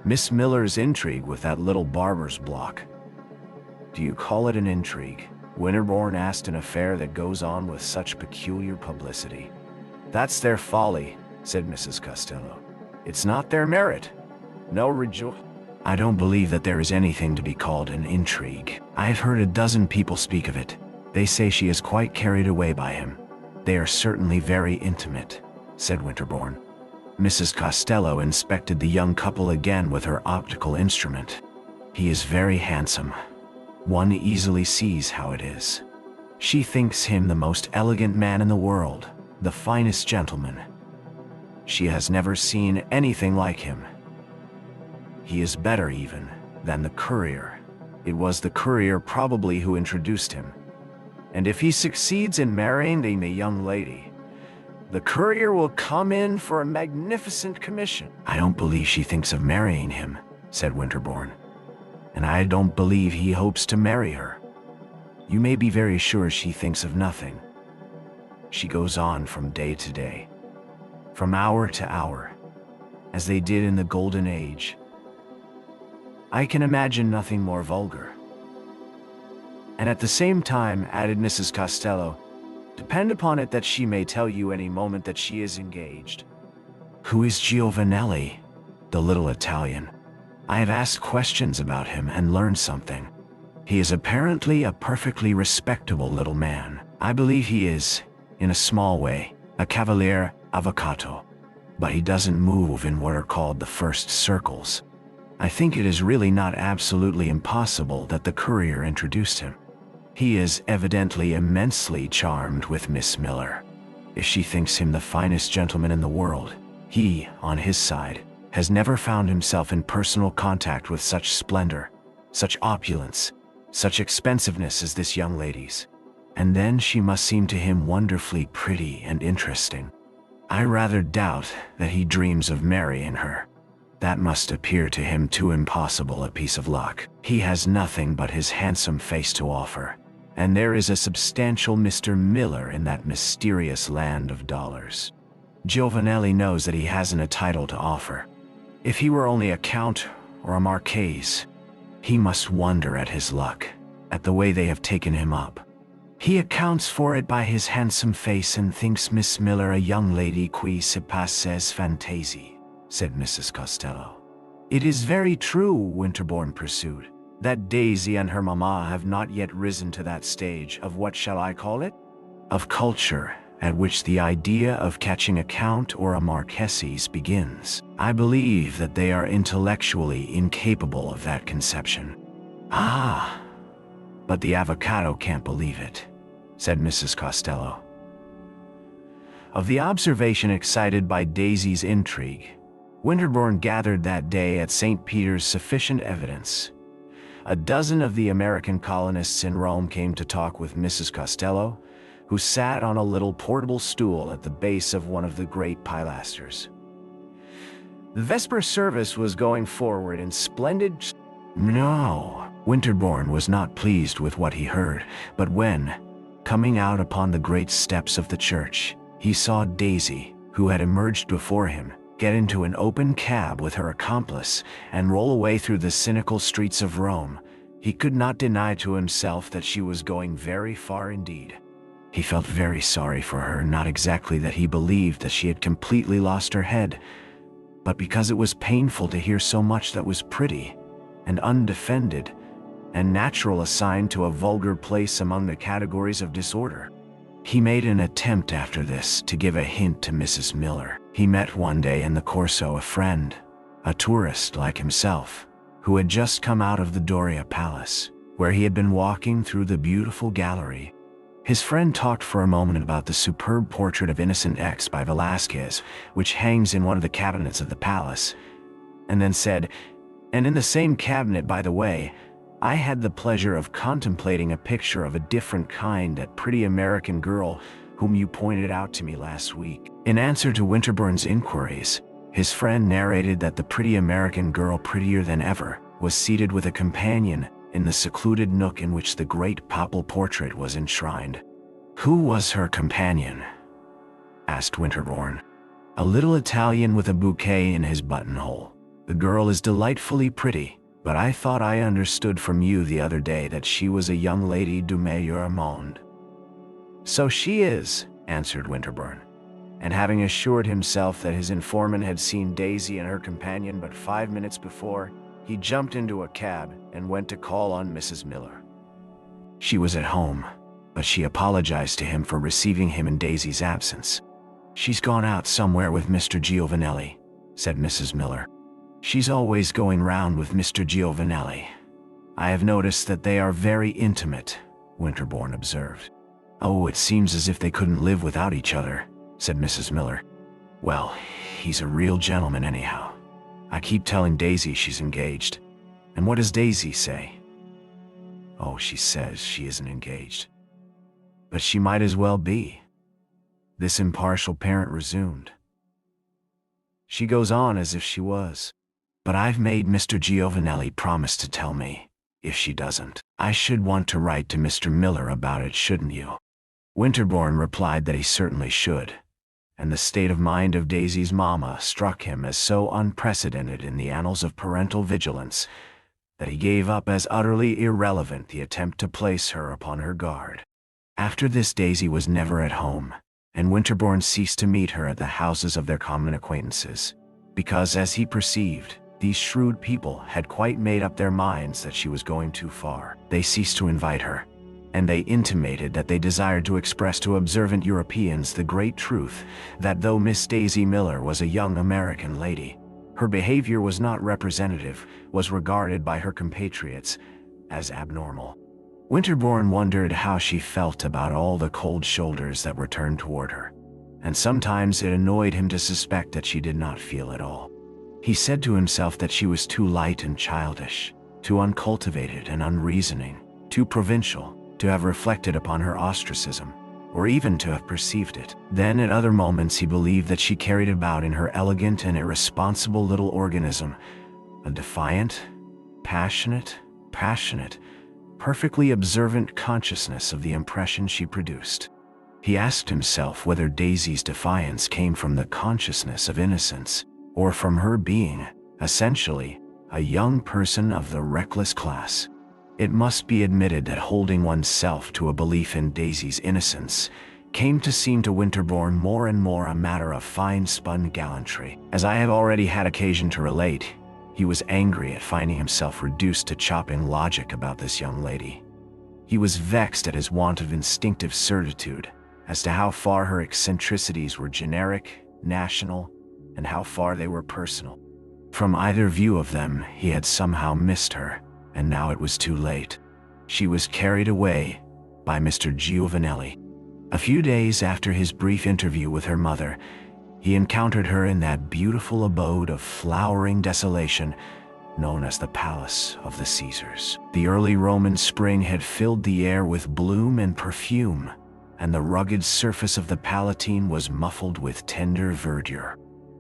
Miss Miller's intrigue with that little barber's block." "Do you call it an intrigue?" Winterbourne asked. "An affair that goes on with such peculiar publicity?" "That's their folly," said Mrs. Costello. "It's not their merit. No I don't believe that there is anything to be called an intrigue. I have heard a dozen people speak of it. They say she is quite carried away by him. They are certainly very intimate," said Winterbourne. Mrs. Costello inspected the young couple again with her optical instrument. "He is very handsome. One easily sees how it is. She thinks him the most elegant man in the world, the finest gentleman. She has never seen anything like him. He is better even than the courier. It was the courier probably who introduced him. And if he succeeds in marrying the young lady, the courier will come in for a magnificent commission." "I don't believe she thinks of marrying him," said Winterbourne. "And I don't believe he hopes to marry her. You may be very sure she thinks of nothing. She goes on from day to day, from hour to hour, as they did in the Golden Age. I can imagine nothing more vulgar. And at the same time," added Mrs. Costello, "depend upon it that she may tell you any moment that she is engaged." "Who is Giovanelli?" "The little Italian." I have asked questions about him and learned something. He is apparently a perfectly respectable little man. I believe he is, in a small way, a cavaliere avvocato. But he doesn't move in what are called the first circles. I think it is really not absolutely impossible that the courier introduced him. He is evidently immensely charmed with Miss Miller. If she thinks him the finest gentleman in the world, he, on his side, has never found himself in personal contact with such splendor, such opulence, such expensiveness as this young lady's. And then she must seem to him wonderfully pretty and interesting. I rather doubt that he dreams of marrying her. That must appear to him too impossible a piece of luck. He has nothing but his handsome face to offer, and there is a substantial Mr. Miller in that mysterious land of dollars. Giovanelli knows that he hasn't a title to offer. If he were only a count or a marquise, he must wonder at his luck, at the way they have taken him up. He accounts for it by his handsome face and thinks Miss Miller a young lady qui se passes fantaisie, said Mrs. Costello. It is very true, Winterbourne pursued, that Daisy and her mamma have not yet risen to that stage of what shall I call it? Of culture, at which the idea of catching a count or a marquise begins. I believe that they are intellectually incapable of that conception. Ah, but the avocado can't believe it, said Mrs. Costello. Of the observation excited by Daisy's intrigue, Winterbourne gathered that day at St. Peter's sufficient evidence. A dozen of the American colonists in Rome came to talk with Mrs. Costello, who sat on a little portable stool at the base of one of the great pilasters. The Vesper service was going forward in splendid... No, Winterbourne was not pleased with what he heard, but when, coming out upon the great steps of the church, he saw Daisy, who had emerged before him, get into an open cab with her accomplice and roll away through the cynical streets of Rome, he could not deny to himself that she was going very far indeed. He felt very sorry for her, not exactly that he believed that she had completely lost her head, but because it was painful to hear so much that was pretty and undefended and natural assigned to a vulgar place among the categories of disorder. He made an attempt after this to give a hint to Mrs. Miller. He met one day in the Corso a friend, a tourist like himself, who had just come out of the Doria Palace, where he had been walking through the beautiful gallery. His friend talked for a moment about the superb portrait of Innocent X by Velázquez, which hangs in one of the cabinets of the palace, and then said, "And in the same cabinet, by the way, I had the pleasure of contemplating a picture of a different kind, that pretty American girl whom you pointed out to me last week." In answer to Winterbourne's inquiries, his friend narrated that the pretty American girl, prettier than ever, was seated with a companion in the secluded nook in which the great papal portrait was enshrined. "Who was her companion?" asked Winterbourne. "A little Italian with a bouquet in his buttonhole. The girl is delightfully pretty, but I thought I understood from you the other day that she was a young lady du meilleur monde." "So she is," answered Winterbourne, and having assured himself that his informant had seen Daisy and her companion but 5 minutes before, he jumped into a cab and went to call on Mrs. Miller. She was at home, but she apologized to him for receiving him in Daisy's absence. "She's gone out somewhere with Mr. Giovanelli," said Mrs. Miller. "She's always going round with Mr. Giovanelli. I have noticed that they are very intimate," Winterbourne observed. "Oh, it seems as if they couldn't live without each other," said Mrs. Miller. "Well, he's a real gentleman anyhow. I keep telling Daisy she's engaged. And what does Daisy say?" "Oh, she says she isn't engaged." "But she might as well be," this impartial parent resumed. "She goes on as if she was. But I've made Mr. Giovanelli promise to tell me, if she doesn't. I should want to write to Mr. Miller about it, shouldn't you?" Winterbourne replied that he certainly should, and the state of mind of Daisy's mamma struck him as so unprecedented in the annals of parental vigilance that he gave up as utterly irrelevant the attempt to place her upon her guard. After this, Daisy was never at home, and Winterbourne ceased to meet her at the houses of their common acquaintances, because, as he perceived, These shrewd people had quite made up their minds that she was going too far. They ceased to invite her, and they intimated that they desired to express to observant Europeans the great truth that though Miss Daisy Miller was a young American lady, her behavior was not representative, was regarded by her compatriots as abnormal. Winterbourne wondered how she felt about all the cold shoulders that were turned toward her, and sometimes it annoyed him to suspect that she did not feel at all. He said to himself that she was too light and childish, too uncultivated and unreasoning, too provincial to have reflected upon her ostracism, or even to have perceived it. Then at other moments he believed that she carried about in her elegant and irresponsible little organism a defiant, passionate, perfectly observant consciousness of the impression she produced. He asked himself whether Daisy's defiance came from the consciousness of innocence, or from her being, essentially, a young person of the reckless class. It must be admitted that holding oneself to a belief in Daisy's innocence came to seem to Winterbourne more and more a matter of fine-spun gallantry. As I have already had occasion to relate, he was angry at finding himself reduced to chopping logic about this young lady. He was vexed at his want of instinctive certitude as to how far her eccentricities were generic, national, and how far they were personal. From either view of them, he had somehow missed her, and now it was too late. She was carried away by Mr. Giovanelli. A few days after his brief interview with her mother, he encountered her in that beautiful abode of flowering desolation known as the Palace of the Caesars. The early Roman spring had filled the air with bloom and perfume, and the rugged surface of the Palatine was muffled with tender verdure.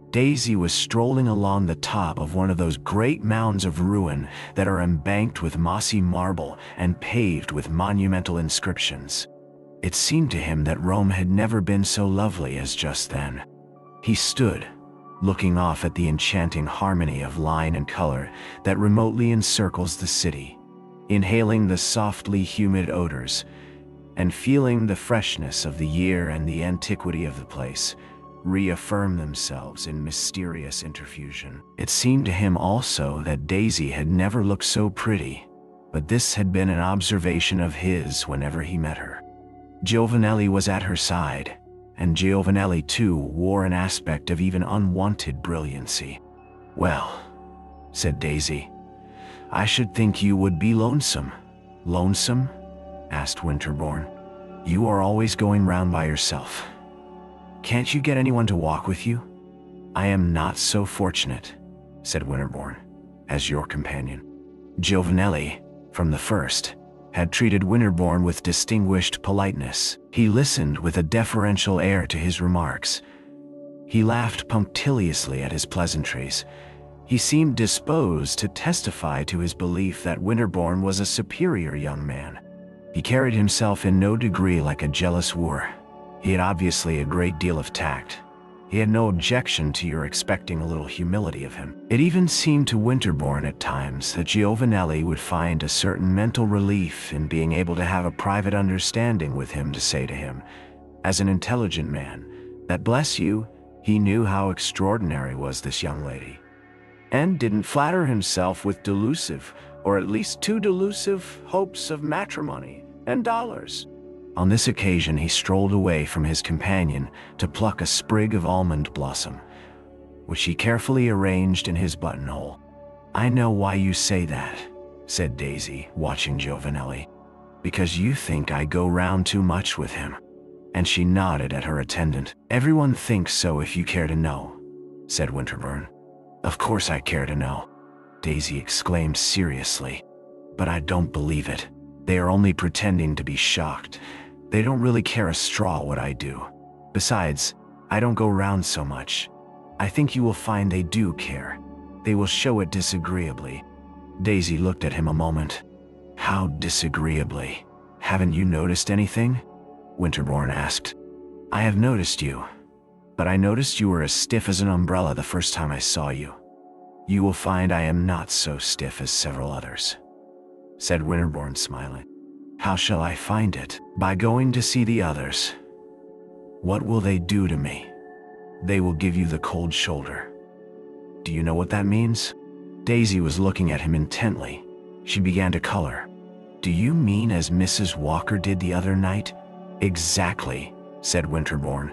Daisy was strolling along the top of one of those great mounds of ruin that are embanked with mossy marble and paved with monumental inscriptions. It seemed to him that Rome had never been so lovely as just then. He stood, looking off at the enchanting harmony of line and color that remotely encircles the city, inhaling the softly humid odors, and feeling the freshness of the year and the antiquity of the place reaffirm themselves in mysterious interfusion. It seemed to him also that Daisy had never looked so pretty, but this had been an observation of his whenever he met her. Giovanelli was at her side, and Giovanelli too wore an aspect of even unwanted brilliancy. "Well," said Daisy, "I should think you would be lonesome." "Lonesome?" asked Winterbourne. "You are always going round by yourself. Can't you get anyone to walk with you?" "I am not so fortunate," said Winterbourne, "as your companion." Giovanelli, from the first, had treated Winterbourne with distinguished politeness. He listened with a deferential air to his remarks. He laughed punctiliously at his pleasantries. He seemed disposed to testify to his belief that Winterbourne was a superior young man. He carried himself in no degree like a jealous wooer. He had obviously a great deal of tact. He had no objection to your expecting a little humility of him. It even seemed to Winterbourne at times that Giovanelli would find a certain mental relief in being able to have a private understanding with him, to say to him, as an intelligent man, that bless you, he knew how extraordinary was this young lady, and didn't flatter himself with delusive, or at least too delusive, hopes of matrimony and dollars. On this occasion he strolled away from his companion to pluck a sprig of almond blossom, which he carefully arranged in his buttonhole. "I know why you say that," said Daisy, watching Giovanelli. "Because you think I go round too much with him." And she nodded at her attendant. "Everyone thinks so, if you care to know," said Winterbourne. "Of course I care to know," Daisy exclaimed seriously. "But I don't believe it. They are only pretending to be shocked. They don't really care a straw what I do. Besides, I don't go round so much. I think you will find they do care. They will show it disagreeably." Daisy looked at him a moment. "How disagreeably? Haven't you noticed anything?" Winterbourne asked. "I have noticed you, but I noticed you were as stiff as an umbrella the first time I saw you. You will find I am not so stiff as several others," said Winterbourne, smiling. "How shall I find it? By going to see the others. What will they do to me? They will give you the cold shoulder. Do you know what that means?" Daisy was looking at him intently. She began to color. "Do you mean as Mrs. Walker did the other night?" "Exactly," said Winterbourne.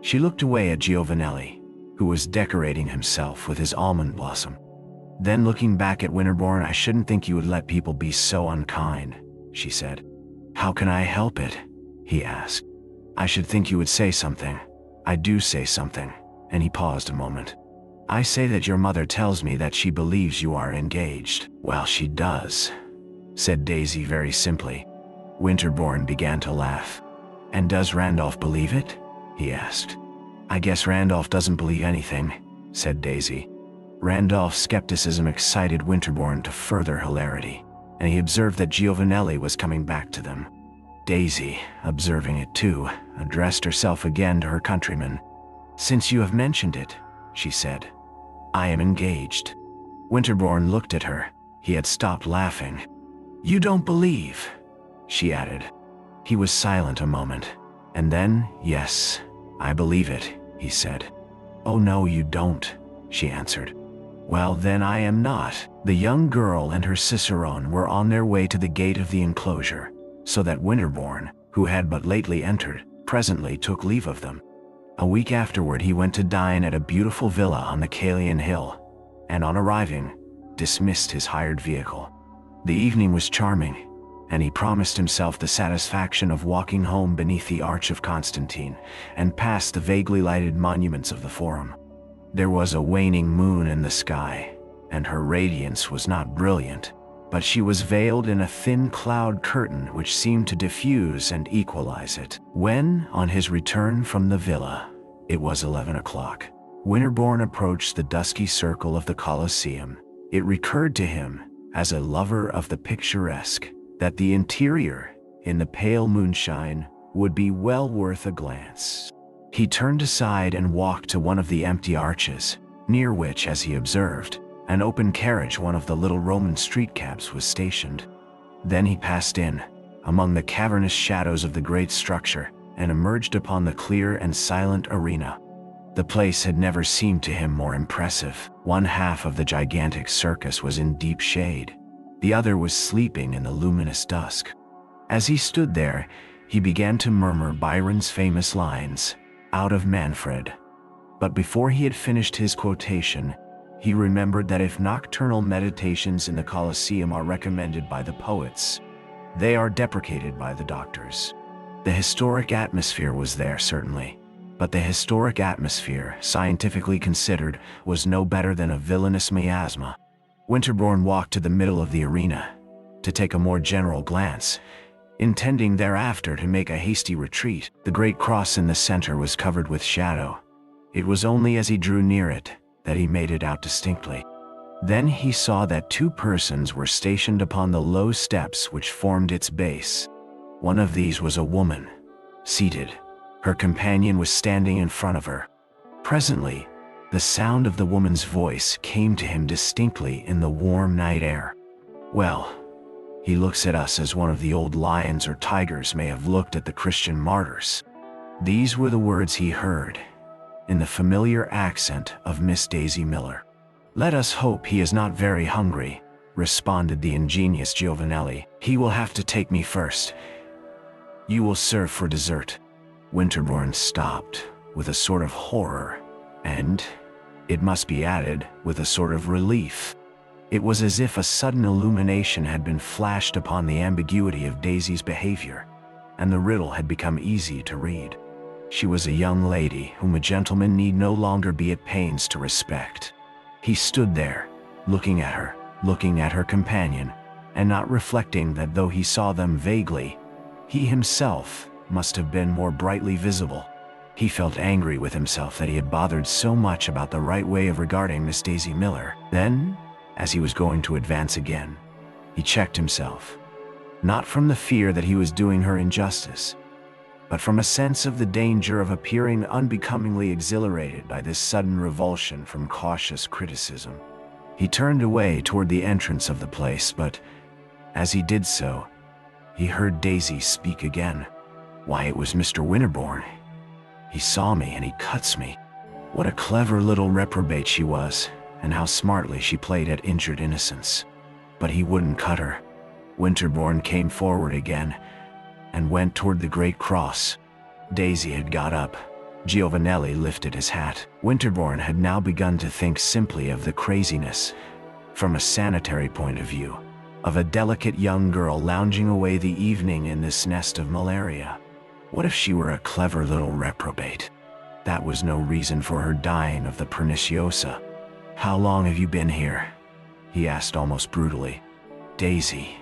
She looked away at Giovanelli, who was decorating himself with his almond blossom. Then looking back at Winterbourne, "I shouldn't think you would let people be so unkind," she said. "How can I help it?" he asked. "I should think you would say something." "I do say something," and he paused a moment. "I say that your mother tells me that she believes you are engaged." "Well, she does," said Daisy very simply. Winterbourne began to laugh. "And does Randolph believe it?" he asked. "I guess Randolph doesn't believe anything," said Daisy. Randolph's skepticism excited Winterbourne to further hilarity, and he observed that Giovanelli was coming back to them. Daisy, observing it too, addressed herself again to her countryman. "Since you have mentioned it," she said, "I am engaged." Winterbourne looked at her. He had stopped laughing. "You don't believe?" she added. He was silent a moment, and then, "Yes, I believe it," he said. "Oh no, you don't," she answered. "Well, then I am not." The young girl and her cicerone were on their way to the gate of the enclosure, so that Winterbourne, who had but lately entered, presently took leave of them. A week afterward he went to dine at a beautiful villa on the Calian Hill, and on arriving, dismissed his hired vehicle. The evening was charming, and he promised himself the satisfaction of walking home beneath the Arch of Constantine and past the vaguely lighted monuments of the Forum. There was a waning moon in the sky, and her radiance was not brilliant, but she was veiled in a thin cloud curtain which seemed to diffuse and equalize it. When, on his return from the villa, it was 11 o'clock, Winterbourne approached the dusky circle of the Colosseum. It recurred to him, as a lover of the picturesque, that the interior, in the pale moonshine, would be well worth a glance. He turned aside and walked to one of the empty arches, near which, as he observed, an open carriage, one of the little Roman street cabs, was stationed. Then he passed in, among the cavernous shadows of the great structure, and emerged upon the clear and silent arena. The place had never seemed to him more impressive. One half of the gigantic circus was in deep shade. The other was sleeping in the luminous dusk. As he stood there, he began to murmur Byron's famous lines, out of Manfred. But before he had finished his quotation, he remembered that if nocturnal meditations in the Colosseum are recommended by the poets, they are deprecated by the doctors. The historic atmosphere was there, certainly, but the historic atmosphere, scientifically considered, was no better than a villainous miasma. Winterbourne walked to the middle of the arena, to take a more general glance, intending thereafter to make a hasty retreat. The great cross in the center was covered with shadow. It was only as he drew near it that he made it out distinctly. Then he saw that two persons were stationed upon the low steps which formed its base. One of these was a woman, seated. Her companion was standing in front of her. Presently, the sound of the woman's voice came to him distinctly in the warm night air. "Well, he looks at us as one of the old lions or tigers may have looked at the Christian martyrs." These were the words he heard, in the familiar accent of Miss Daisy Miller. "Let us hope he is not very hungry," responded the ingenious Giovanelli. "He will have to take me first. You will serve for dessert." Winterbourne stopped, with a sort of horror, and, it must be added, with a sort of relief. It was as if a sudden illumination had been flashed upon the ambiguity of Daisy's behavior, and the riddle had become easy to read. She was a young lady whom a gentleman need no longer be at pains to respect. He stood there, looking at her companion, and not reflecting that though he saw them vaguely, he himself must have been more brightly visible. He felt angry with himself that he had bothered so much about the right way of regarding Miss Daisy Miller. Then, as he was going to advance again, he checked himself, not from the fear that he was doing her injustice, but from a sense of the danger of appearing unbecomingly exhilarated by this sudden revulsion from cautious criticism. He turned away toward the entrance of the place, but, as he did so, he heard Daisy speak again. "Why, it was Mr. Winterbourne. He saw me and he cuts me." What a clever little reprobate she was, and how smartly she played at injured innocence. But he wouldn't cut her. Winterbourne came forward again and went toward the great cross. Daisy had got up. Giovanelli lifted his hat. Winterbourne had now begun to think simply of the craziness, from a sanitary point of view, of a delicate young girl lounging away the evening in this nest of malaria. What if she were a clever little reprobate? That was no reason for her dying of the perniciosa. "How long have you been here?" he asked almost brutally. Daisy,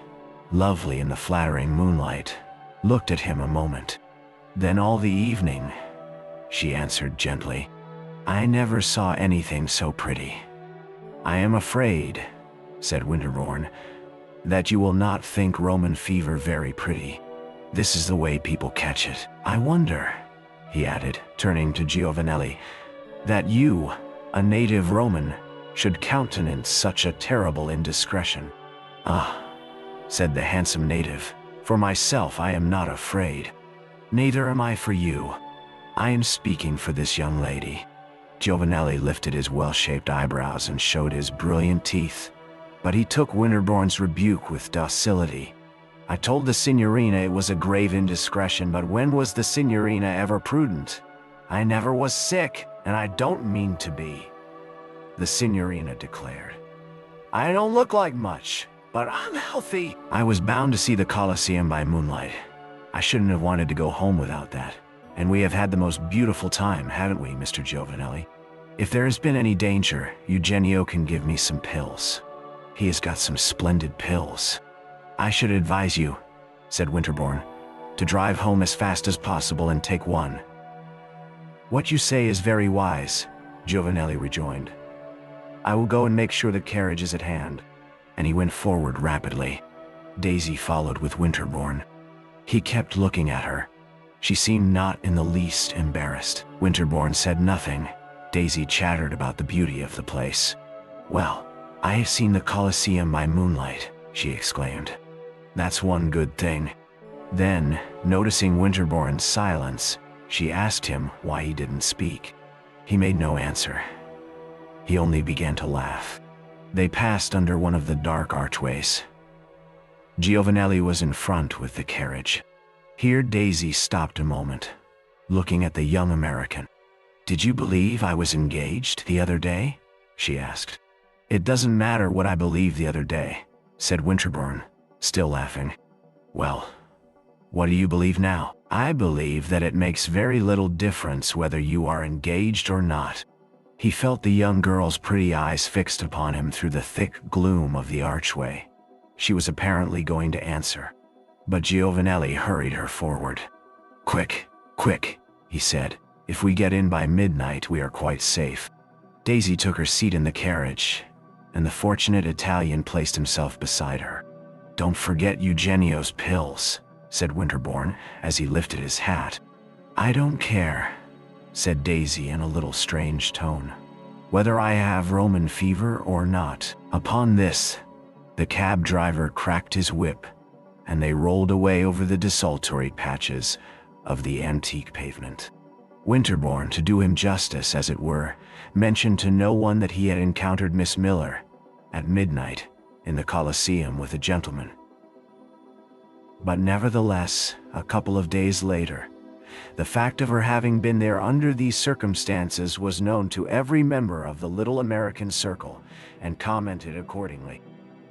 lovely in the flattering moonlight, looked at him a moment. "Then all the evening," she answered gently. "I never saw anything so pretty." "I am afraid," said Winterbourne, "that you will not think Roman fever very pretty. This is the way people catch it. I wonder," he added, turning to Giovanelli, "that you, a native Roman, should countenance such a terrible indiscretion." "Ah," said the handsome native, "for myself I am not afraid. Neither am I for you. I am speaking for this young lady." Giovanelli lifted his well-shaped eyebrows and showed his brilliant teeth, but he took Winterbourne's rebuke with docility. "I told the signorina it was a grave indiscretion, but when was the signorina ever prudent? I never was sick, and I don't mean to be," the signorina declared. "I don't look like much, but I'm healthy. I was bound to see the Colosseum by moonlight. I shouldn't have wanted to go home without that. And we have had the most beautiful time, haven't we, Mr. Giovanelli? If there has been any danger, Eugenio can give me some pills. He has got some splendid pills." "I should advise you," said Winterbourne, "to drive home as fast as possible and take one." "What you say is very wise," Giovanelli rejoined. "I will go and make sure the carriage is at hand." And he went forward rapidly. Daisy followed with Winterbourne. He kept looking at her. She seemed not in the least embarrassed. Winterbourne said nothing. Daisy chattered about the beauty of the place. "Well, I have seen the Colosseum by moonlight," she exclaimed. "That's one good thing." Then, noticing Winterbourne's silence, she asked him why he didn't speak. He made no answer. He only began to laugh. They passed under one of the dark archways. Giovanelli was in front with the carriage. Here Daisy stopped a moment, looking at the young American. "Did you believe I was engaged the other day?" she asked. "It doesn't matter what I believed the other day," said Winterbourne, still laughing. "Well, what do you believe now?" "I believe that it makes very little difference whether you are engaged or not." He felt the young girl's pretty eyes fixed upon him through the thick gloom of the archway. She was apparently going to answer, but Giovanelli hurried her forward. "Quick, quick," he said. "If we get in by midnight, we are quite safe." Daisy took her seat in the carriage, and the fortunate Italian placed himself beside her. "Don't forget Eugenio's pills," said Winterbourne, as he lifted his hat. "I don't care," said Daisy in a little strange tone, "whether I have Roman fever or not." Upon this, the cab driver cracked his whip, and they rolled away over the desultory patches of the antique pavement. Winterbourne, to do him justice as it were, mentioned to no one that he had encountered Miss Miller at midnight in the Colosseum with a gentleman. But nevertheless, a couple of days later, the fact of her having been there under these circumstances was known to every member of the little American circle, and commented accordingly.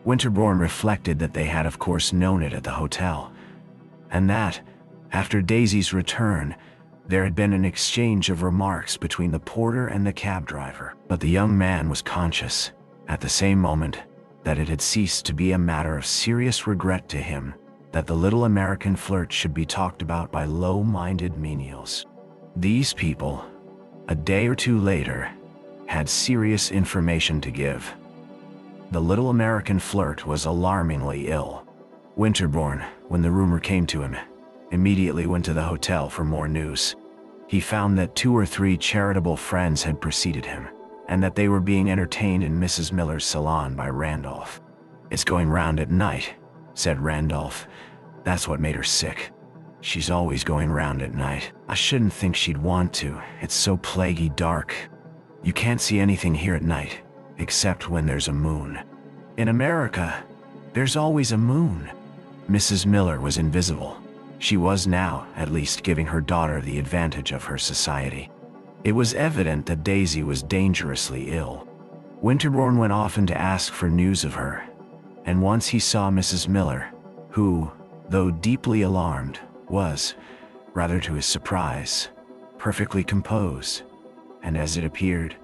Winterbourne reflected that they had of course known it at the hotel, and that, after Daisy's return, there had been an exchange of remarks between the porter and the cab driver. But the young man was conscious, at the same moment, that it had ceased to be a matter of serious regret to him that the little American flirt should be talked about by low-minded menials. These people, a day or two later, had serious information to give. The little American flirt was alarmingly ill. Winterbourne, when the rumor came to him, immediately went to the hotel for more news. He found that 2 or 3 charitable friends had preceded him, and that they were being entertained in Mrs. Miller's salon by Randolph. "It's going round at night," said Randolph. "That's what made her sick. She's always going round at night. I shouldn't think she'd want to. It's so plaguey dark. You can't see anything here at night, except when there's a moon. In America, there's always a moon. Mrs. Miller was invisible. She was now, at least, giving her daughter the advantage of her society. It was evident that Daisy was dangerously ill. Winterbourne went often to ask for news of her, and once he saw Mrs. Miller, who, though deeply alarmed, was, rather to his surprise, perfectly composed, and as it appeared,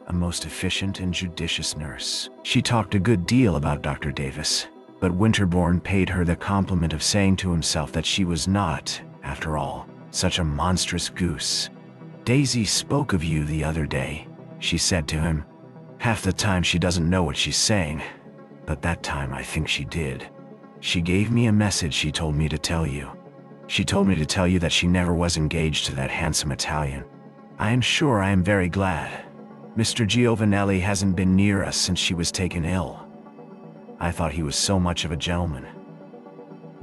a most efficient and judicious nurse. She talked a good deal about Dr. Davis, but Winterbourne paid her the compliment of saying to himself that she was not, after all, such a monstrous goose. "Daisy spoke of you the other day," she said to him. "Half the time she doesn't know what she's saying, but that time I think she did. She gave me a message she told me to tell you. She told me to tell you that she never was engaged to that handsome Italian. I am sure I am very glad. Mr. Giovanelli hasn't been near us since she was taken ill. I thought he was so much of a gentleman.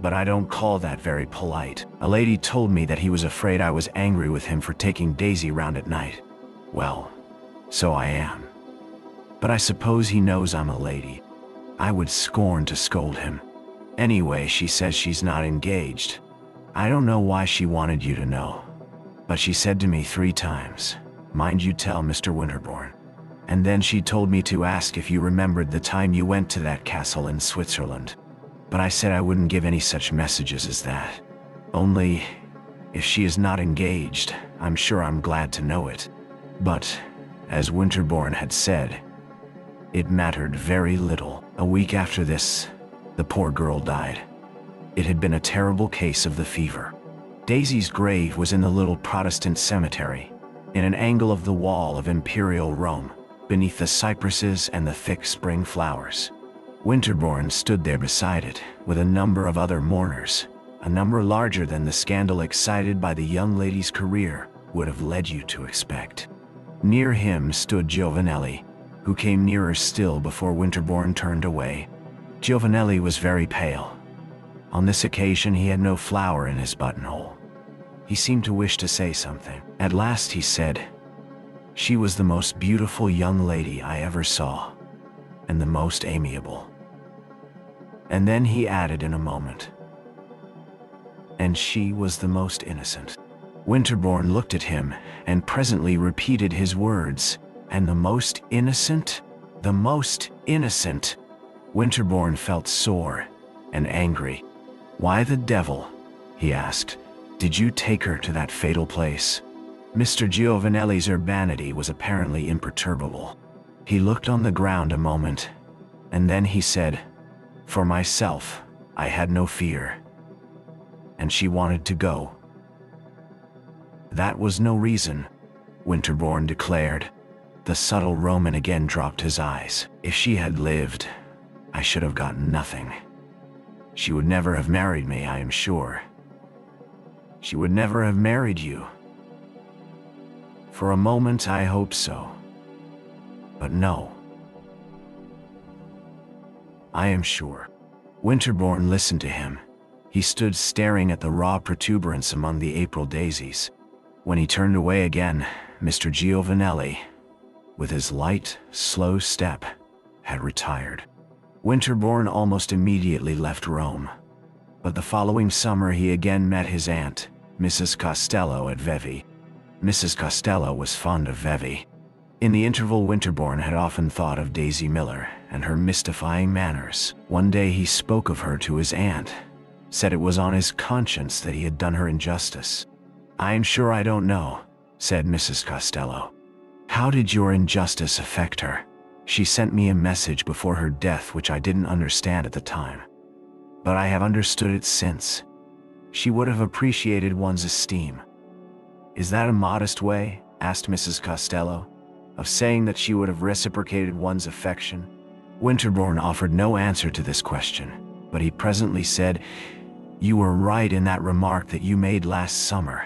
But I don't call that very polite. A lady told me that he was afraid I was angry with him for taking Daisy round at night. Well, so I am. But I suppose he knows I'm a lady. I would scorn to scold him. Anyway, she says she's not engaged. I don't know why she wanted you to know, but she said to me 3 times, 'Mind you tell Mr. Winterbourne.' And then she told me to ask if you remembered the time you went to that castle in Switzerland. But I said I wouldn't give any such messages as that. Only, if she is not engaged, I'm sure I'm glad to know it." But, as Winterbourne had said, it mattered very little. A week after this, the poor girl died. It had been a terrible case of the fever. Daisy's grave was in the little Protestant cemetery, in an angle of the wall of Imperial Rome, beneath the cypresses and the thick spring flowers. Winterbourne stood there beside it, with a number of other mourners, a number larger than the scandal excited by the young lady's career would have led you to expect. Near him stood Giovanelli, who came nearer still before Winterbourne turned away. Giovanelli was very pale. On this occasion he had no flower in his buttonhole. He seemed to wish to say something. At last he said, "She was the most beautiful young lady I ever saw, and the most amiable." And then he added in a moment, "And she was the most innocent." Winterbourne looked at him, and presently repeated his words, "And the most innocent? The most innocent." Winterbourne felt sore and angry. "Why the devil," he asked, "did you take her to that fatal place?" Mr. Giovanelli's urbanity was apparently imperturbable. He looked on the ground a moment, and then he said, "For myself, I had no fear. And she wanted to go." "That was no reason," Winterbourne declared. The subtle Roman again dropped his eyes. "If she had lived, I should have gotten nothing. She would never have married me, I am sure." "She would never have married you?" "For a moment I hoped so. But no. I am sure." Winterbourne listened to him. He stood staring at the raw protuberance among the April daisies. When he turned away again, Mr. Giovanelli, with his light, slow step, had retired. Winterbourne almost immediately left Rome. But the following summer he again met his aunt, Mrs. Costello, at Vevey. Mrs. Costello was fond of Vevey. In the interval, Winterbourne had often thought of Daisy Miller and her mystifying manners. One day he spoke of her to his aunt, said it was on his conscience that he had done her injustice. "I am sure I don't know," said Mrs. Costello. "How did your injustice affect her? She sent me a message before her death which I didn't understand at the time. But I have understood it since. She would have appreciated one's esteem." "Is that a modest way," asked Mrs. Costello, "of saying that she would have reciprocated one's affection?" Winterbourne offered no answer to this question, but he presently said, "You were right in that remark that you made last summer.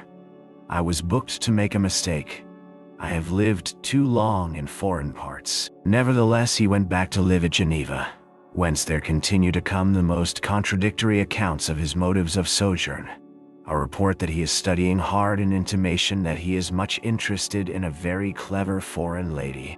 I was booked to make a mistake. I have lived too long in foreign parts." Nevertheless, he went back to live at Geneva, whence there continue to come the most contradictory accounts of his motives of sojourn. A report that he is studying hard, an intimation that he is much interested in a very clever foreign lady.